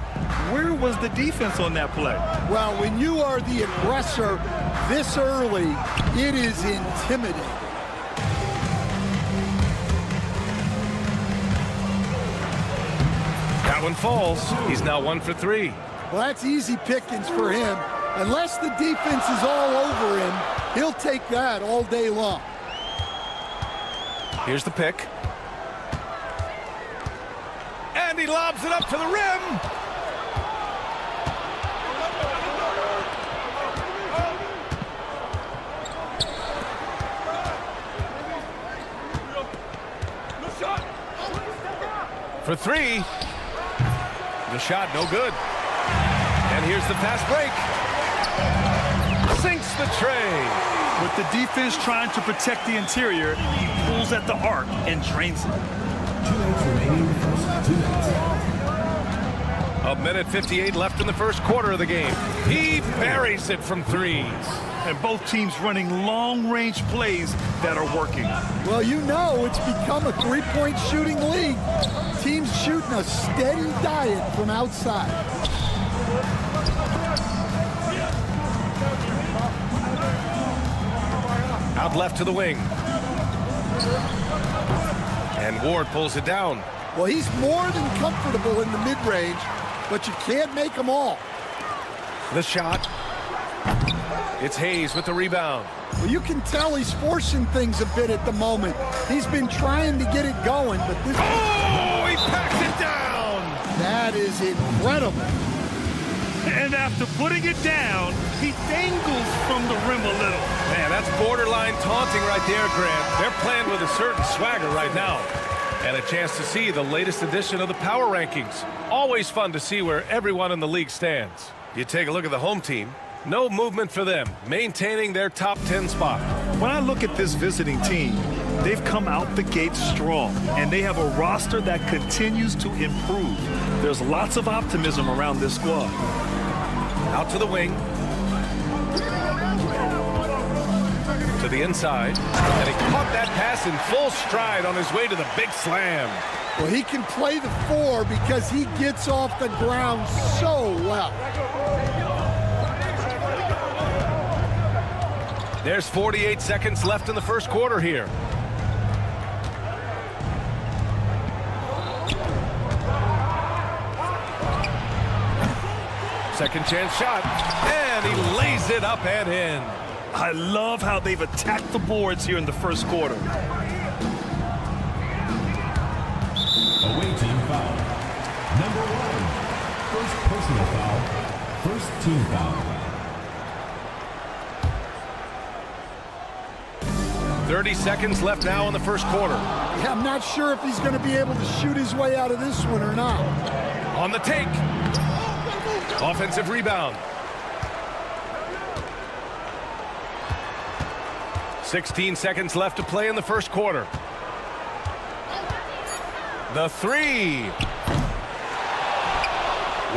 where was the defense on that play?
Well, when you are the aggressor this early, it is intimidating.
That one falls. He's now 1 for 3.
Well, that's easy pickings for him. Unless the defense is all over him, he'll take that all day long.
Here's the pick. And he lobs it up to the rim. For 3. The shot no good. And here's the fast break. Sinks the tray.
With the defense trying to protect the interior, he pulls at the arc and drains it.
2 minutes remaining. First 2 minutes.
A minute 58 left in the first quarter of the game. He buries it from 3s.
And both teams running long-range plays that are working.
Well, you know it's become a three-point shooting league. Teams shooting a steady diet from outside.
Out left to the wing. And Ward pulls it down.
Well, he's more than comfortable in the mid-range, but you can't make them all.
The shot. It's Hayes with the rebound.
Well, you can tell he's forcing things a bit at the moment. He's been trying to get it going, but this...
Oh, he packs it down!
That is incredible.
And after putting it down, he dangles from the rim a little.
Man, that's borderline taunting right there, Grant. They're playing with a certain swagger right now. And a chance to see the latest edition of the power rankings. Always fun to see where everyone in the league stands. You take a look at the home team. No movement for them, maintaining their top 10 spot.
When I look at this visiting team, they've come out the gate strong, and they have a roster that continues to improve. There's lots of optimism around this squad.
Out to the wing. To the inside. And he caught that pass in full stride on his way to the big slam.
Well, he can play the 4 because he gets off the ground so well.
There's 48 seconds left in the first quarter here. Second chance shot, and he lays it up and in.
I love how they've attacked the boards here in the first quarter.
Away team foul. Number 1. First personal foul. First team foul.
30 seconds left now in the first quarter.
Yeah, I'm not sure if he's going to be able to shoot his way out of this one or not.
On the take. Offensive rebound. 16 seconds left to play in the first quarter. The 3.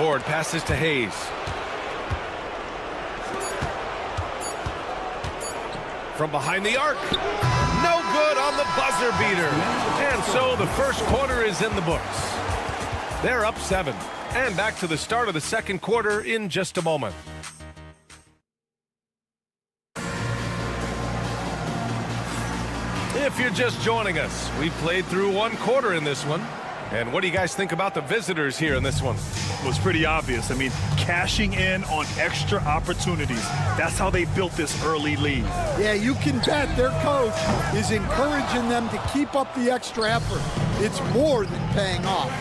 Ward passes to Hayes. From behind the arc. No good on the buzzer beater. And so the first quarter is in the books. They're up 7. And back to the start of the second quarter in just a moment. If you're just joining us, we played through one quarter in this one. And what do you guys think about the visitors here in this one?
Well, it's pretty obvious. I mean, cashing in on extra opportunities. That's how they built this early lead.
Yeah, you can bet their coach is encouraging them to keep up the extra effort. It's more than paying off.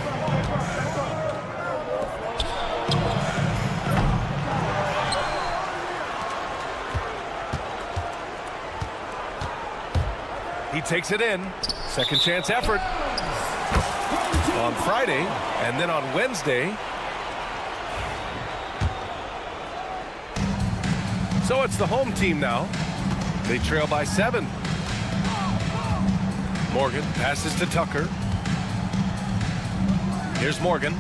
He takes it in. Second chance effort. On Friday, and then on Wednesday. So it's the home team now. They trail by 7. Morgan passes to Tucker. Here's Morgan.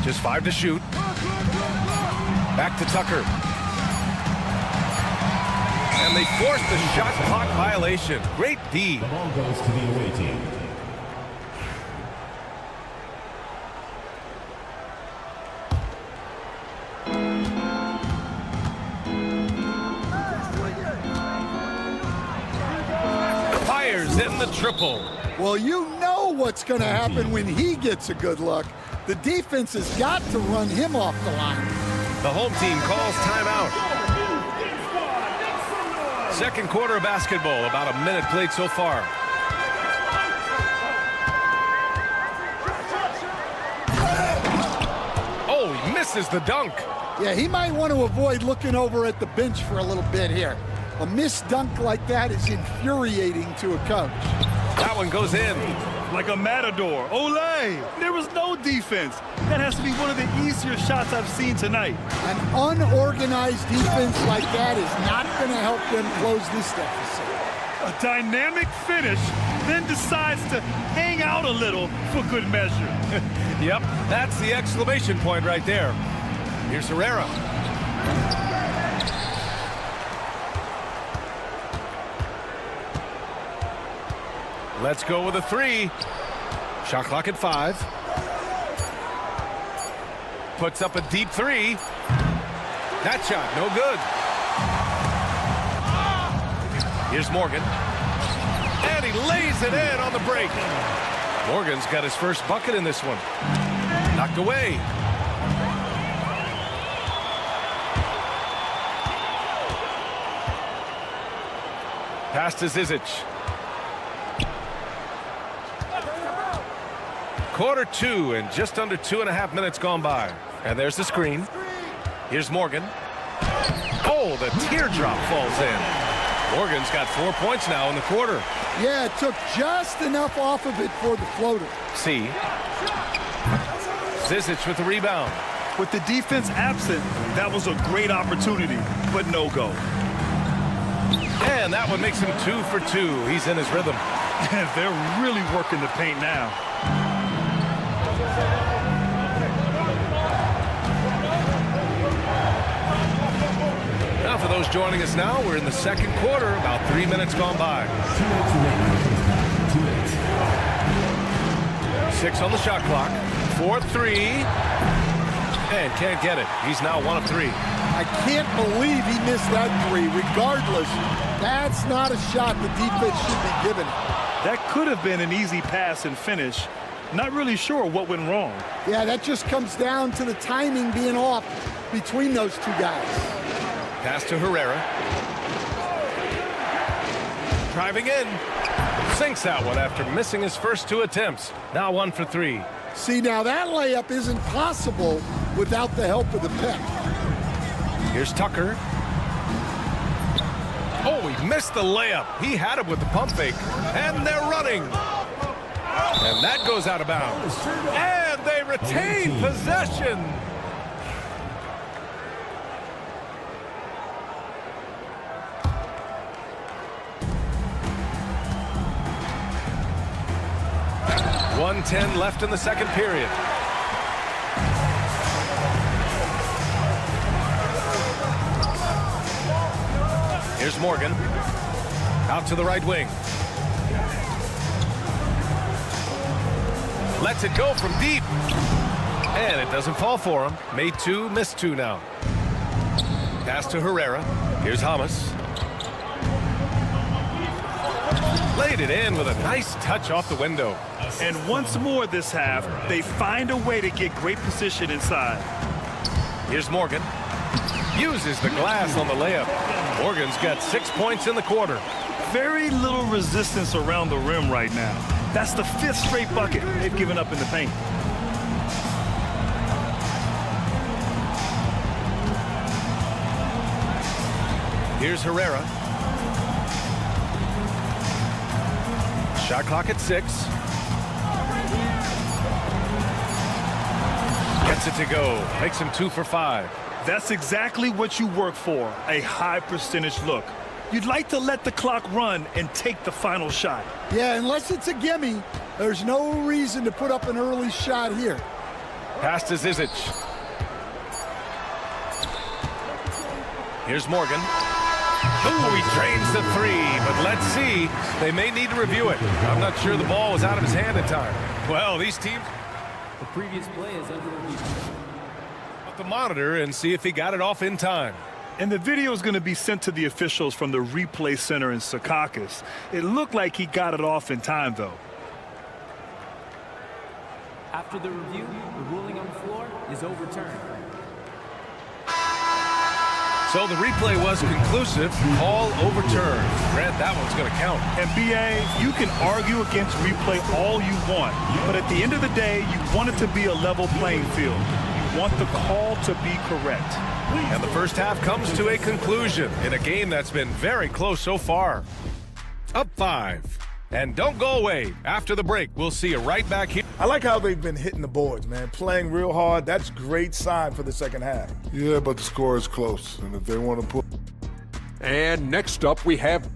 Just 5 to shoot. Back to Tucker. And they forced the shot clock violation. Great D.
The ball goes to the away team.
Fires in the triple.
Well, you know what's going to happen when he gets a good look. The defense has got to run him off the line.
The home team calls timeout. Second quarter of basketball, about a minute played so far. Oh, he misses the dunk.
Yeah, he might want to avoid looking over at the bench for a little bit here. A missed dunk like that is infuriating to a coach.
That one goes in.
Like a matador. Olay! There was no defense. That has to be one of the easier shots I've seen tonight.
An unorganized defense like that is not going to help them close this deficit.
A dynamic finish, then decides to hang out a little for good measure.
Yep, that's the exclamation point right there. Here's Herrera. Let's go with a 3. Shot clock at 5. Puts up a deep 3. That shot, no good. Here's Morgan. And he lays it in on the break. Morgan's got his first bucket in this one. Knocked away. Pass to Zizic. Quarter 2 and just under 2.5 minutes gone by. And there's the screen. Here's Morgan. Oh, the teardrop falls in. Morgan's got 4 points now in the quarter.
Yeah, it took just enough off of it for the floater.
See. Zizic with the rebound.
With the defense absent, that was a great opportunity, but no go.
And that one makes him 2 for 2. He's in his rhythm.
And they're really working the paint now.
Now for those joining us now, we're in the second quarter, about 3 minutes gone by. 6 on the shot clock. 4-3. And can't get it. He's now 1 of 3.
I can't believe he missed that 3. Regardless, that's not a shot the defense should be giving it.
That could have been an easy pass and finish. Not really sure what went wrong.
Yeah, that just comes down to the timing being off between those two guys.
Pass to Herrera. Driving in. Sinks that one after missing his first 2 attempts. Now 1 for 3.
See, now that layup isn't possible without the help of the pec.
Here's Tucker. Oh, he missed the layup. He had it with the pump fake. And they're running. And that goes out of bounds. And they retain possession. .110 left in the second period. Here's Morgan. Out to the right wing. Lets it go from deep. And it doesn't fall for him. Made two, missed two now. Pass to Herrera. Here's Hamas. Laid it in with a nice touch off the window.
And once more this half, they find a way to get great position inside.
Here's Morgan. Uses the glass on the layup. Morgan's got 6 points in the quarter.
Very little resistance around the rim right now. That's the 5th straight bucket they've given up in the paint.
Here's Herrera. Shot clock at 6. Gets it to go. Makes him 2 for 5.
That's exactly what you work for, a high percentage look. You'd like to let the clock run and take the final shot.
Yeah, unless it's a gimme, there's no reason to put up an early shot here.
Pass to Zizic. Here's Morgan. Oh, he drains the 3, but let's see. They may need to review it. I'm not sure the ball was out of his hand in time. Well, these teams...
The previous play is under review.
The monitor and see if he got it off in time.
And the video is going to be sent to the officials from the replay center in Secaucus. It looked like he got it off in time, though.
After the review, the ruling on the floor is overturned.
So the replay was conclusive. Call overturned. Grant, that one's going to count.
And BA, you can argue against replay all you want, but at the end of the day, you want it to be a level playing field. You want the call to be correct.
And the first half comes to a conclusion in a game that's been very close so far. Up 5. And don't go away. After the break, we'll see you right back here.
I like how they've been hitting the boards, man. Playing real hard. That's great sign for the second half.
Yeah, but the score is close. And if they want to put...
And next up, we have...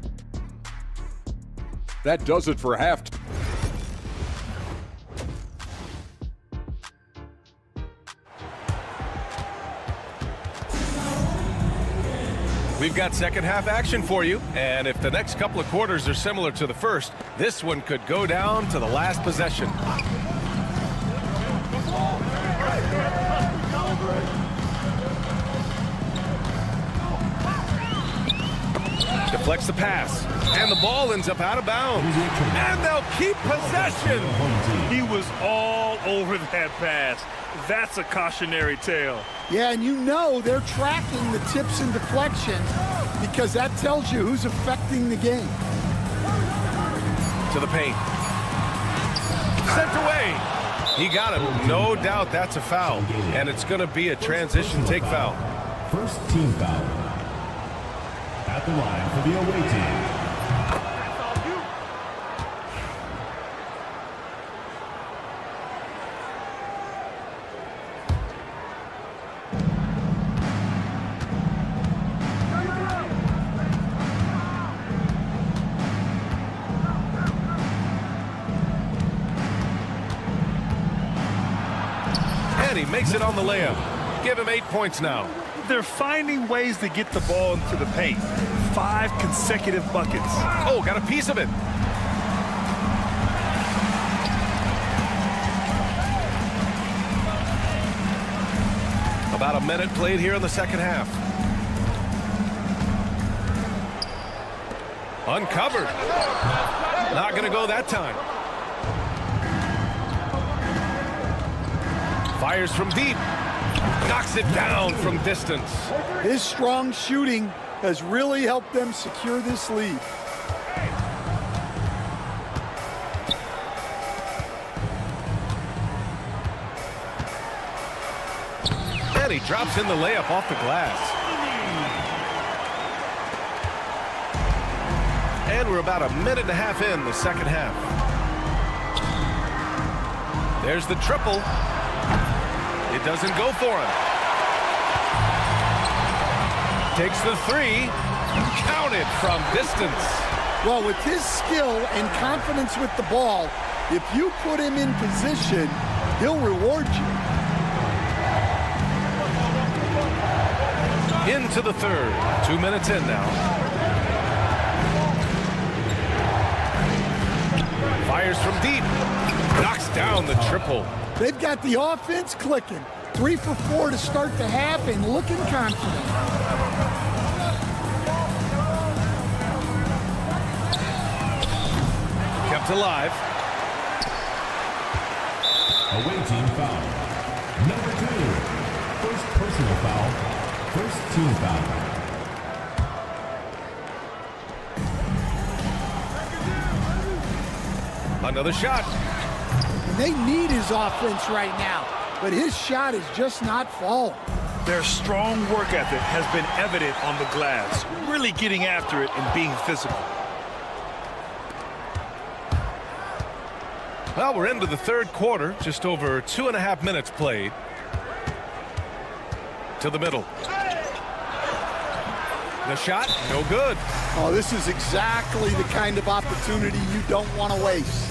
That does it for half.
We've got second half action for you, and if the next couple of quarters are similar to the first, this one could go down to the last possession. Deflects the pass, and the ball ends up out of bounds. And they'll keep possession.
He was all over that pass. That's a cautionary tale.
Yeah, and you know they're tracking the tips and deflections because that tells you who's affecting the game.
To the paint. Sent away. He got him. No doubt that's a foul. And it's going to be a transition take foul.
First team foul. At the line for the away team.
And he makes it on the layup. Give him 8 points now.
They're finding ways to get the ball into the paint. 5 consecutive buckets.
Oh, got a piece of it. About a minute played here in the second half. Uncovered. Not going to go that time. Fires from deep. Knocks it down from distance.
His strong shooting has really helped them secure this lead.
And he drops in the layup off the glass. And we're about a minute and a half in the second half. There's the triple. It doesn't go for him. Takes the 3. Counted from distance.
Well, with his skill and confidence with the ball, if you put him in position, he'll reward you.
Into the third. 2 minutes in now. Fires from deep. Knocks down the triple.
They've got the offense clicking. 3 for 4 to start the half and looking confident.
Kept alive.
Away team foul. Number 2. First personal foul. First team foul.
Another shot.
And they need his offense right now, but his shot is just not falling.
Their strong work ethic has been evident on the glass, really getting after it and being physical.
Well, we're into the third quarter, just over 2.5 minutes played. To the middle. The shot, no good.
Oh, this is exactly the kind of opportunity you don't want to waste.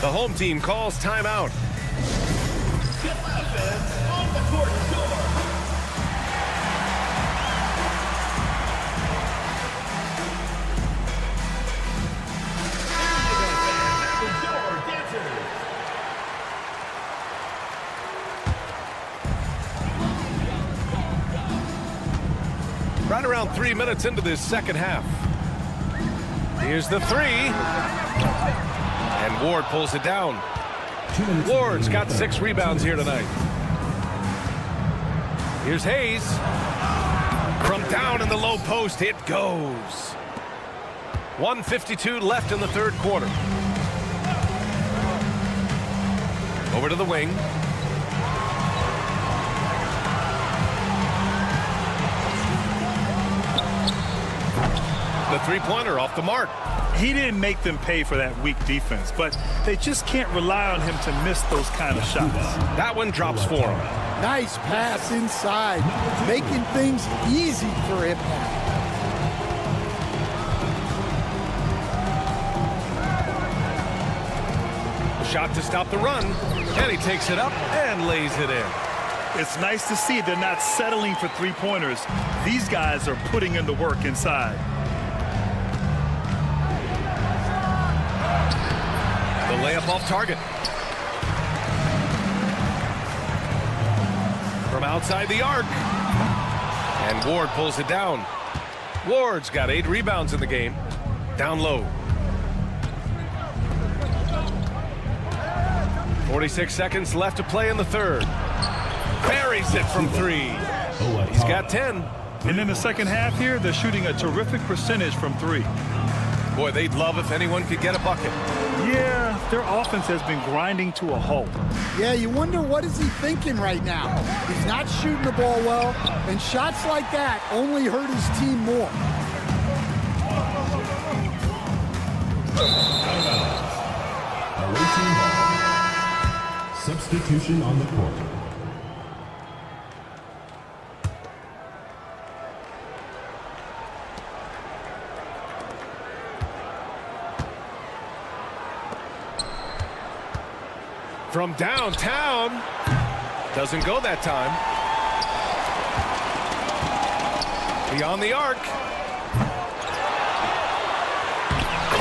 The home team calls timeout.
On the court score.
Right around 3 minutes into this second half. Here's the three. And Ward pulls it down. Ward's got 6 rebounds here tonight. Here's Hayes. From down in the low post, it goes. 1:52 left in the third quarter. Over to the wing. The three-pointer off the mark.
He didn't make them pay for that weak defense, but they just can't rely on him to miss those kind of shots.
That one drops for him.
Nice pass inside, making things easy for him now.
A shot to stop the run, and he takes it up and lays it in.
It's nice to see they're not settling for three-pointers. These guys are putting in the work inside.
The layup off target. From outside the arc. And Ward pulls it down. Ward's got 8 rebounds in the game. Down low. 46 seconds left to play in the third. Buries it from 3. He's got 10.
And in the second half here, they're shooting a terrific percentage from 3.
Boy, they'd love if anyone could get a bucket.
Yeah, their offense has been grinding to a halt.
Yeah, you wonder what is he thinking right now. He's not shooting the ball well, and shots like that only hurt his team more.
Away team ball. Substitution on the court.
From downtown. Doesn't go that time. Beyond the arc.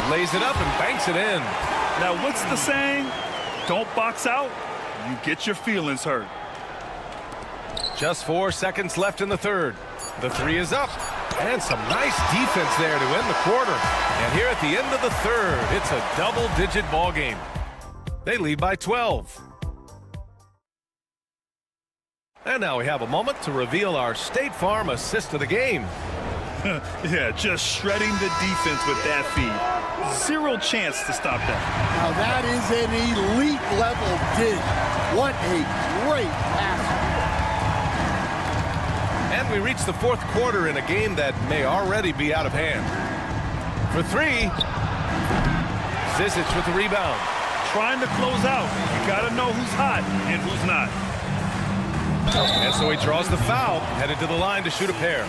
Lays it up and banks it in.
Now, what's the saying? Don't box out, you get your feelings hurt.
Just 4 seconds left in the third. The three is up. And some nice defense there to end the quarter. And here at the end of the third, it's a double-digit ball game. They lead by 12. And now we have a moment to reveal our State Farm assist of the game.
Yeah, just shredding the defense with that feed. 0 chance to stop that.
Now that is an elite level dig. What a great pass.
And we reach the fourth quarter in a game that may already be out of hand. For 3, Zizic with the rebound.
Trying to close out. You got to know who's hot and who's not.
And so he draws the foul, headed to the line to shoot a pair.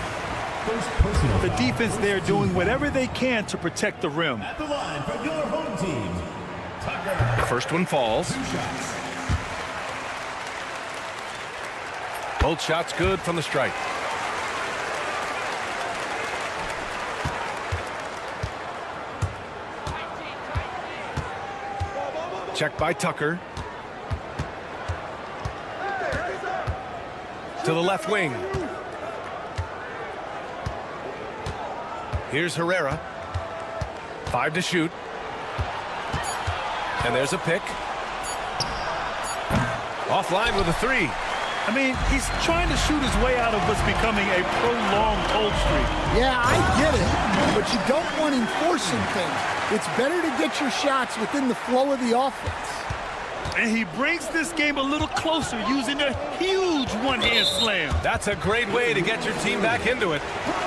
The defense there doing whatever they can to protect the rim.
At the line for your home team,
The first one falls. Both shots good from the strike. Check by Tucker. to the left wing. Here's Herrera. 5 to shoot. And there's a pick. Offline with a 3.
I mean, he's trying to shoot his way out of what's becoming a prolonged cold streak.
Yeah, I get it, but you don't want him forcing things. It's better to get your shots within the flow of the offense.
And he brings this game a little closer using a huge one-hand slam.
That's a great way to get your team back into it.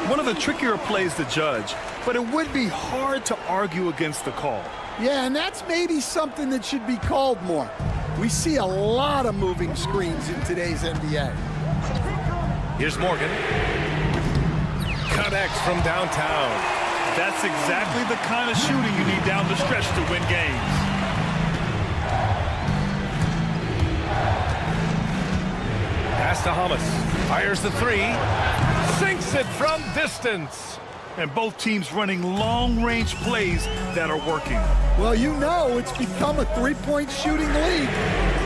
One of the trickier plays to judge, but it would be hard to argue against the call.
Yeah, and that's maybe something that should be called more. We see a lot of moving screens in today's NBA.
Here's Morgan. Connects from downtown.
That's exactly the kind of shooting you need down the stretch to win games.
Pass to Hamas. Fires the 3. Sinks it from distance.
And both teams running long-range plays that are working.
Well, you know it's become a three-point shooting league.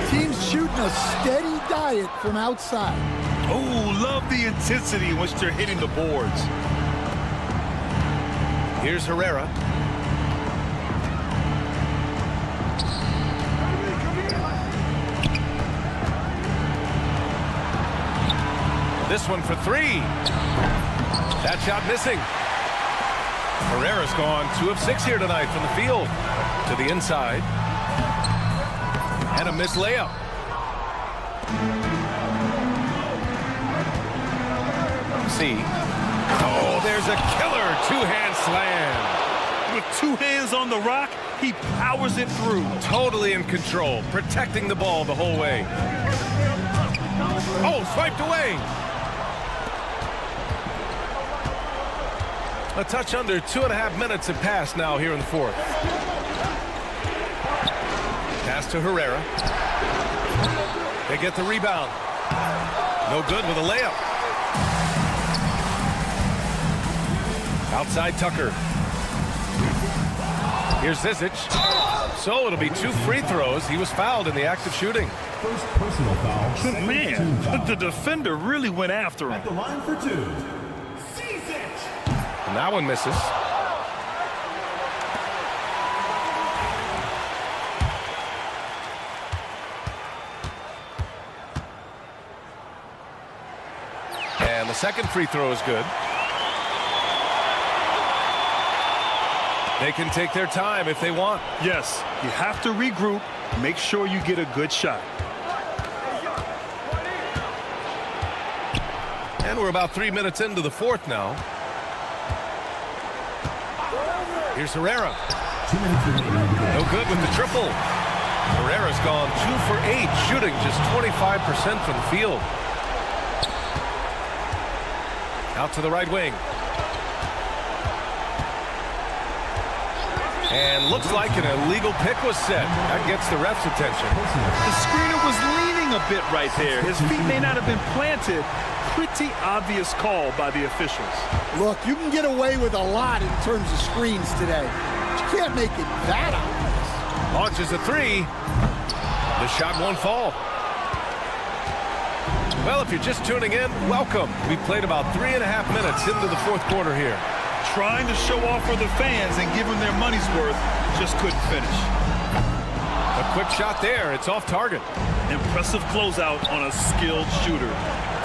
Teams shooting a steady diet from outside.
Oh, love the intensity in which they're hitting the boards.
Here's Herrera. This one for 3. That shot missing. Herrera's gone 2 of 6 here tonight from the field. To the inside. And a missed layup. See. Oh, there's a killer 2-hand slam.
With 2 hands on the rock, he powers it through.
Totally in control, protecting the ball the whole way. Oh, swiped away. A touch under 2.5 minutes have passed now here in the 4th. Pass to Herrera. They get the rebound. No good with a layup. Outside Tucker. Here's Zizic. So it'll be 2 free throws. He was fouled in the act of shooting.
First personal foul.
Man, the defender really went after him.
At the line for 2.
And that one misses. And the second free throw is good. They can take their time if they want.
Yes, you have to regroup. Make sure you get a good shot.
And we're about 3 minutes into the 4th now. Here's Herrera. No good with the triple. Herrera's gone 2 for 8, shooting just 25% from the field. Out to the right wing. And looks like an illegal pick was set. That gets the ref's attention.
The screener was leaning a bit right there. His feet may not have been planted. Pretty obvious call by the officials.
Look, you can get away with a lot in terms of screens today. But you can't make it that obvious.
Launches a 3. The shot won't fall. Well, if you're just tuning in, welcome. We've played about 3.5 minutes into the 4th quarter here.
Trying to show off for the fans and give them their money's worth, just couldn't finish.
A quick shot there. It's off target.
Impressive closeout on a skilled shooter.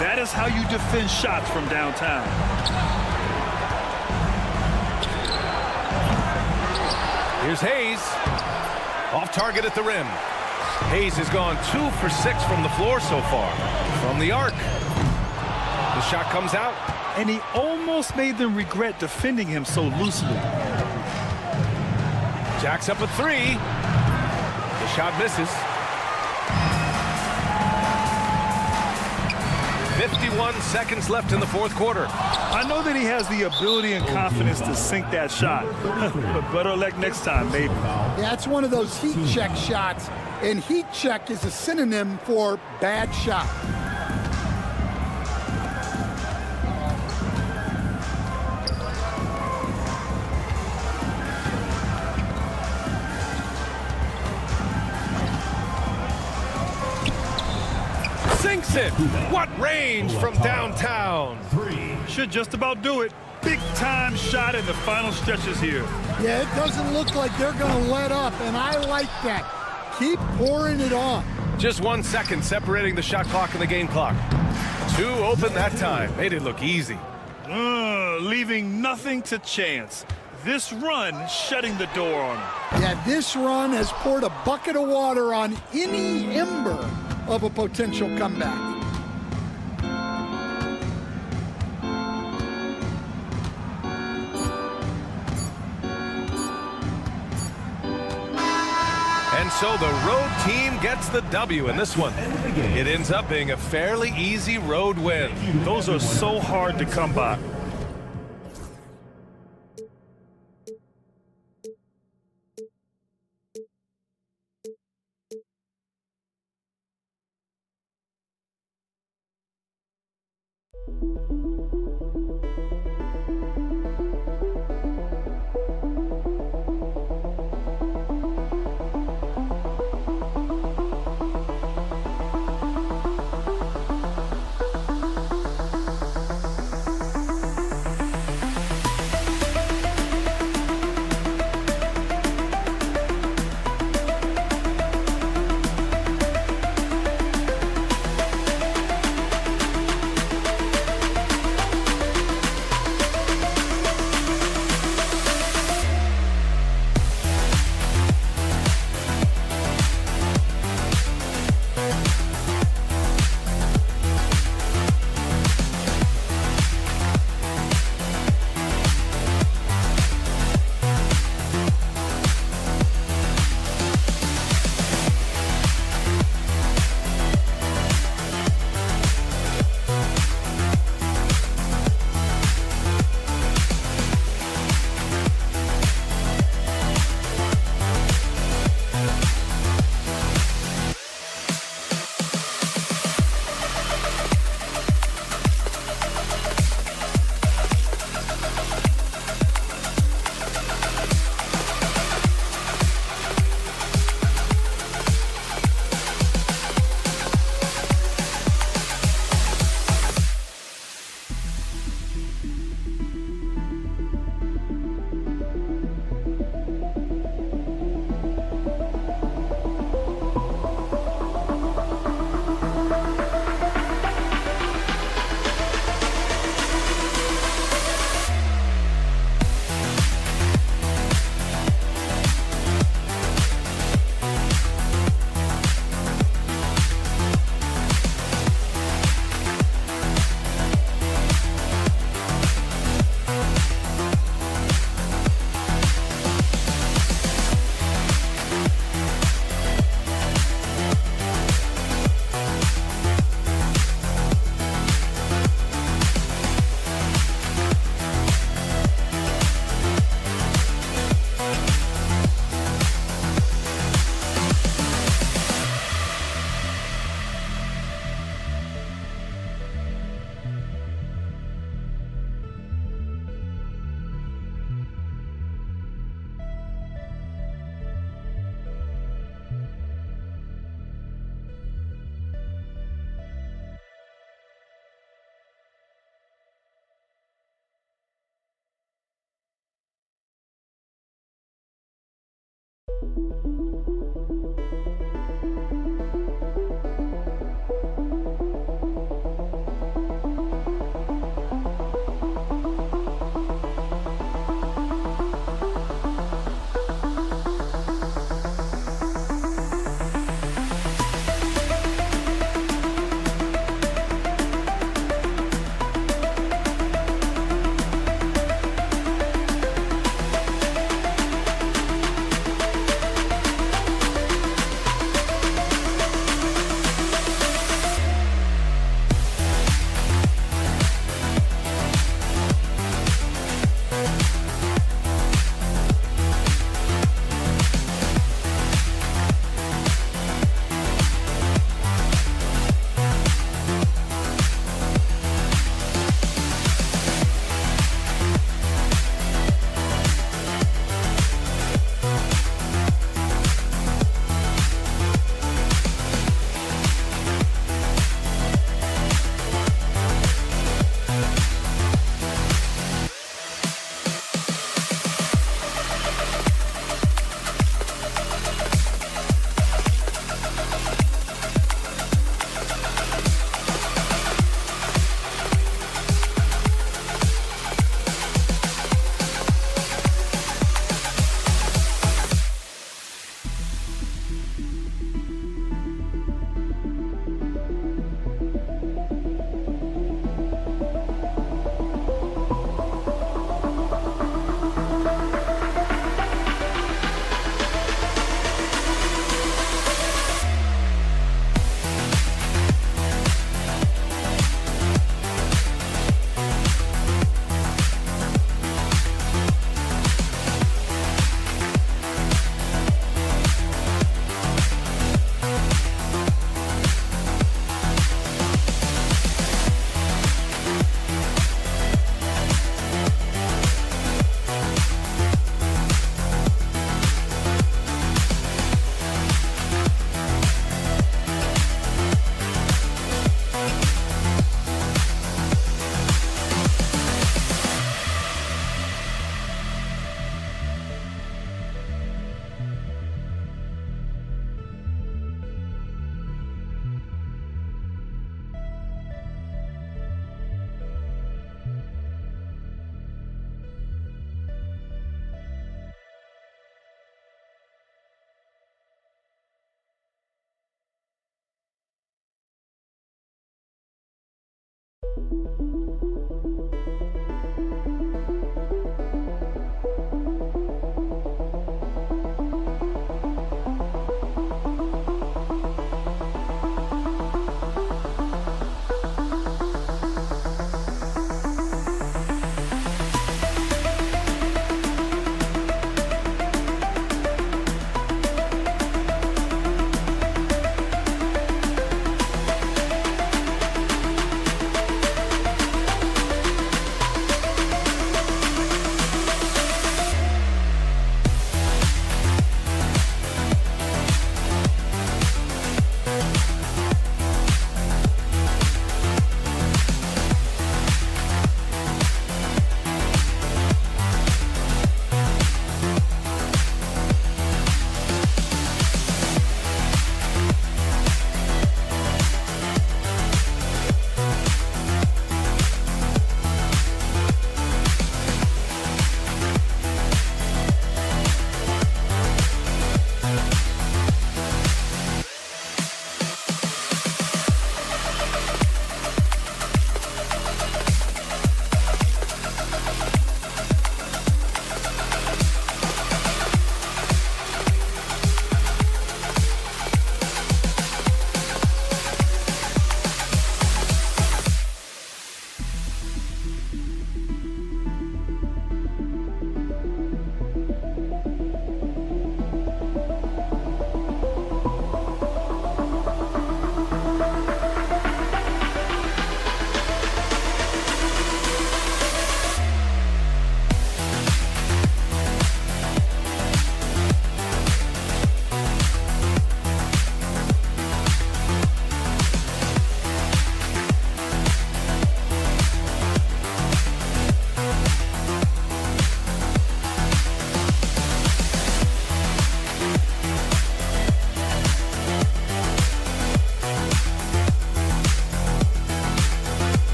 That is how you defend shots from downtown.
Here's Hayes. Off target at the rim. Hayes has gone 2 for 6 from the floor so far. From the arc. The shot comes out.
And he almost made them regret defending him so loosely.
Jacks up a 3. The shot misses. 51 seconds left in the 4th quarter.
I know that he has the ability and confidence to sink that shot, but better luck next time, maybe.
Yeah, it's one of those heat check shots, and heat check is a synonym for bad shot.
Sinks it. What range from downtown.
Should just about do it. Big time shot in the final stretches here.
Yeah, it doesn't look like they're going to let up, and I like that. Keep pouring it on.
Just 1 second separating the shot clock and the game clock. 2 open that time. Made it look easy.
Leaving nothing to chance. This run shutting the door on him.
Yeah, this run has poured a bucket of water on any ember of a potential comeback.
And so the road team gets the W in this one. It ends up being a fairly easy road win.
Those are so hard to come by.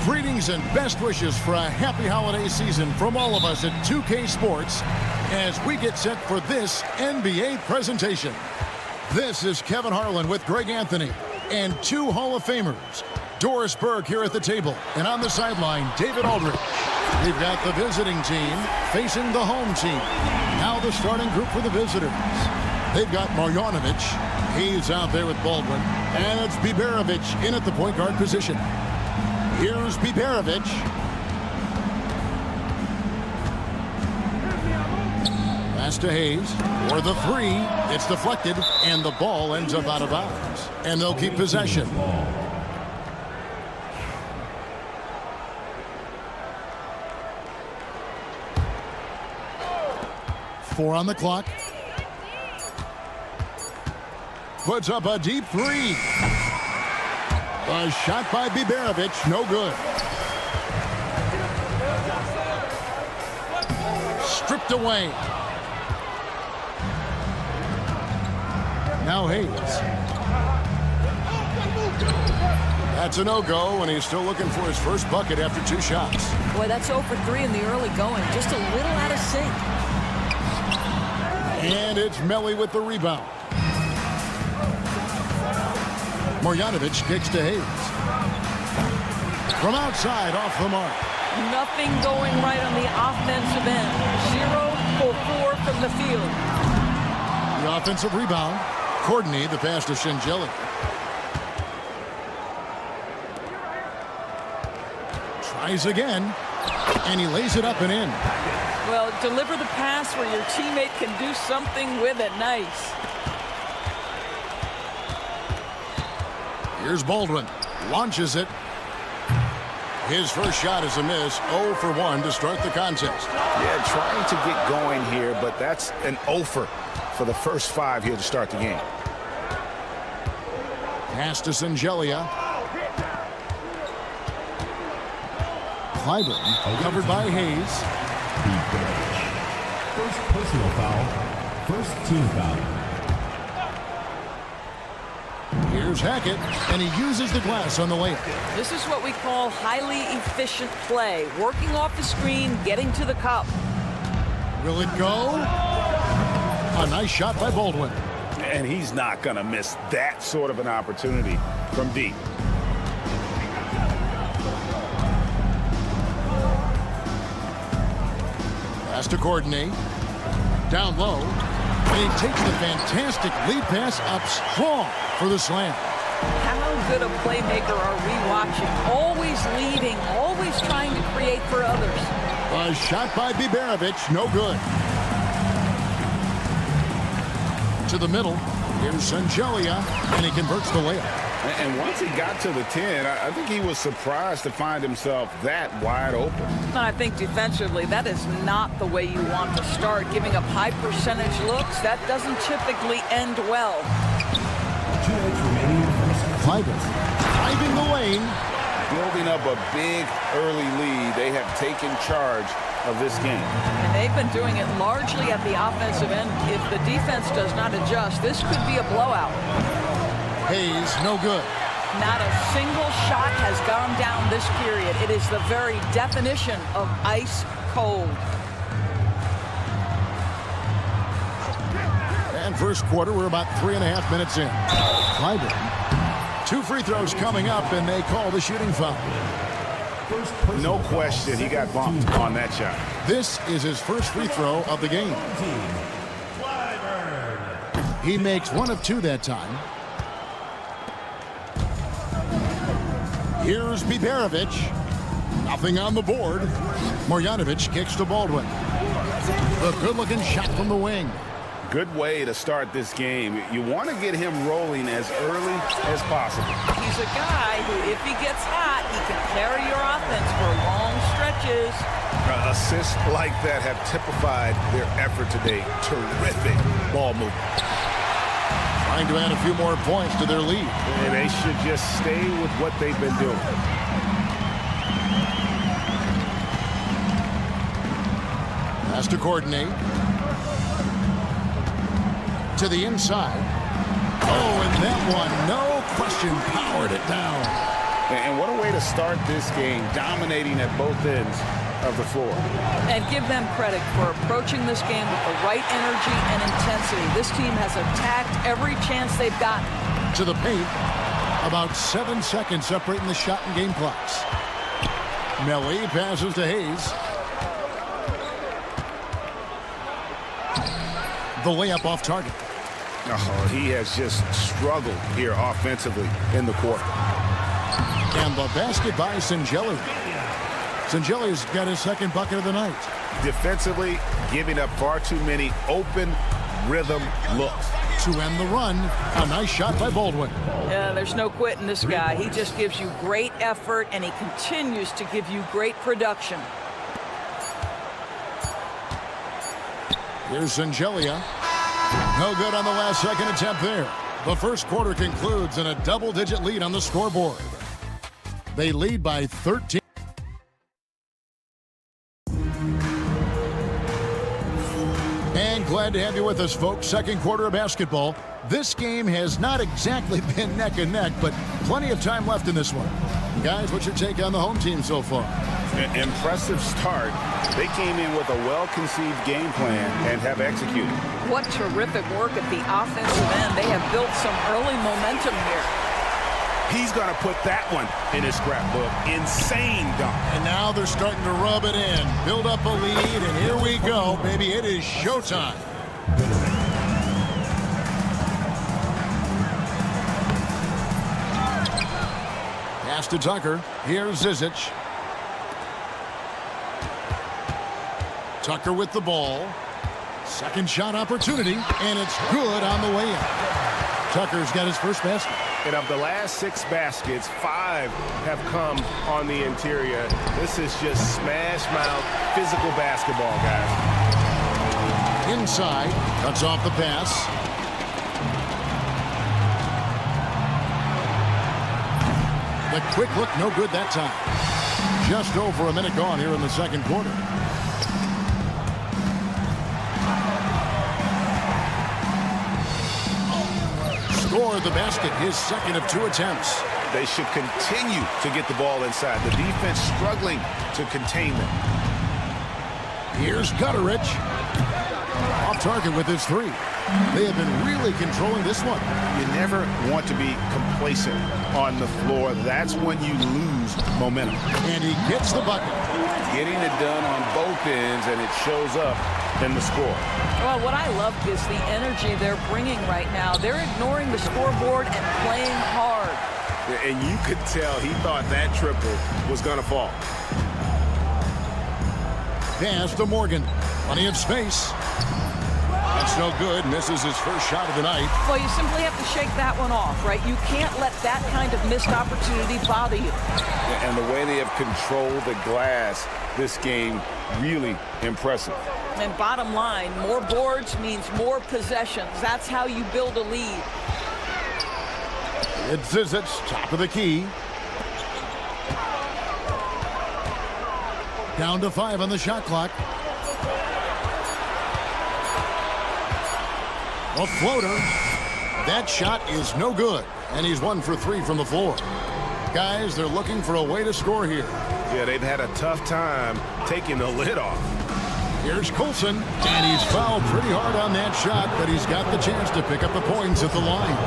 Greetings and best wishes for a happy holiday season from all of us at 2K Sports as we get set for this NBA presentation. This is Kevin Harlan with Greg Anthony and two Hall of Famers, Doris Burke here at the table, and on the sideline, David Aldridge. We've got the visiting team facing the home team. Now the starting group for the visitors. They've got Marjanovic. He's out there with Baldwin. And it's Biberovic in at the point guard position. Here's Biberovic. Pass to Hayes. For the three. It's deflected, and the ball ends up out of bounds. And they'll keep possession. Four on the clock. Puts up a deep three. A shot by Biberovic, no good. Stripped away. Now Hayes. That's a no-go, and he's still looking for his first bucket after two shots.
Boy, that's 0 for 3 in the early going. Just a little out of sync.
And it's Melly with the rebound. Marjanovic kicks to Hayes. From outside, off the mark.
Nothing going right on the offensive end. 0 for 4 from the field.
The offensive rebound. Courtney, the pass to Shingeli. Tries again, and he lays it up and in.
Well, deliver the pass where your teammate can do something with it. Nice.
Here's Baldwin. Launches it. His first shot is a miss. 0 for 1 to start the contest.
Yeah, trying to get going here, but that's an 0 for the first 5 here to start the game.
Pass to Sangelia. Clyburn covered by Hayes.
First personal foul. First team foul.
Here's Hackett, and he uses the glass on the layup.
This is what we call highly efficient play. Working off the screen, getting to the cup.
Will it go? A nice shot by Baldwin.
And he's not going to miss that sort of an opportunity from deep.
Pass to Courtney. Down low. And he takes the fantastic lead pass up strong for the slam.
How good a playmaker are we watching? Always leading, always trying to create for others.
A shot by Biberovic, no good. To the middle. Here's Sangelia, and he converts the layup.
And once he got to the 10, I think he was surprised to find himself that wide open.
I think defensively, that is not the way you want to start. Giving up high percentage looks, that doesn't typically end well.
Clyburn driving the lane.
Building up a big early lead. They have taken charge of this game.
And they've been doing it largely at the offensive end. If the defense does not adjust, this could be a blowout.
Hayes, no good.
Not a single shot has gone down this period. It is the very definition of ice cold.
And first quarter, we're about 3.5 minutes in. Clyburn, 2 free throws coming up, and they call the shooting foul.
No question, he got bumped on that shot.
This is his first free throw of the game. He makes 1 of 2 that time. Here's Biberovic. Nothing on the board. Marjanovic kicks to Baldwin. A good-looking shot from the wing.
Good way to start this game. You want to get him rolling as early as possible.
He's a guy who, if he gets hot, he can carry your offense for long stretches.
Assists like that have typified their effort today. Terrific ball movement.
Trying to add a few more points to their lead.
And they should just stay with what they've been doing.
Pass to Courtney. To the inside. Oh, and that one, no question, powered it down.
And what a way to start this game, dominating at both ends of the floor.
And give them credit for approaching this game with the right energy and intensity. This team has attacked every chance they've gotten.
To the paint. About 7 seconds separating the shot and game clocks. Melly passes to Hayes. The layup off target.
Oh, he has just struggled here offensively in the quarter.
And the basket by Sangelia. Sangelia's got his second bucket of the night.
Defensively, giving up far too many open rhythm looks.
To end the run, a nice shot by Baldwin.
Yeah, there's no quitting this guy. He just gives you great effort, and he continues to give you great production.
Here's Sangelia. No good on the last second attempt there. The first quarter concludes in a double-digit lead on the scoreboard. They lead by 13. And glad to have you with us, folks. Second quarter of basketball. This game has not exactly been neck and neck, but plenty of time left in this one. Guys, what's your take on the home team so far?
Impressive start. They came in with a well-conceived game plan and have executed.
What terrific work at the offensive end. They have built some early momentum here.
He's going to put that one in his scrapbook. Insane dunk.
And now they're starting to rub it in. Build up a lead, and here we go. Baby, it is showtime. Pass to Tucker. Here's Zizic. Tucker with the ball. Second shot opportunity, and it's good on the way in. Tucker's got his first basket.
And of the last 6 baskets, 5 have come on the interior. This is just smash mouth physical basketball, guys.
Inside, cuts off the pass. The quick look, no good that time. Just over a minute gone here in the second quarter. Scored the basket, his second of 2 attempts.
They should continue to get the ball inside. The defense struggling to contain them.
Here's Gutterich. Off target with his 3. They have been really controlling this one.
You never want to be complacent on the floor. That's when you lose momentum.
And he gets the bucket.
Getting it done on both ends, and it shows up in the score.
Well, what I love is the energy they're bringing right now. They're ignoring the scoreboard and playing hard.
And you could tell he thought that triple was going to fall.
Pass to Morgan. Plenty of space. That's no good. Misses his first shot of the night.
Well, you simply have to shake that one off, right? You can't let that kind of missed opportunity bother you.
And the way they have controlled the glass this game, really impressive.
And bottom line, more boards means more possessions. That's how you build a lead.
It's Zizic, top of the key. Down to 5 on the shot clock. A floater. That shot is no good. And he's 1 for 3 from the floor. Guys, they're looking for a way to score here.
Yeah, they've had a tough time taking the lid off.
Here's Coulson, and he's fouled pretty hard on that shot, but he's got the chance to pick up the points at the line.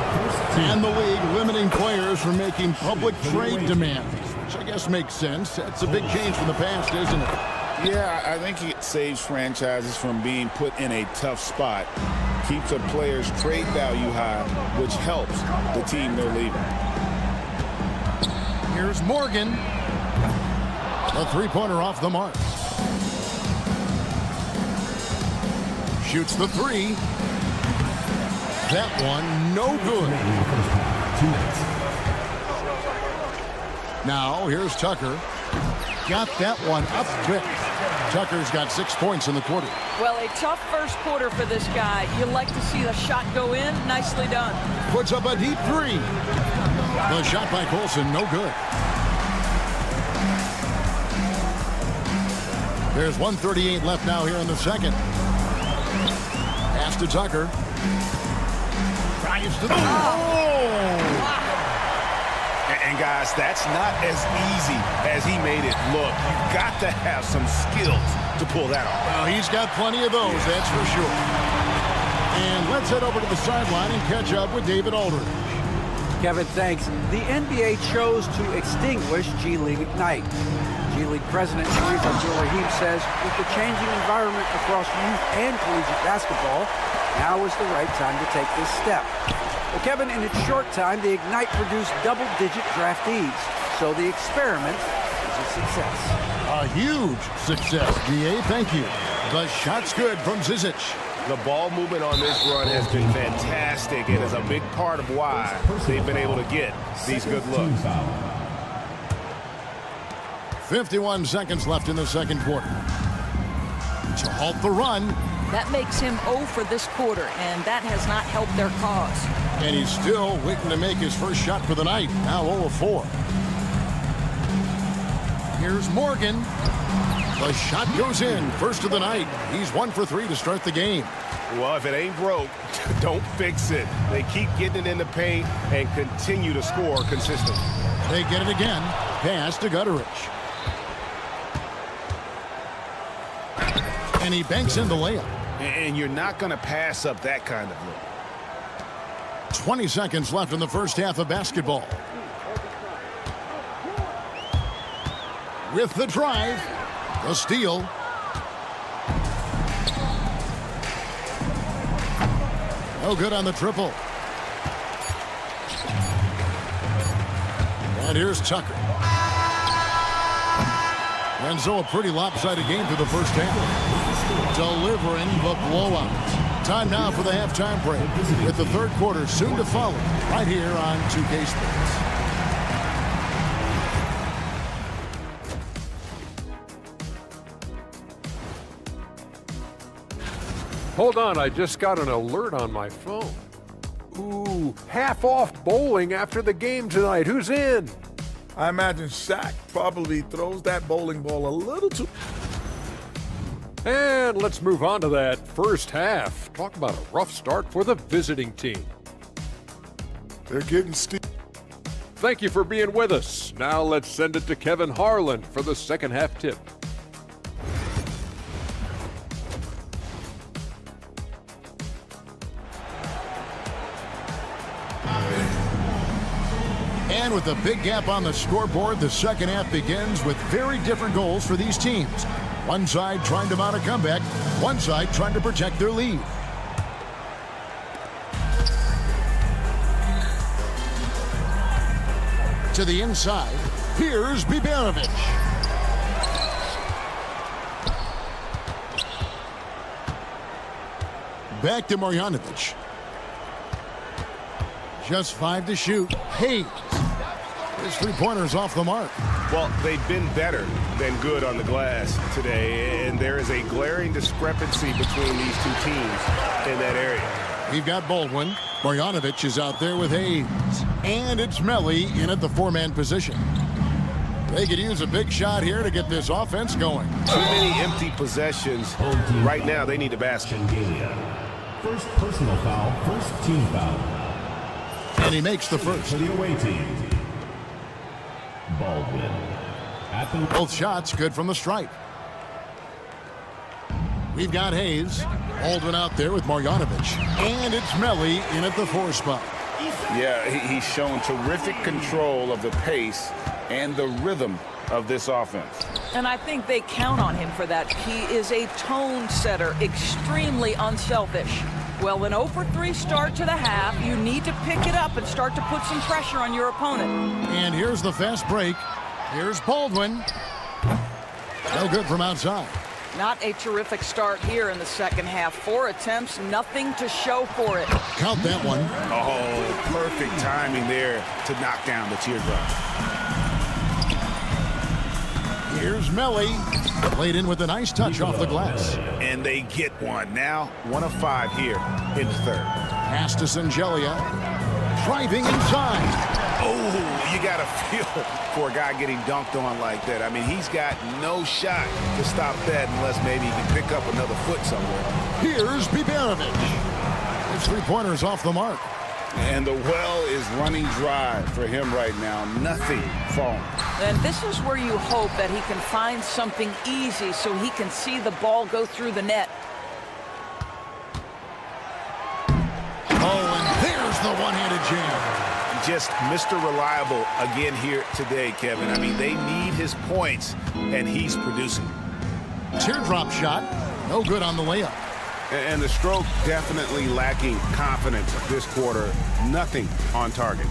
And the league limiting players from making public trade demands, which I guess makes sense. That's a big change from the past, isn't it?
Yeah, I think it saves franchises from being put in a tough spot. Keeps a player's trade value high, which helps the team they're leaving.
Here's Morgan. A 3-pointer off the mark. Shoots the 3. That one, no good. Now, here's Tucker. Got that one up quick. Tucker's got 6 points in the quarter.
Well, a tough first quarter for this guy. You like to see the shot go in. Nicely done.
Puts up a deep 3. The shot by Coulson, no good. There's 1:38 left now here in the second. Pass to Tucker. Drives to the
And guys, that's not as easy as he made it look. You've got to have some skills to pull that off.
Well, he's got plenty of those, that's for sure. And let's head over to the sideline and catch up with David Aldridge.
Kevin, thanks. The NBA chose to extinguish G League Ignite. G League President Sharif Abdul-Rahim says with the changing environment across youth and collegiate basketball, now is the right time to take this step. Well, Kevin, in its short time, the Ignite produced double-digit draftees, so the experiment is a success.
A huge success, DA. Thank you. The shot's good from Zizic.
The ball movement on this run has been fantastic and is a big part of why they've been able to get these good looks.
51 seconds left in the second quarter. To halt the run.
That makes him 0 for this quarter, and that has not helped their cause.
And he's still waiting to make his first shot for the night. Now 0 of 4. Here's Morgan. The shot goes in. First of the night. He's 1 for 3 to start the game.
Well, if it ain't broke, don't fix it. They keep getting it in the paint and continue to score consistently.
They get it again. Pass to Gutterich. And he banks in the layup.
And you're not going to pass up that kind of look.
20 seconds left in the first half of basketball. With the drive, the steal. No good on the triple. And here's Tucker. And so a pretty lopsided game through the first half. Delivering the blowout. Time now for the halftime break, with the third quarter soon to follow, right here on 2K Sports.
Hold on, I just got an alert on my phone. Ooh, half off bowling after the game tonight. Who's in?
I imagine Shaq probably throws that bowling ball a little too.
And let's move on to that first half. Talk about a rough start for the visiting team.
They're getting steep.
Thank you for being with us. Now let's send it to Kevin Harlan for the second half tip.
And with a big gap on the scoreboard, the second half begins with very different goals for these teams. One side trying to mount a comeback, one side trying to protect their lead. To the inside, here's Biberovic. Back to Marjanovic. Just 5 to shoot. Hayes. His three-pointer's off the mark.
Well, they've been better than good on the glass today, and there is a glaring discrepancy between these two teams in that area.
We've got Baldwin. Marjanovic is out there with Hayes. And it's Melly in at the four-man position. They could use a big shot here to get this offense going.
Too many empty possessions. Right now, they need a basket.
First personal foul, first team foul.
And he makes the first.
For the away team. Baldwin.
Both shots good from the stripe. We've got Hayes. Baldwin out there with Marjanovic. And it's Melly in at the 4 spot.
Yeah, he's shown terrific control of the pace and the rhythm of this offense.
And I think they count on him for that. He is a tone setter, extremely unselfish. Well, an 0-for-3 start to the half. You need to pick it up and start to put some pressure on your opponent.
And here's the fast break. Here's Baldwin. No good from outside.
Not a terrific start here in the second half. 4 attempts, nothing to show for it.
Count that one.
Oh, perfect timing there to knock down the teardrop.
Here's Melly. Played in with a nice touch off the glass.
And they get one. Now 1 of 5 here in the third.
Pass to Sangelia. Driving inside.
Oh, you got to feel for a guy getting dunked on like that. I mean, he's got no shot to stop that unless maybe he can pick up another foot somewhere.
Here's Biberovic. His three-pointer's off the mark.
And the well is running dry for him right now. Nothing falling.
And this is where you hope that he can find something easy so he can see the ball go through the net.
Oh, and there's the one-handed jam.
Just Mr. Reliable again here today, Kevin. I mean, they need his points, and he's producing.
Teardrop shot. No good on the layup.
And the stroke definitely lacking confidence this quarter. Nothing on target.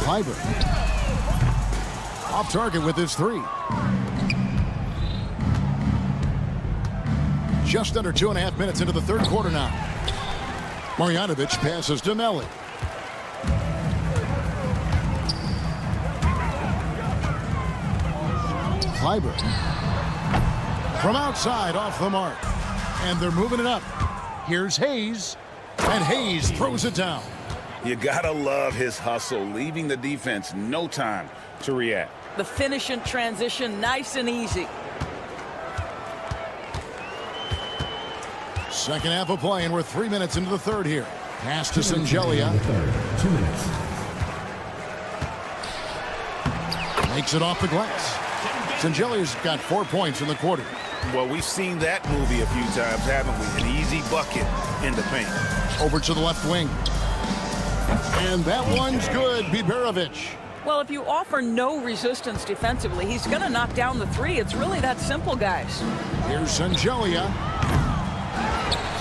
Fiber. Off target with his 3. Just under 2.5 minutes into the third quarter now. Marjanovic passes to Melly. Fiber. From outside, off the mark. And they're moving it up. Here's Hayes. And Hayes throws it down.
You gotta love his hustle, leaving the defense no time to react.
The finish in transition, nice and easy.
Second half of play, and we're 3 minutes into the third here. Pass to Sangelia.
2 minutes.
Makes it off the glass. Sangelia's got 4 points in the quarter.
Well, we've seen that movie a few times, haven't we? An easy bucket in the paint.
Over to the left wing. And that one's good. Biberovic.
Well, if you offer no resistance defensively, he's going to knock down the 3. It's really that simple, guys.
Here's Sangelia.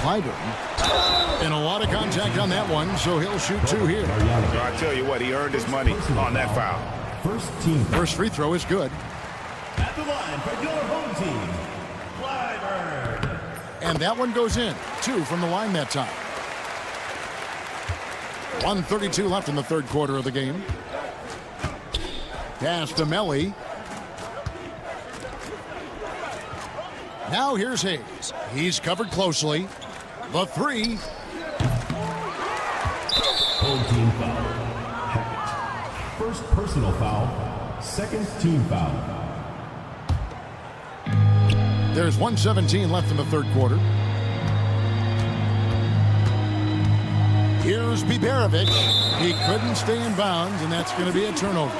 Fiber. And a lot of contact on that one, so he'll shoot 2 here.
So I tell you what, he earned his money on that foul.
First free throw is good.
At the line for your home team, Clyburn.
And that one goes in. 2 from the line that time. 1:32 left in the third quarter of the game. Pass to Melly. Now here's Hayes. He's covered closely. The 3.
Home team foul. Hackett. First personal foul. Second team foul.
There's 1:17 left in the third quarter. Here's Biberovic. He couldn't stay in bounds, and that's going to be a turnover.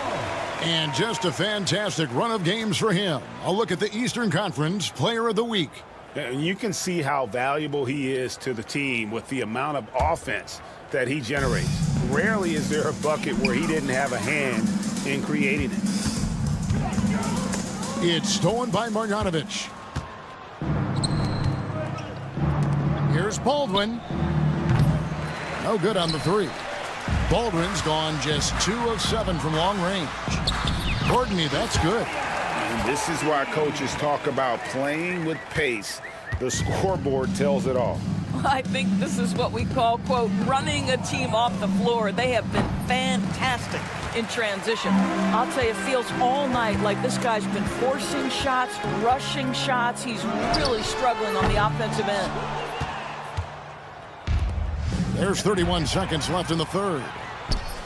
And just a fantastic run of games for him. A look at the Eastern Conference Player of the Week.
And you can see how valuable he is to the team with the amount of offense that he generates. Rarely is there a bucket where he didn't have a hand in creating it.
It's stolen by Marjanovic. Here's Baldwin. No good on the 3. Baldwin's gone just 2 of 7 from long range. Courtney, that's good.
And this is why coaches talk about playing with pace. The scoreboard tells it all.
I think this is what we call, quote, running a team off the floor. They have been fantastic in transition. I'll tell you, it feels all night like this guy's been forcing shots, rushing shots. He's really struggling on the offensive end.
There's 31 seconds left in the third.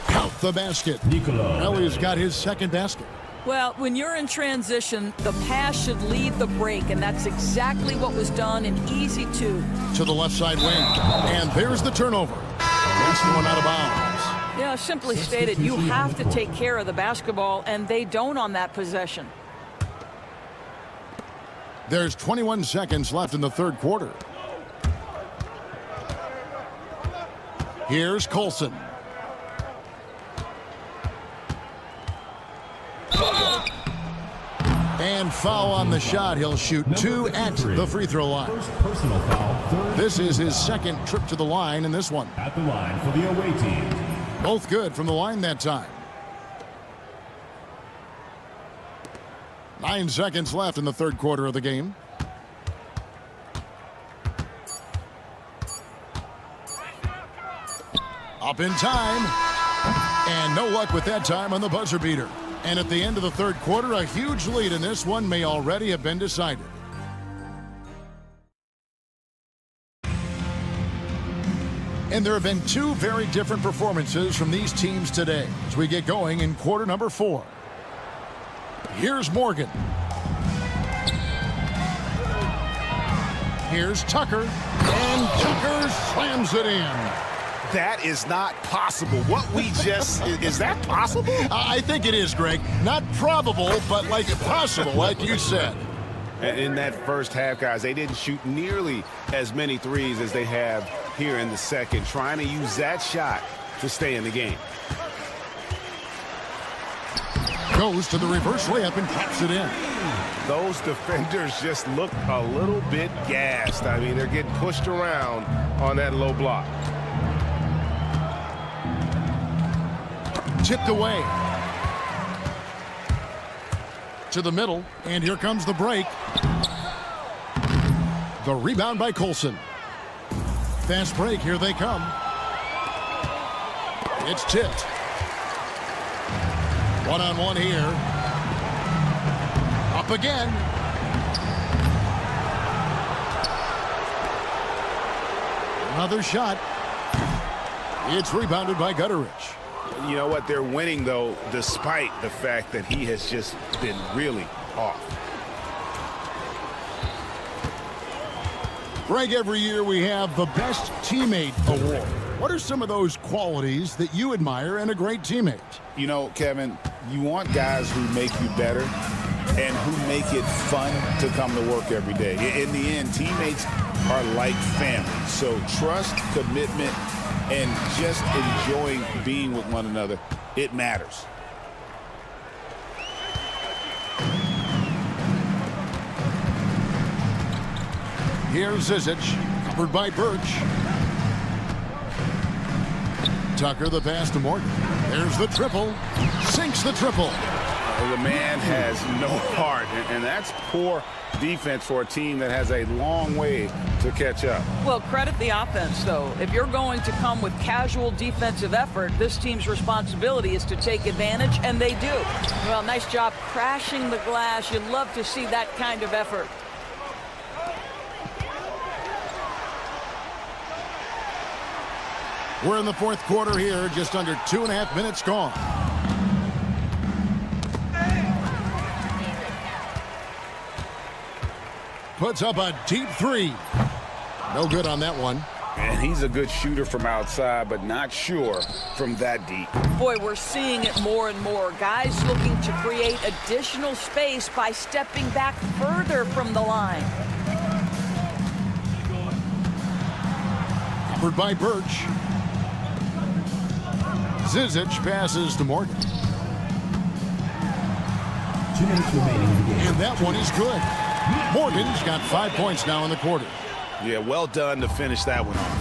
Count the basket. Melly's got his second basket.
Well, when you're in transition, the pass should lead the break, and that's exactly what was done in easy 2.
To the left side wing. And there's the turnover. Last one out of bounds.
Yeah, simply stated, you have to take care of the basketball, and they don't on that possession.
There's 21 seconds left in the third quarter. Here's Colson. And foul on the shot. He'll shoot 2 at the free throw line.
Personal foul.
This is his second trip to the line in this one.
At the line for the away team.
Both good from the line that time. 9 seconds left in the third quarter of the game. Up in time. And no luck with that time on the buzzer beater. And at the end of the third quarter, a huge lead in this one may already have been decided. And there have been 2 very different performances from these teams today as we get going in quarter number 4. Here's Morgan. Here's Tucker. And Tucker slams it in.
That is not possible. What we just, is that possible?
I think it is, Greg. Not probable, but like possible, like you said.
In that first half, guys, they didn't shoot nearly as many threes as they have here in the second, trying to use that shot to stay in the game.
Goes to the reverse layup and taps it in.
Those defenders just look a little bit gassed. I mean, they're getting pushed around on that low block.
Tipped away. To the middle, and here comes the break. The rebound by Colson. Fast break, here they come. It's tipped. One-on-one here. Up again. Another shot. It's rebounded by Gutterich.
You know what? They're winning, though, despite the fact that he has just been really off.
Greg, every year we have the Best Teammate Award. What are some of those qualities that you admire in a great teammate?
You know, Kevin, you want guys who make you better and who make it fun to come to work every day. In the end, teammates are like family. So trust, commitment, and just enjoying being with one another, it matters.
Here's Zizic, covered by Birch. Tucker, the pass to Morgan. There's the triple. Sinks the triple.
The man has no heart, and that's poor defense for a team that has a long way to catch up.
Well, credit the offense, though. If you're going to come with casual defensive effort, this team's responsibility is to take advantage, and they do. Well, nice job crashing the glass. You'd love to see that kind of effort.
We're in the fourth quarter here, just under 2.5 minutes gone. Puts up a deep three. No good on that one.
And he's a good shooter from outside, but not sure from that deep.
Boy, we're seeing it more and more. Guys looking to create additional space by stepping back further from the line.
Covered by Birch. Zizic passes to Morgan.
2 minutes remaining in the game.
And that one is good. Morgan's got 5 points now in the quarter.
Yeah, well done to finish that one off.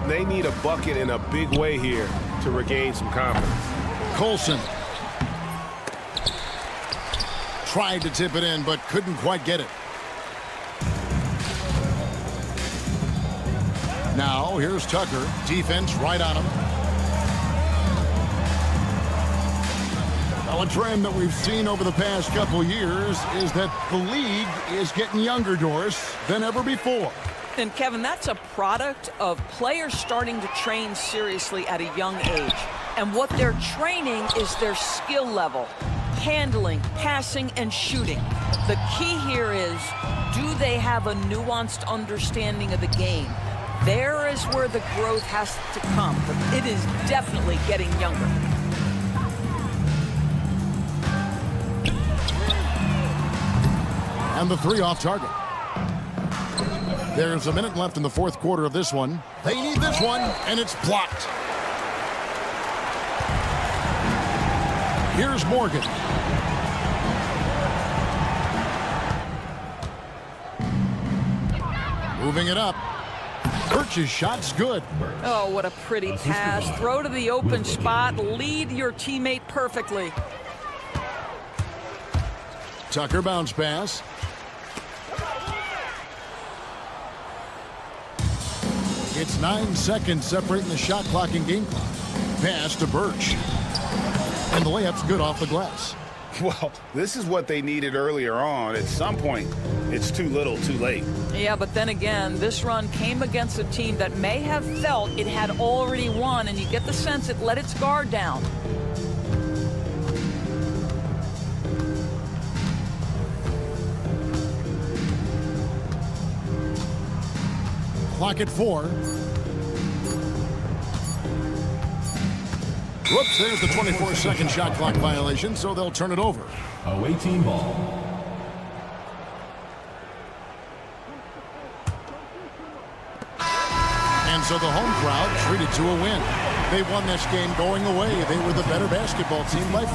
They need a bucket in a big way here to regain some confidence.
Colson tried to tip it in, but couldn't quite get it. Now, here's Tucker. Defense right on him. Well, a trend that we've seen over the past couple years is that the league is getting younger, Doris, than ever before.
And, Kevin, that's a product of players starting to train seriously at a young age. And what they're training is their skill level, handling, passing, and shooting. The key here is, do they have a nuanced understanding of the game? There is where the growth has to come, but it is definitely getting younger.
And the three off target. There's a minute left in the fourth quarter of this one. They need this one, and it's blocked. Here's Morgan. Moving it up. Birch's shot's good.
Oh, what a pretty pass. Throw to the open spot. Lead your teammate perfectly.
Tucker bounce pass. It's 9 seconds separating the shot clock and game clock. Pass to Birch. And the layup's good off the glass.
Well, this is what they needed earlier on. At some point, it's too little, too late.
Yeah, but then again, this run came against a team that may have felt it had already won, and you get the sense it let its guard down.
Clock at 4. Whoops, there's the 24-second shot clock violation, so they'll turn it over.
Away team ball.
And so the home crowd treated to a win. They won this game going away. They were the better basketball team by